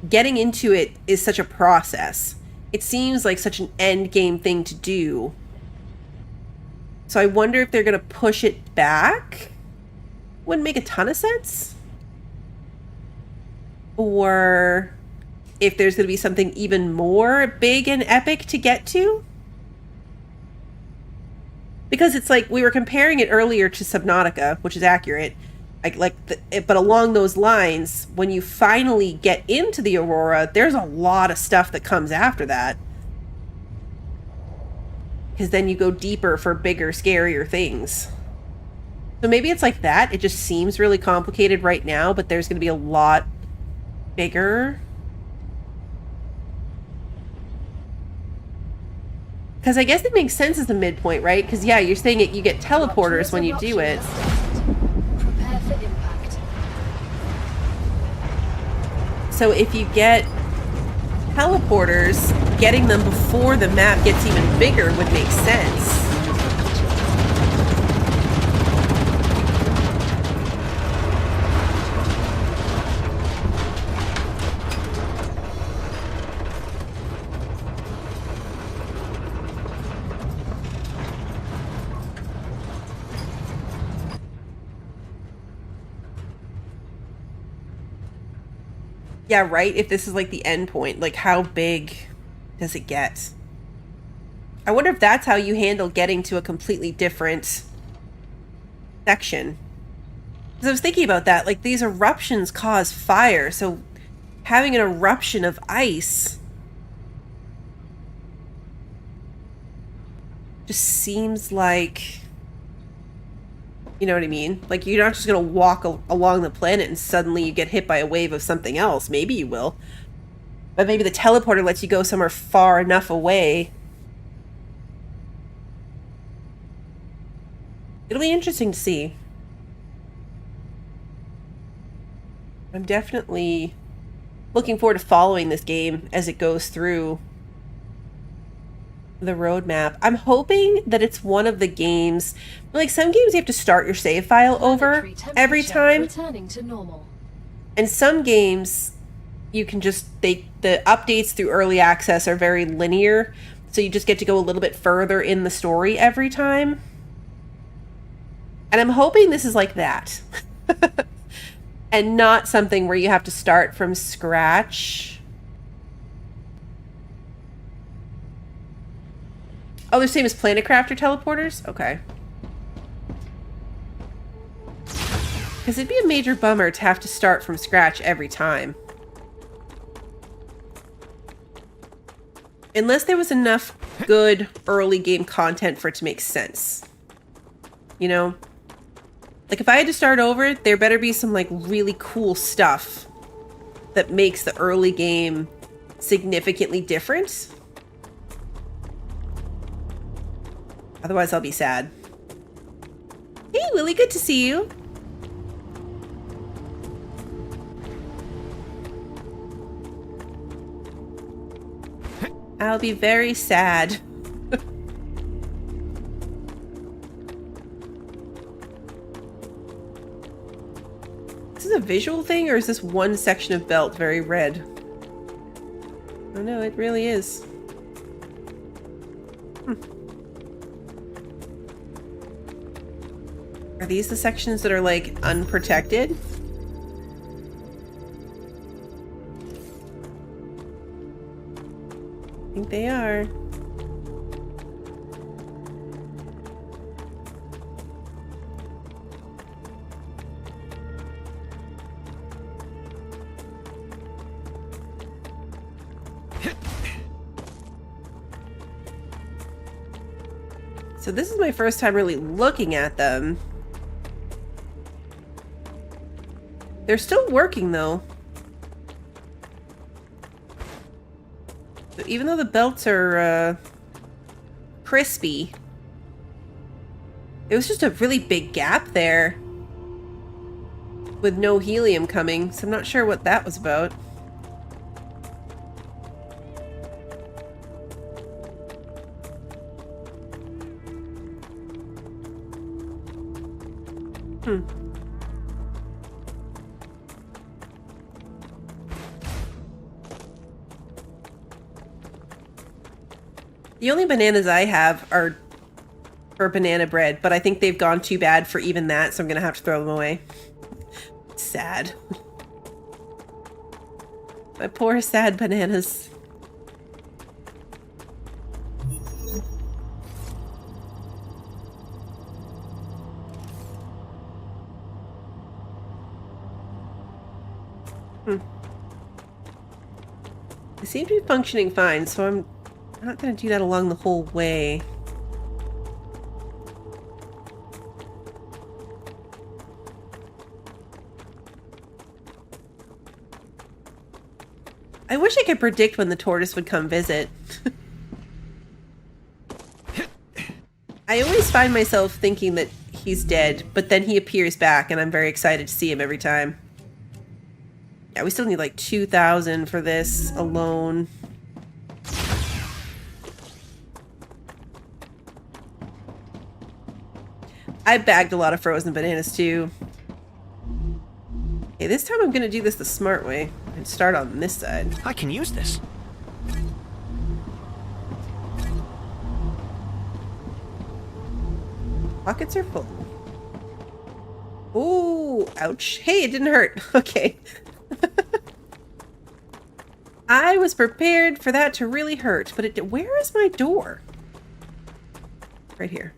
Getting into it is such a process. It seems like such an end game thing to do. So I wonder if they're going to push it back. Wouldn't make a ton of sense. Or if there's going to be something even more big and epic to get to. Because it's like, we were comparing it earlier to Subnautica, which is accurate. But along those lines, when you finally get into the Aurora, there's a lot of stuff that comes after that. Because then you go deeper for bigger, scarier things. So maybe it's like that. It just seems really complicated right now, but there's going to be a lot bigger. Because I guess it makes sense as a midpoint, right? Because, yeah, you're saying you get teleporters when you do it. Prepare for impact. So if you get teleporters, getting them before the map gets even bigger would make sense. Yeah, right? If this is like the end point, like how big does it get? I wonder if that's how you handle getting to a completely different section. Because I was thinking about that, like these eruptions cause fire, so having an eruption of ice just seems like, you know what I mean? Like you're not just going to walk along the planet and suddenly you get hit by a wave of something else. Maybe you will. But maybe the teleporter lets you go somewhere far enough away. It'll be interesting to see. I'm definitely looking forward to following this game as it goes through the roadmap. I'm hoping that it's one of the games, like some games you have to start your save file over every time. Returning to normal. And some games you can just, the updates through early access are very linear, so you just get to go a little bit further in the story every time. And I'm hoping this is like that. And not something where you have to start from scratch. Oh, they're same as Planet Crafter teleporters? Okay. Because it'd be a major bummer to have to start from scratch every time. Unless there was enough good early game content for it to make sense. You know? Like, if I had to start over, there better be some, like, really cool stuff that makes the early game significantly different. Otherwise, I'll be sad. Hey, Lily, good to see you. I'll be very sad. Is this a visual thing, or is this one section of belt very red? Oh no, it really is. Are these the sections that are, like, unprotected? I think they are. So this is my first time really looking at them. They're still working, though. So even though the belts are crispy, it was just a really big gap there with no helium coming, so I'm not sure what that was about. The only bananas I have are for banana bread, but I think they've gone too bad for even that, so I'm gonna have to throw them away. Sad. My poor sad bananas. They seem to be functioning fine, so I'm not going to do that along the whole way. I wish I could predict when the tortoise would come visit. I always find myself thinking that he's dead, but then he appears back and I'm very excited to see him every time. Yeah, we still need like 2,000 for this alone. I bagged a lot of frozen bananas too. Okay, this time I'm gonna do this the smart way and start on this side. I can use this. Pockets are full. Ooh, ouch. Hey, it didn't hurt. Okay. I was prepared for that to really hurt, but where is my door? Right here.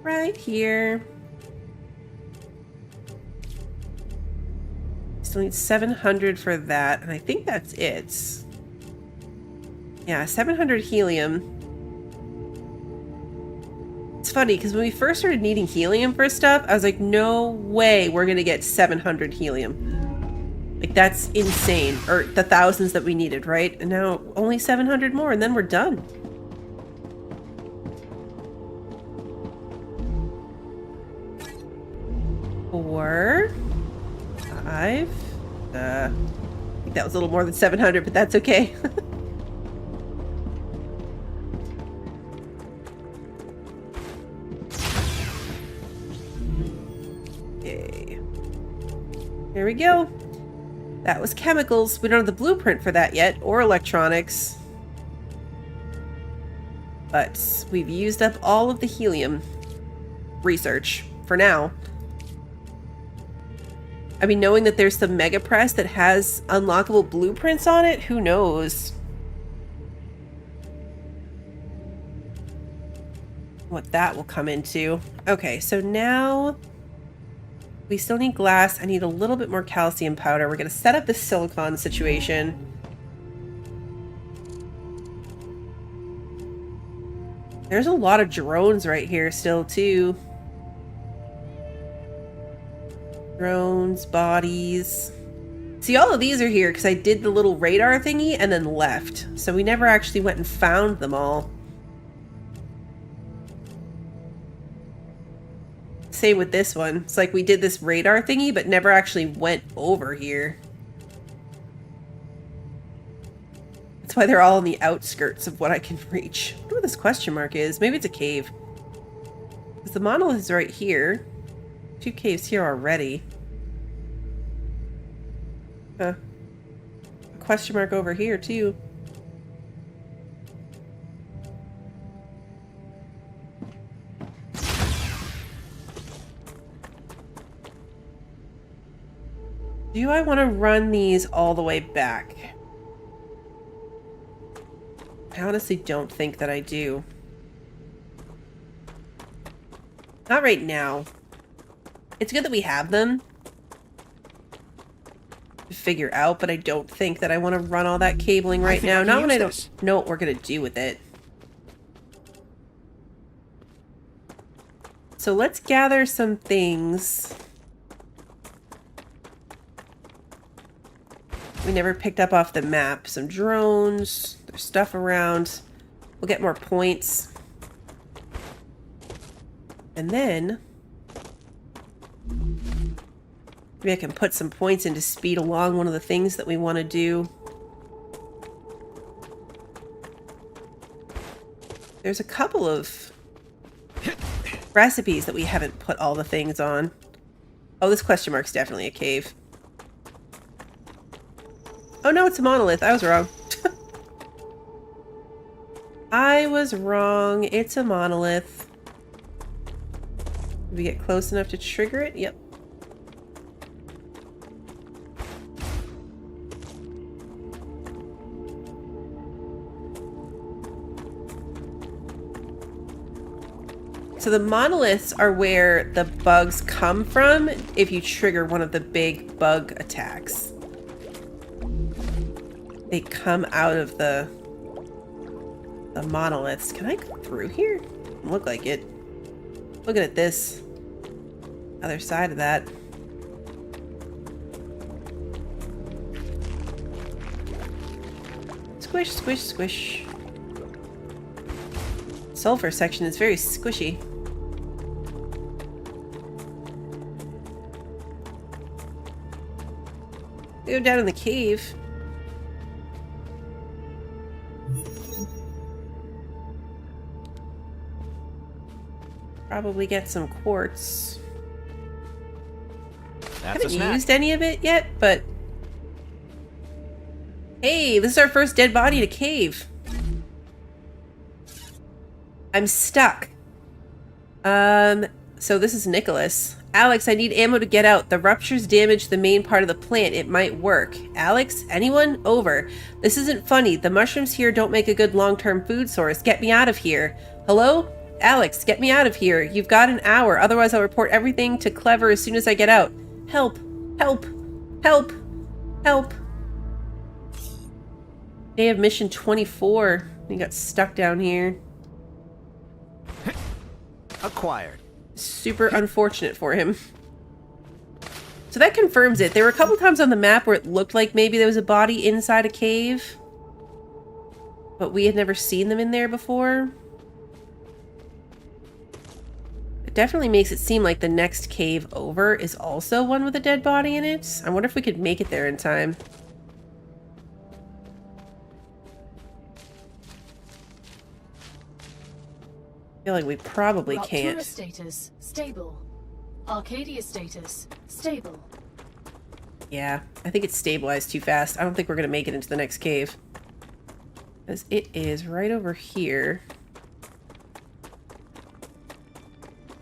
Right here. Still need 700 for that, and I think that's it. Yeah, 700 helium. It's funny, because when we first started needing helium for stuff, I was like, no way we're going to get 700 helium. Like, that's insane. Or the thousands that we needed, right? And now only 700 more, and then we're done. Four. Five. I think that was a little more than 700, but that's okay. Okay. There we go. That was chemicals. We don't have the blueprint for that yet, or electronics. But we've used up all of the helium research for now. I mean, knowing that there's some mega press that has unlockable blueprints on it, who knows what that will come into. Okay, so now we still need glass. I need a little bit more calcium powder. We're going to set up the silicon situation. There's a lot of drones right here still, too. Drones, bodies. See, all of these are here because I did the little radar thingy and then left. So we never actually went and found them all. Same with this one. It's like we did this radar thingy but never actually went over here. That's why they're all on the outskirts of what I can reach. I wonder what this question mark is. Maybe it's a cave. Because the monolith is right here. 2 caves here already. Huh. A question mark over here, too. Do I want to run these all the way back? I honestly don't think that I do. Not right now. It's good that we have them to figure out, but I don't think that I want to run all that cabling right now. Not when I don't know what we're going to do with it. So let's gather some things. We never picked up off the map. Some drones. There's stuff around. We'll get more points. And then maybe I can put some points into speed along one of the things that we want to do. There's a couple of recipes that we haven't put all the things on. Oh, this question mark's definitely a cave. Oh no, it's a monolith. I was wrong. I was wrong. It's a monolith. Did we get close enough to trigger it? Yep. So the monoliths are where the bugs come from if you trigger one of the big bug attacks. They come out of the monoliths. Can I go through here? Doesn't look like it. Looking at this other side of that. Squish, squish, squish. Sulfur section is very squishy. Go down in the cave. Probably get some quartz. That's haven't used any of it yet, but hey, this is our first dead body in a cave. I'm stuck. So this is Nicholas. Alex, I need ammo to get out. The rupture's damaged the main part of the plant. It might work. Alex? Anyone? Over. This isn't funny. The mushrooms here don't make a good long-term food source. Get me out of here. Hello? Alex, get me out of here. You've got an hour. Otherwise, I'll report everything to Clever as soon as I get out. Help. Help. Help. Help. Day of mission 24. He got stuck down here. Acquired. Super unfortunate for him. So that confirms it. There were a couple times on the map where it looked like maybe there was a body inside a cave, but we had never seen them in there before. It definitely makes it seem like the next cave over is also one with a dead body in it. I wonder if we could make it there in time. I feel like we probably can't. Raptura status stable. Arcadia status stable. Yeah, I think it's stabilized too fast. I don't think we're going to make it into the next cave. Because it is right over here.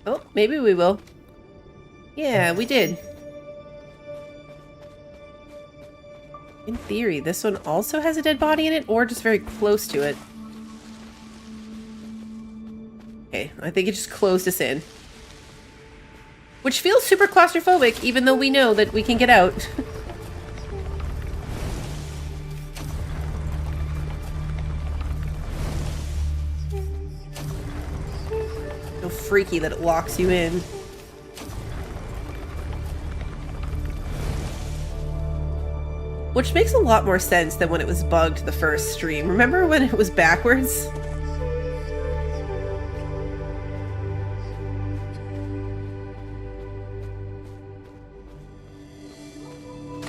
Oh, maybe we will. Yeah, we did. In theory, this one also has a dead body in it, or just very close to it. Okay, I think it just closed us in. Which feels super claustrophobic, even though we know that we can get out. So freaky that it locks you in. Which makes a lot more sense than when it was bugged the first stream. Remember when it was backwards?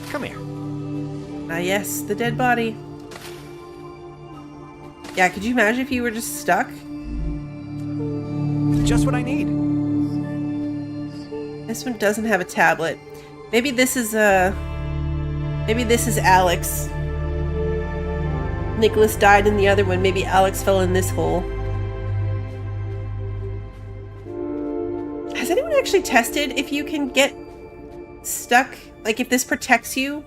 Come here. Ah, yes, the dead body. Yeah, could you imagine if you were just stuck? Just what I need. This one doesn't have a tablet. Maybe this is maybe this is Alex. Nicholas died in the other one. Maybe Alex fell in this hole. Has anyone actually tested if you can get stuck? Like, if this protects you?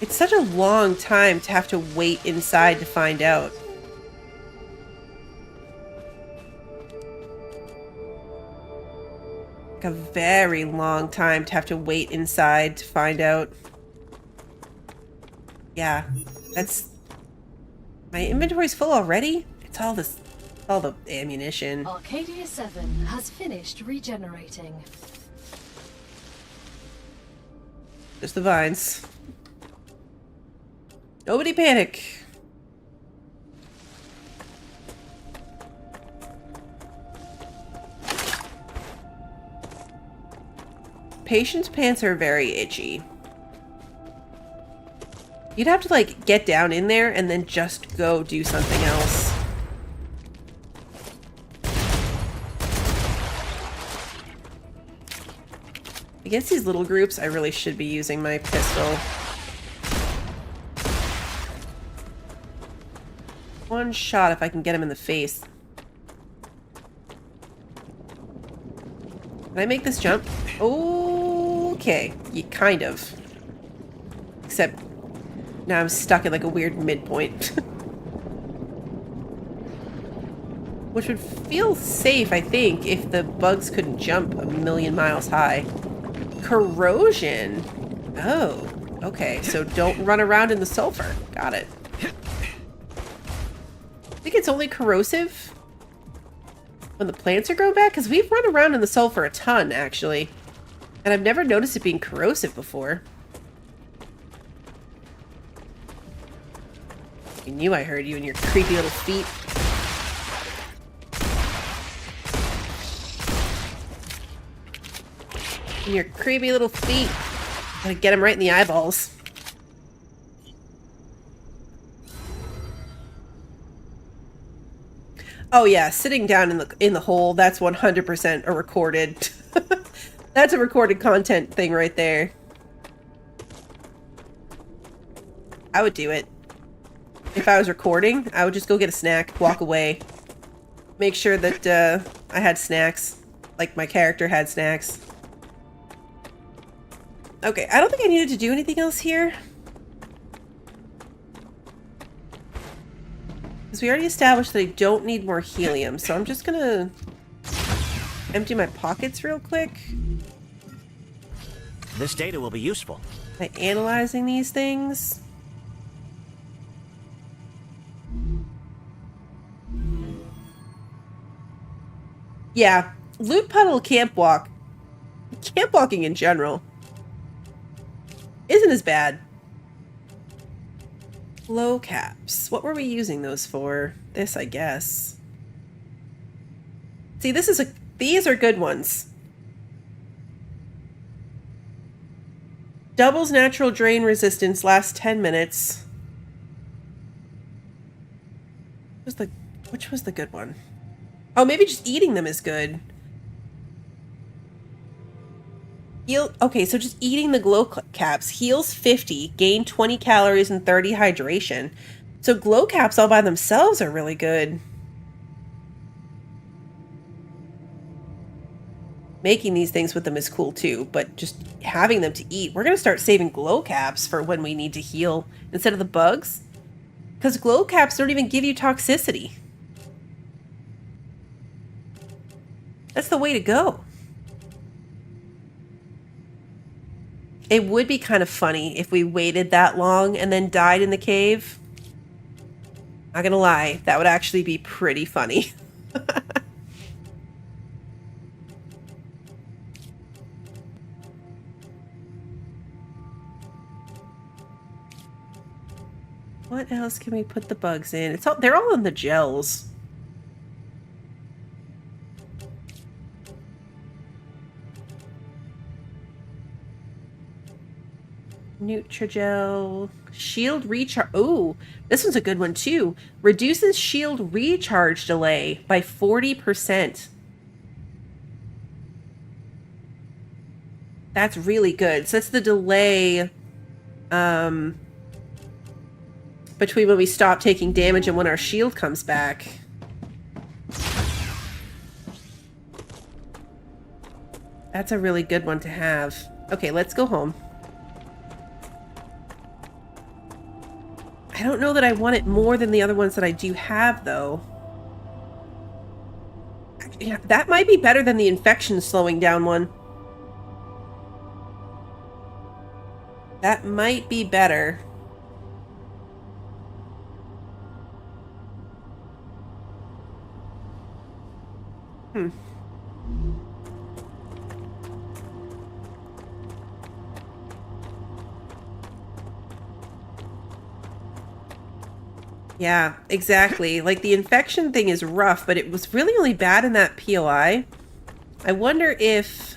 It's such a long time to have to wait inside to find out. Like a very long time to have to wait inside to find out. Yeah, that's... My inventory's full already? It's all this... all the ammunition. Arcadia 7 has finished regenerating. Just the vines. Nobody panic. Patient's pants are very itchy. You'd have to, like, get down in there and then just go do something else. Against these little groups, I really should be using my pistol. One shot if I can get him in the face. Can I make this jump? Okay. Yeah, kind of. Except now I'm stuck at like a weird midpoint. Which would feel safe, I think, if the bugs couldn't jump a million miles high. Corrosion. Oh, okay. So don't run around in the sulfur. Got it. I think it's only corrosive when the plants are grown back, because we've run around in the sulfur a ton, actually. And I've never noticed it being corrosive before. I knew I heard you and your creepy little feet. And your creepy little feet. Gotta get him right in the eyeballs. Oh yeah, sitting down in the hole, that's 100% a recorded That's a recorded content thing right there. I would do it. If I was recording, I would just go get a snack, walk away. Make sure that I had snacks. Like my character had snacks. Okay, I don't think I needed to do anything else here. Because we already established that I don't need more helium, so I'm just gonna empty my pockets real quick. This data will be useful. By analyzing these things. Yeah, loot puddle camp walk. Camp walking in general isn't as bad. Low caps. What were we using those for? This, I guess. See, these are good ones. Doubles natural drain resistance, lasts 10 minutes. Which was the good one? Oh, maybe just eating them is good. Okay, so just eating the glow caps heals 50, gain 20 calories and 30 hydration. So glow caps all by themselves are really good. Making these things with them is cool too, but just having them to eat. We're going to start saving glow caps for when we need to heal instead of the bugs. Because glow caps don't even give you toxicity. That's the way to go. It would be kind of funny if we waited that long and then died in the cave. Not gonna lie, that would actually be pretty funny. What else can we put the bugs in? They're all in the gels. Nutrigel. Shield recharge. Oh, this one's a good one too. Reduces shield recharge delay by 40%. That's really good. So that's the delay between when we stop taking damage and when our shield comes back. That's a really good one to have. Okay, let's go home. I don't know that I want it more than the other ones that I do have, though. Yeah, that might be better than the infection slowing down one. That might be better. Yeah, exactly. Like, the infection thing is rough, but it was really only bad in that POI. I wonder if...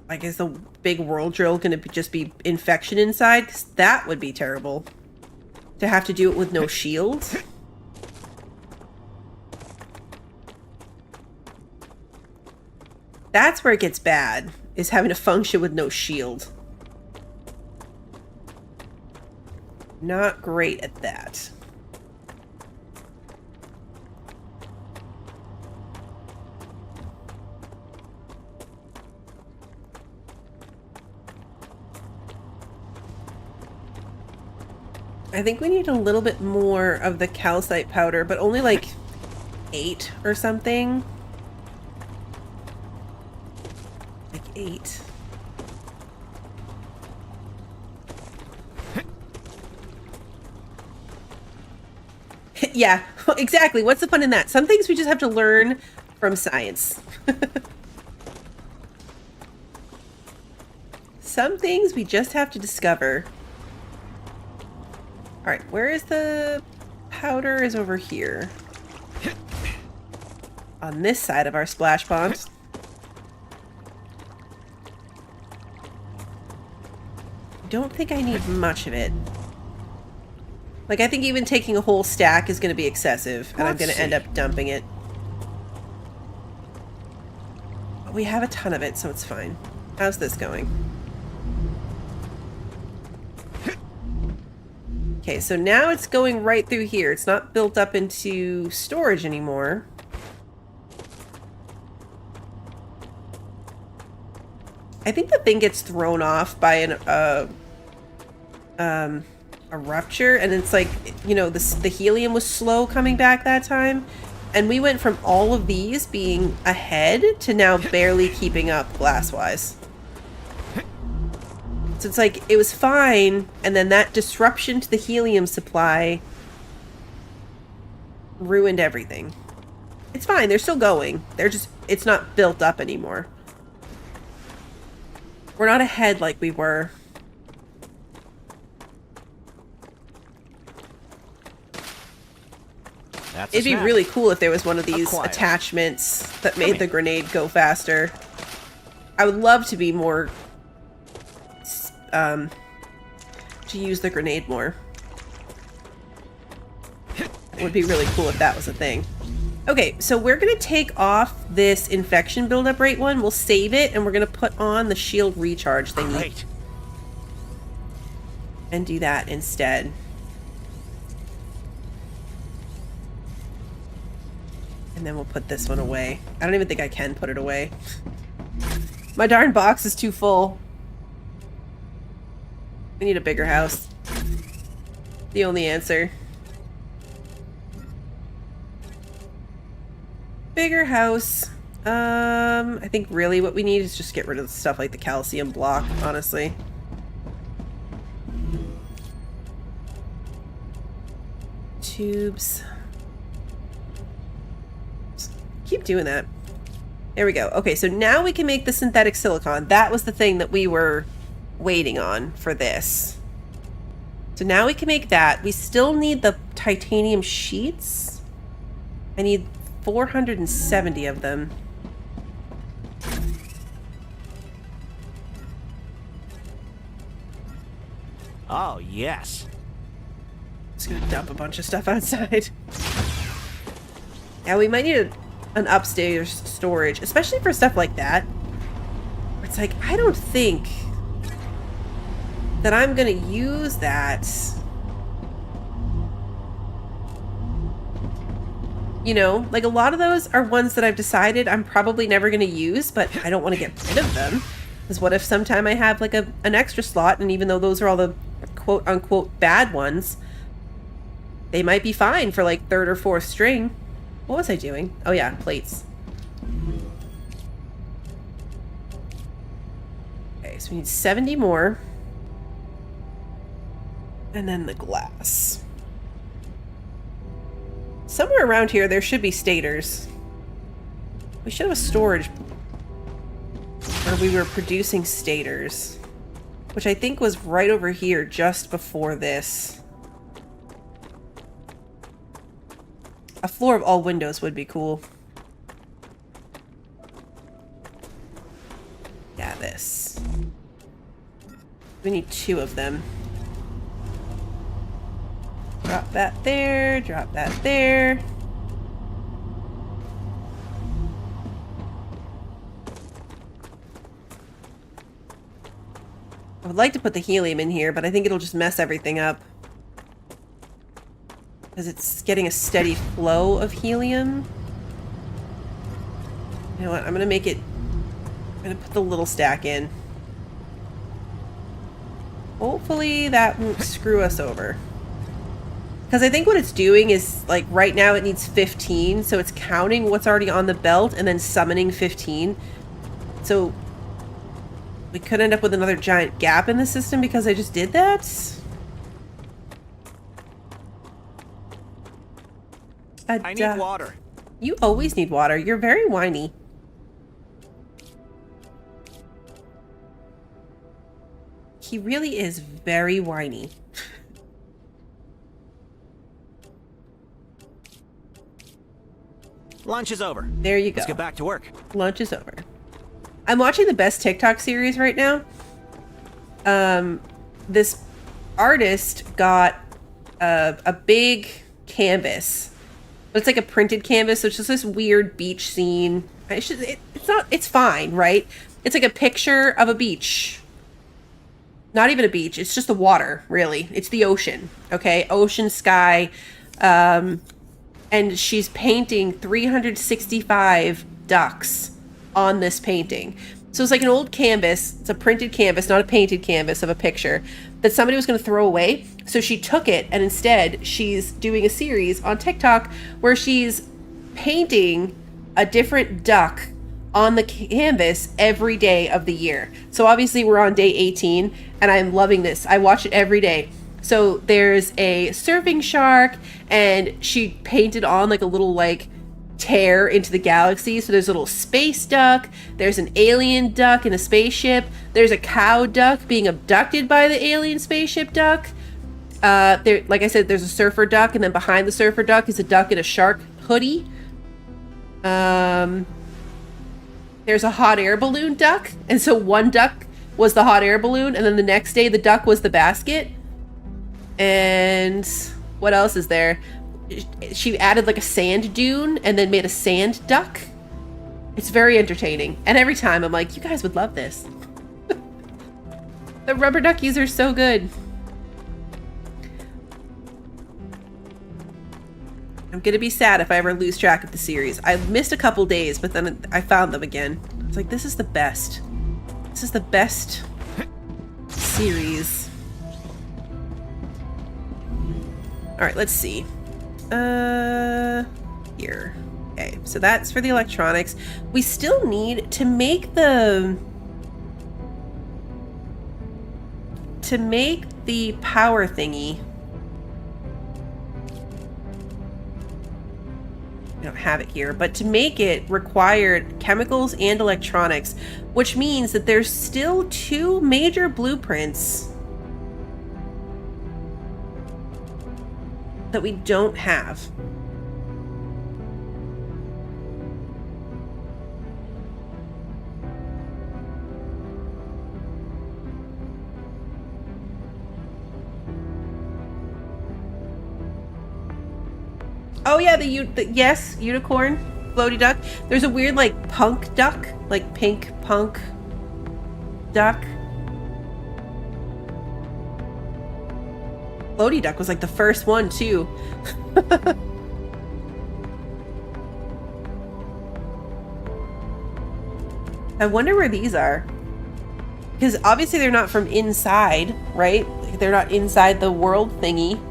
like, is the big world drill going to just be infection inside? 'Cause that would be terrible. To have to do it with no shield. That's where it gets bad, is having to function with no shield. Not great at that. I think we need a little bit more of the calcite powder, but only like 8 or something. Like 8. Yeah, exactly. What's the fun in that? Some things we just have to learn from science. Some things we just have to discover. Alright, where is the powder? Is over here. On this side of our splash pond. Don't think I need much of it. Like, I think even taking a whole stack is going to be excessive, and I'm going to end up dumping it. We have a ton of it, so it's fine. How's this going? Okay, so now it's going right through here. It's not built up into storage anymore. I think the thing gets thrown off by a rupture, and it's like, you know, the helium was slow coming back that time, and we went from all of these being ahead to now barely keeping up glass-wise. So it's like, it was fine, and then that disruption to the helium supply ruined everything. It's fine, they're still going. They're just, it's not built up anymore. We're not ahead like we were. It'd be really cool if there was one of these attachments that made the grenade go faster. I would love to be more... to use the grenade more. It would be really cool if that was a thing. Okay, so we're going to take off this infection buildup rate one. We'll save it, and we're going to put on the shield recharge thingy. Great. And do that instead. And then we'll put this one away. I don't even think I can put it away. My darn box is too full. We need a bigger house. The only answer. Bigger house. I think really what we need is just get rid of the stuff like the calcium block, honestly. Tubes. Just keep doing that. There we go. Okay, so now we can make the synthetic silicon. That was the thing that we were waiting on for this. So now we can make that. We still need the titanium sheets. I need 470 of them. Oh, yes. Just gonna dump a bunch of stuff outside. Yeah, we might need an upstairs storage, especially for stuff like that. It's like, I don't think that I'm gonna use that. You know, like a lot of those are ones that I've decided I'm probably never going to use, but I don't want to get rid of them. Because what if sometime I have like an extra slot, and even though those are all the quote-unquote bad ones, they might be fine for like third or fourth string. What was I doing? Oh yeah, plates. Okay, so we need 70 more. And then the glass. Somewhere around here, there should be stators. We should have a storage where we were producing stators, which I think was right over here just before this. A floor of all windows would be cool. Yeah, this. We need 2 of them. Drop that there, drop that there. I would like to put the helium in here, but I think it'll just mess everything up. Because it's getting a steady flow of helium. You know what, I'm gonna put the little stack in. Hopefully that won't screw us over. Because I think what it's doing is, like, right now it needs 15, so it's counting what's already on the belt and then summoning 15. So we could end up with another giant gap in the system because I just did that. I need water. You always need water. You're very whiny. He really is very whiny. Lunch is over. There you go. Let's get back to work. Lunch is over. I'm watching the best TikTok series right now. This artist got a big canvas. But it's like a printed canvas, so it's just this weird beach scene. It's fine, right? It's like a picture of a beach. Not even a beach. It's just the water, really. It's the ocean, okay? Ocean, sky. And she's painting 365 ducks on this painting. So it's like an old canvas. It's a printed canvas, not a painted canvas of a picture that somebody was going to throw away. So she took it, and instead she's doing a series on TikTok where she's painting a different duck on the canvas every day of the year. So obviously we're on day 18, and I'm loving this. I watch it every day. So there's a surfing shark, and she painted on like a little like tear into the galaxy. So there's a little space duck, there's an alien duck in a spaceship, there's a cow duck being abducted by the alien spaceship duck. There, like I said, there's a surfer duck, and then behind the surfer duck is a duck in a shark hoodie. There's a hot air balloon duck, and so one duck was the hot air balloon, and then the next day the duck was the basket. And what else is there? She added like a sand dune and then made a sand duck. It's very entertaining, and every time I'm like, you guys would love this. The rubber duckies are so good. I'm gonna be sad if I ever lose track of the series. I missed a couple days, but then I found them again. I was like, this is the best. This is the best series. All right, let's see. Here. Okay, so that's for the electronics. We still need to make the power thingy. I don't have it here, but to make it required chemicals and electronics, which means that there's still 2 major blueprints that we don't have. Oh yeah, yes, unicorn, floaty duck. There's a weird like punk duck, like pink punk duck. Floaty duck was like the first one too. I wonder where these are. Because obviously they're not from inside, right? Like they're not inside the world thingy.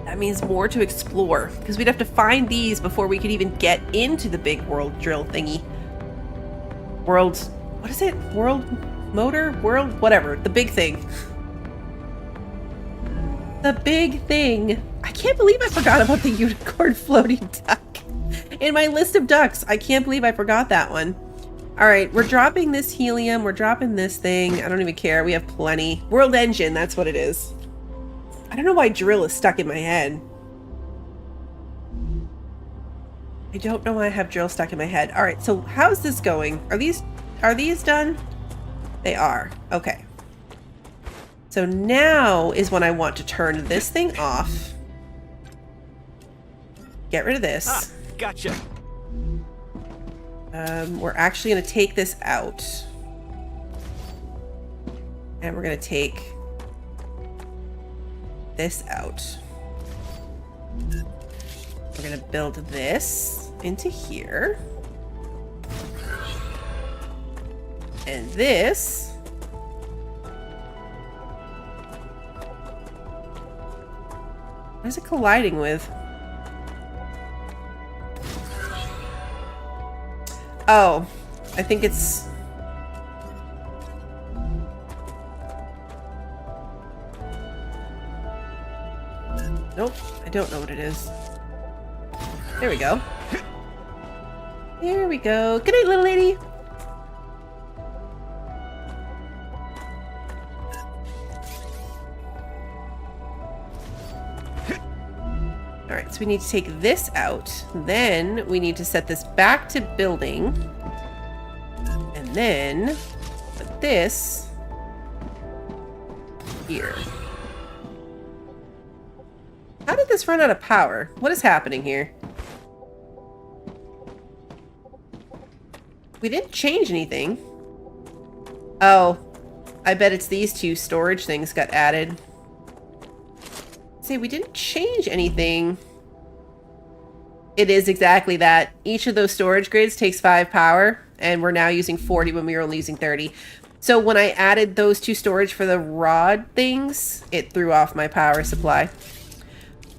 That means more to explore, because we'd have to find these before we could even get into the big world drill thingy. World, what is it? World motor? World, whatever. The big thing. The big thing. I can't believe I forgot about the unicorn floating duck in my list of ducks. I can't believe I forgot that one. All right, we're dropping this helium. We're dropping this thing. I don't even care. We have plenty. World engine, that's what it is. I don't know why drill is stuck in my head. I don't know why I have drill stuck in my head. All right, so how's this going? Are these done? They are. Okay. So now is when I want to turn this thing off. Get rid of this. Ah, gotcha. We're actually going to take this out. And we're going to take this out. We're going to build this into here. And this what is it colliding with? Oh, I think it's nope, I don't know what it is. There we go. There we go. Good night, little lady. Alright, so we need to take this out. Then we need to set this back to building. And then put this How did this run out of power? What is happening here? We didn't change anything. Oh, I bet it's these two storage things got added. See, we didn't change anything. It is exactly that. Each of those storage grids takes 5 power, and we're now using 40 when we were only using 30. So when I added those 2 storage for the rod things, it threw off my power supply.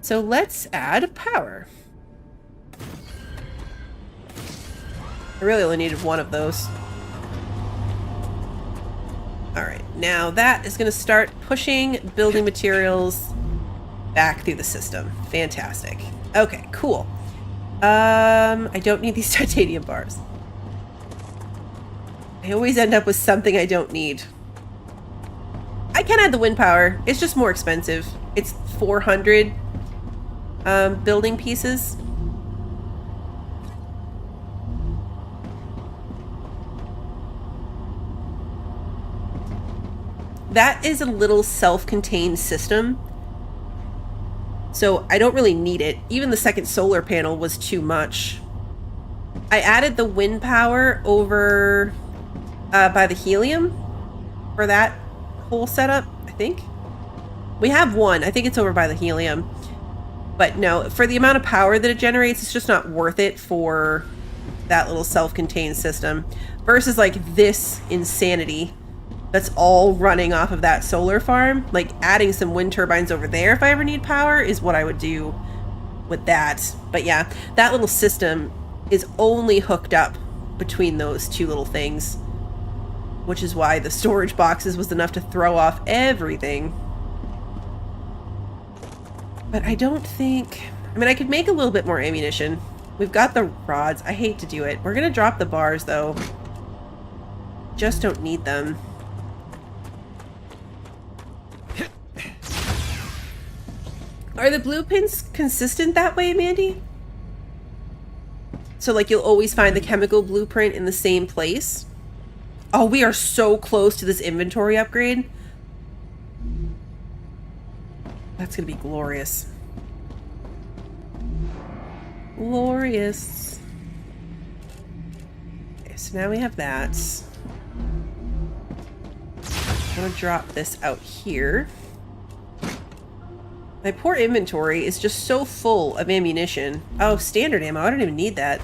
So let's add power. I really only needed 1 of those. Alright, now that is going to start pushing building materials back through the system. Fantastic. Okay, cool. I don't need these titanium bars. I always end up with something I don't need. I can add the wind power. It's just more expensive. It's 400 building pieces. That is a little self-contained system. So I don't really need it. Even the second solar panel was too much. I added the wind power over by the helium for that whole setup, I think. We have 1. I think it's over by the helium. But no, for the amount of power that it generates, it's just not worth it for that little self-contained system. Versus like this insanity that's all running off of that solar farm. Like adding some wind turbines over there if I ever need power is what I would do with that. But yeah, that little system is only hooked up between those 2 little things, which is why the storage boxes was enough to throw off everything. But I don't think... I mean, I could make a little bit more ammunition. We've got the rods. I hate to do it. We're going to drop the bars, though. Just don't need them. Are the blueprints consistent that way, Mandy? So, like, you'll always find the chemical blueprint in the same place? Oh, we are so close to this inventory upgrade. That's gonna be glorious. Glorious. Okay, so now we have that. I'm gonna drop this out here. My poor inventory is just so full of ammunition. Oh, standard ammo. I don't even need that.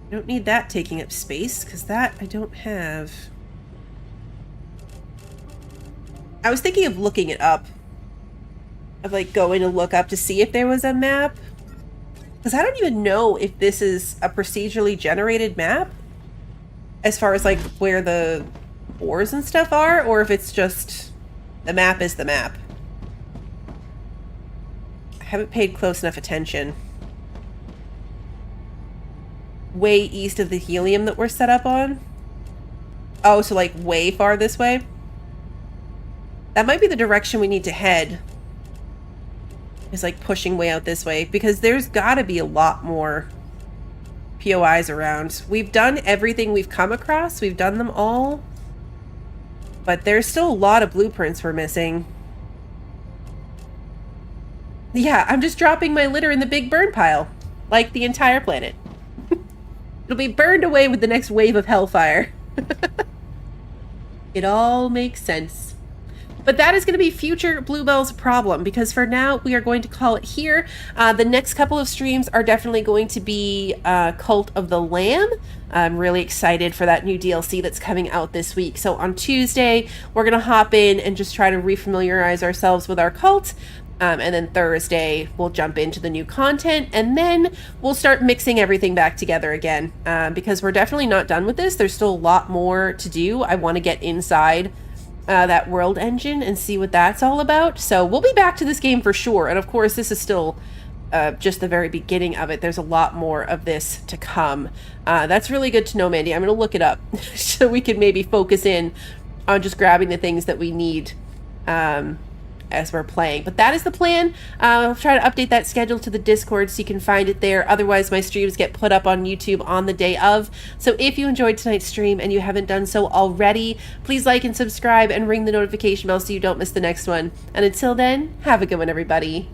I don't need that taking up space, because that I don't have. I was thinking of looking it up. Of like going to look up to see if there was a map. Because I don't even know if this is a procedurally generated map. As far as like where the ores and stuff are, or if it's just the map is the map. I haven't paid close enough attention. Way east of the helium that we're set up on. Oh, so like way far this way? That might be the direction we need to head. Is like pushing way out this way, because there's gotta be a lot more POIs around. We've done everything we've come across. We've done them all. But there's still a lot of blueprints we're missing. Yeah, I'm just dropping my litter in the big burn pile. Like the entire planet. It'll be burned away with the next wave of hellfire. It all makes sense. But that is going to be future Bluebell's problem, because for now we are going to call it here. The next couple of streams are definitely going to be Cult of the Lamb. I'm really excited for that new DLC that's coming out this week. So on Tuesday, we're going to hop in and just try to refamiliarize ourselves with our cult. And then Thursday, we'll jump into the new content, and then we'll start mixing everything back together again. Because we're definitely not done with this. There's still a lot more to do. I want to get inside that world engine and see what that's all about. So we'll be back to this game for sure. And of course, this is still just the very beginning of it. There's a lot more of this to come. That's really good to know, Mandy. I'm going to look it up so we can maybe focus in on just grabbing the things that we need as we're playing. But that is the plan. I'll try to update that schedule to the Discord so you can find it there. Otherwise, my streams get put up on YouTube on the day of. So if you enjoyed tonight's stream and you haven't done so already, please like and subscribe and ring the notification bell so you don't miss the next one. And until then, have a good one, everybody.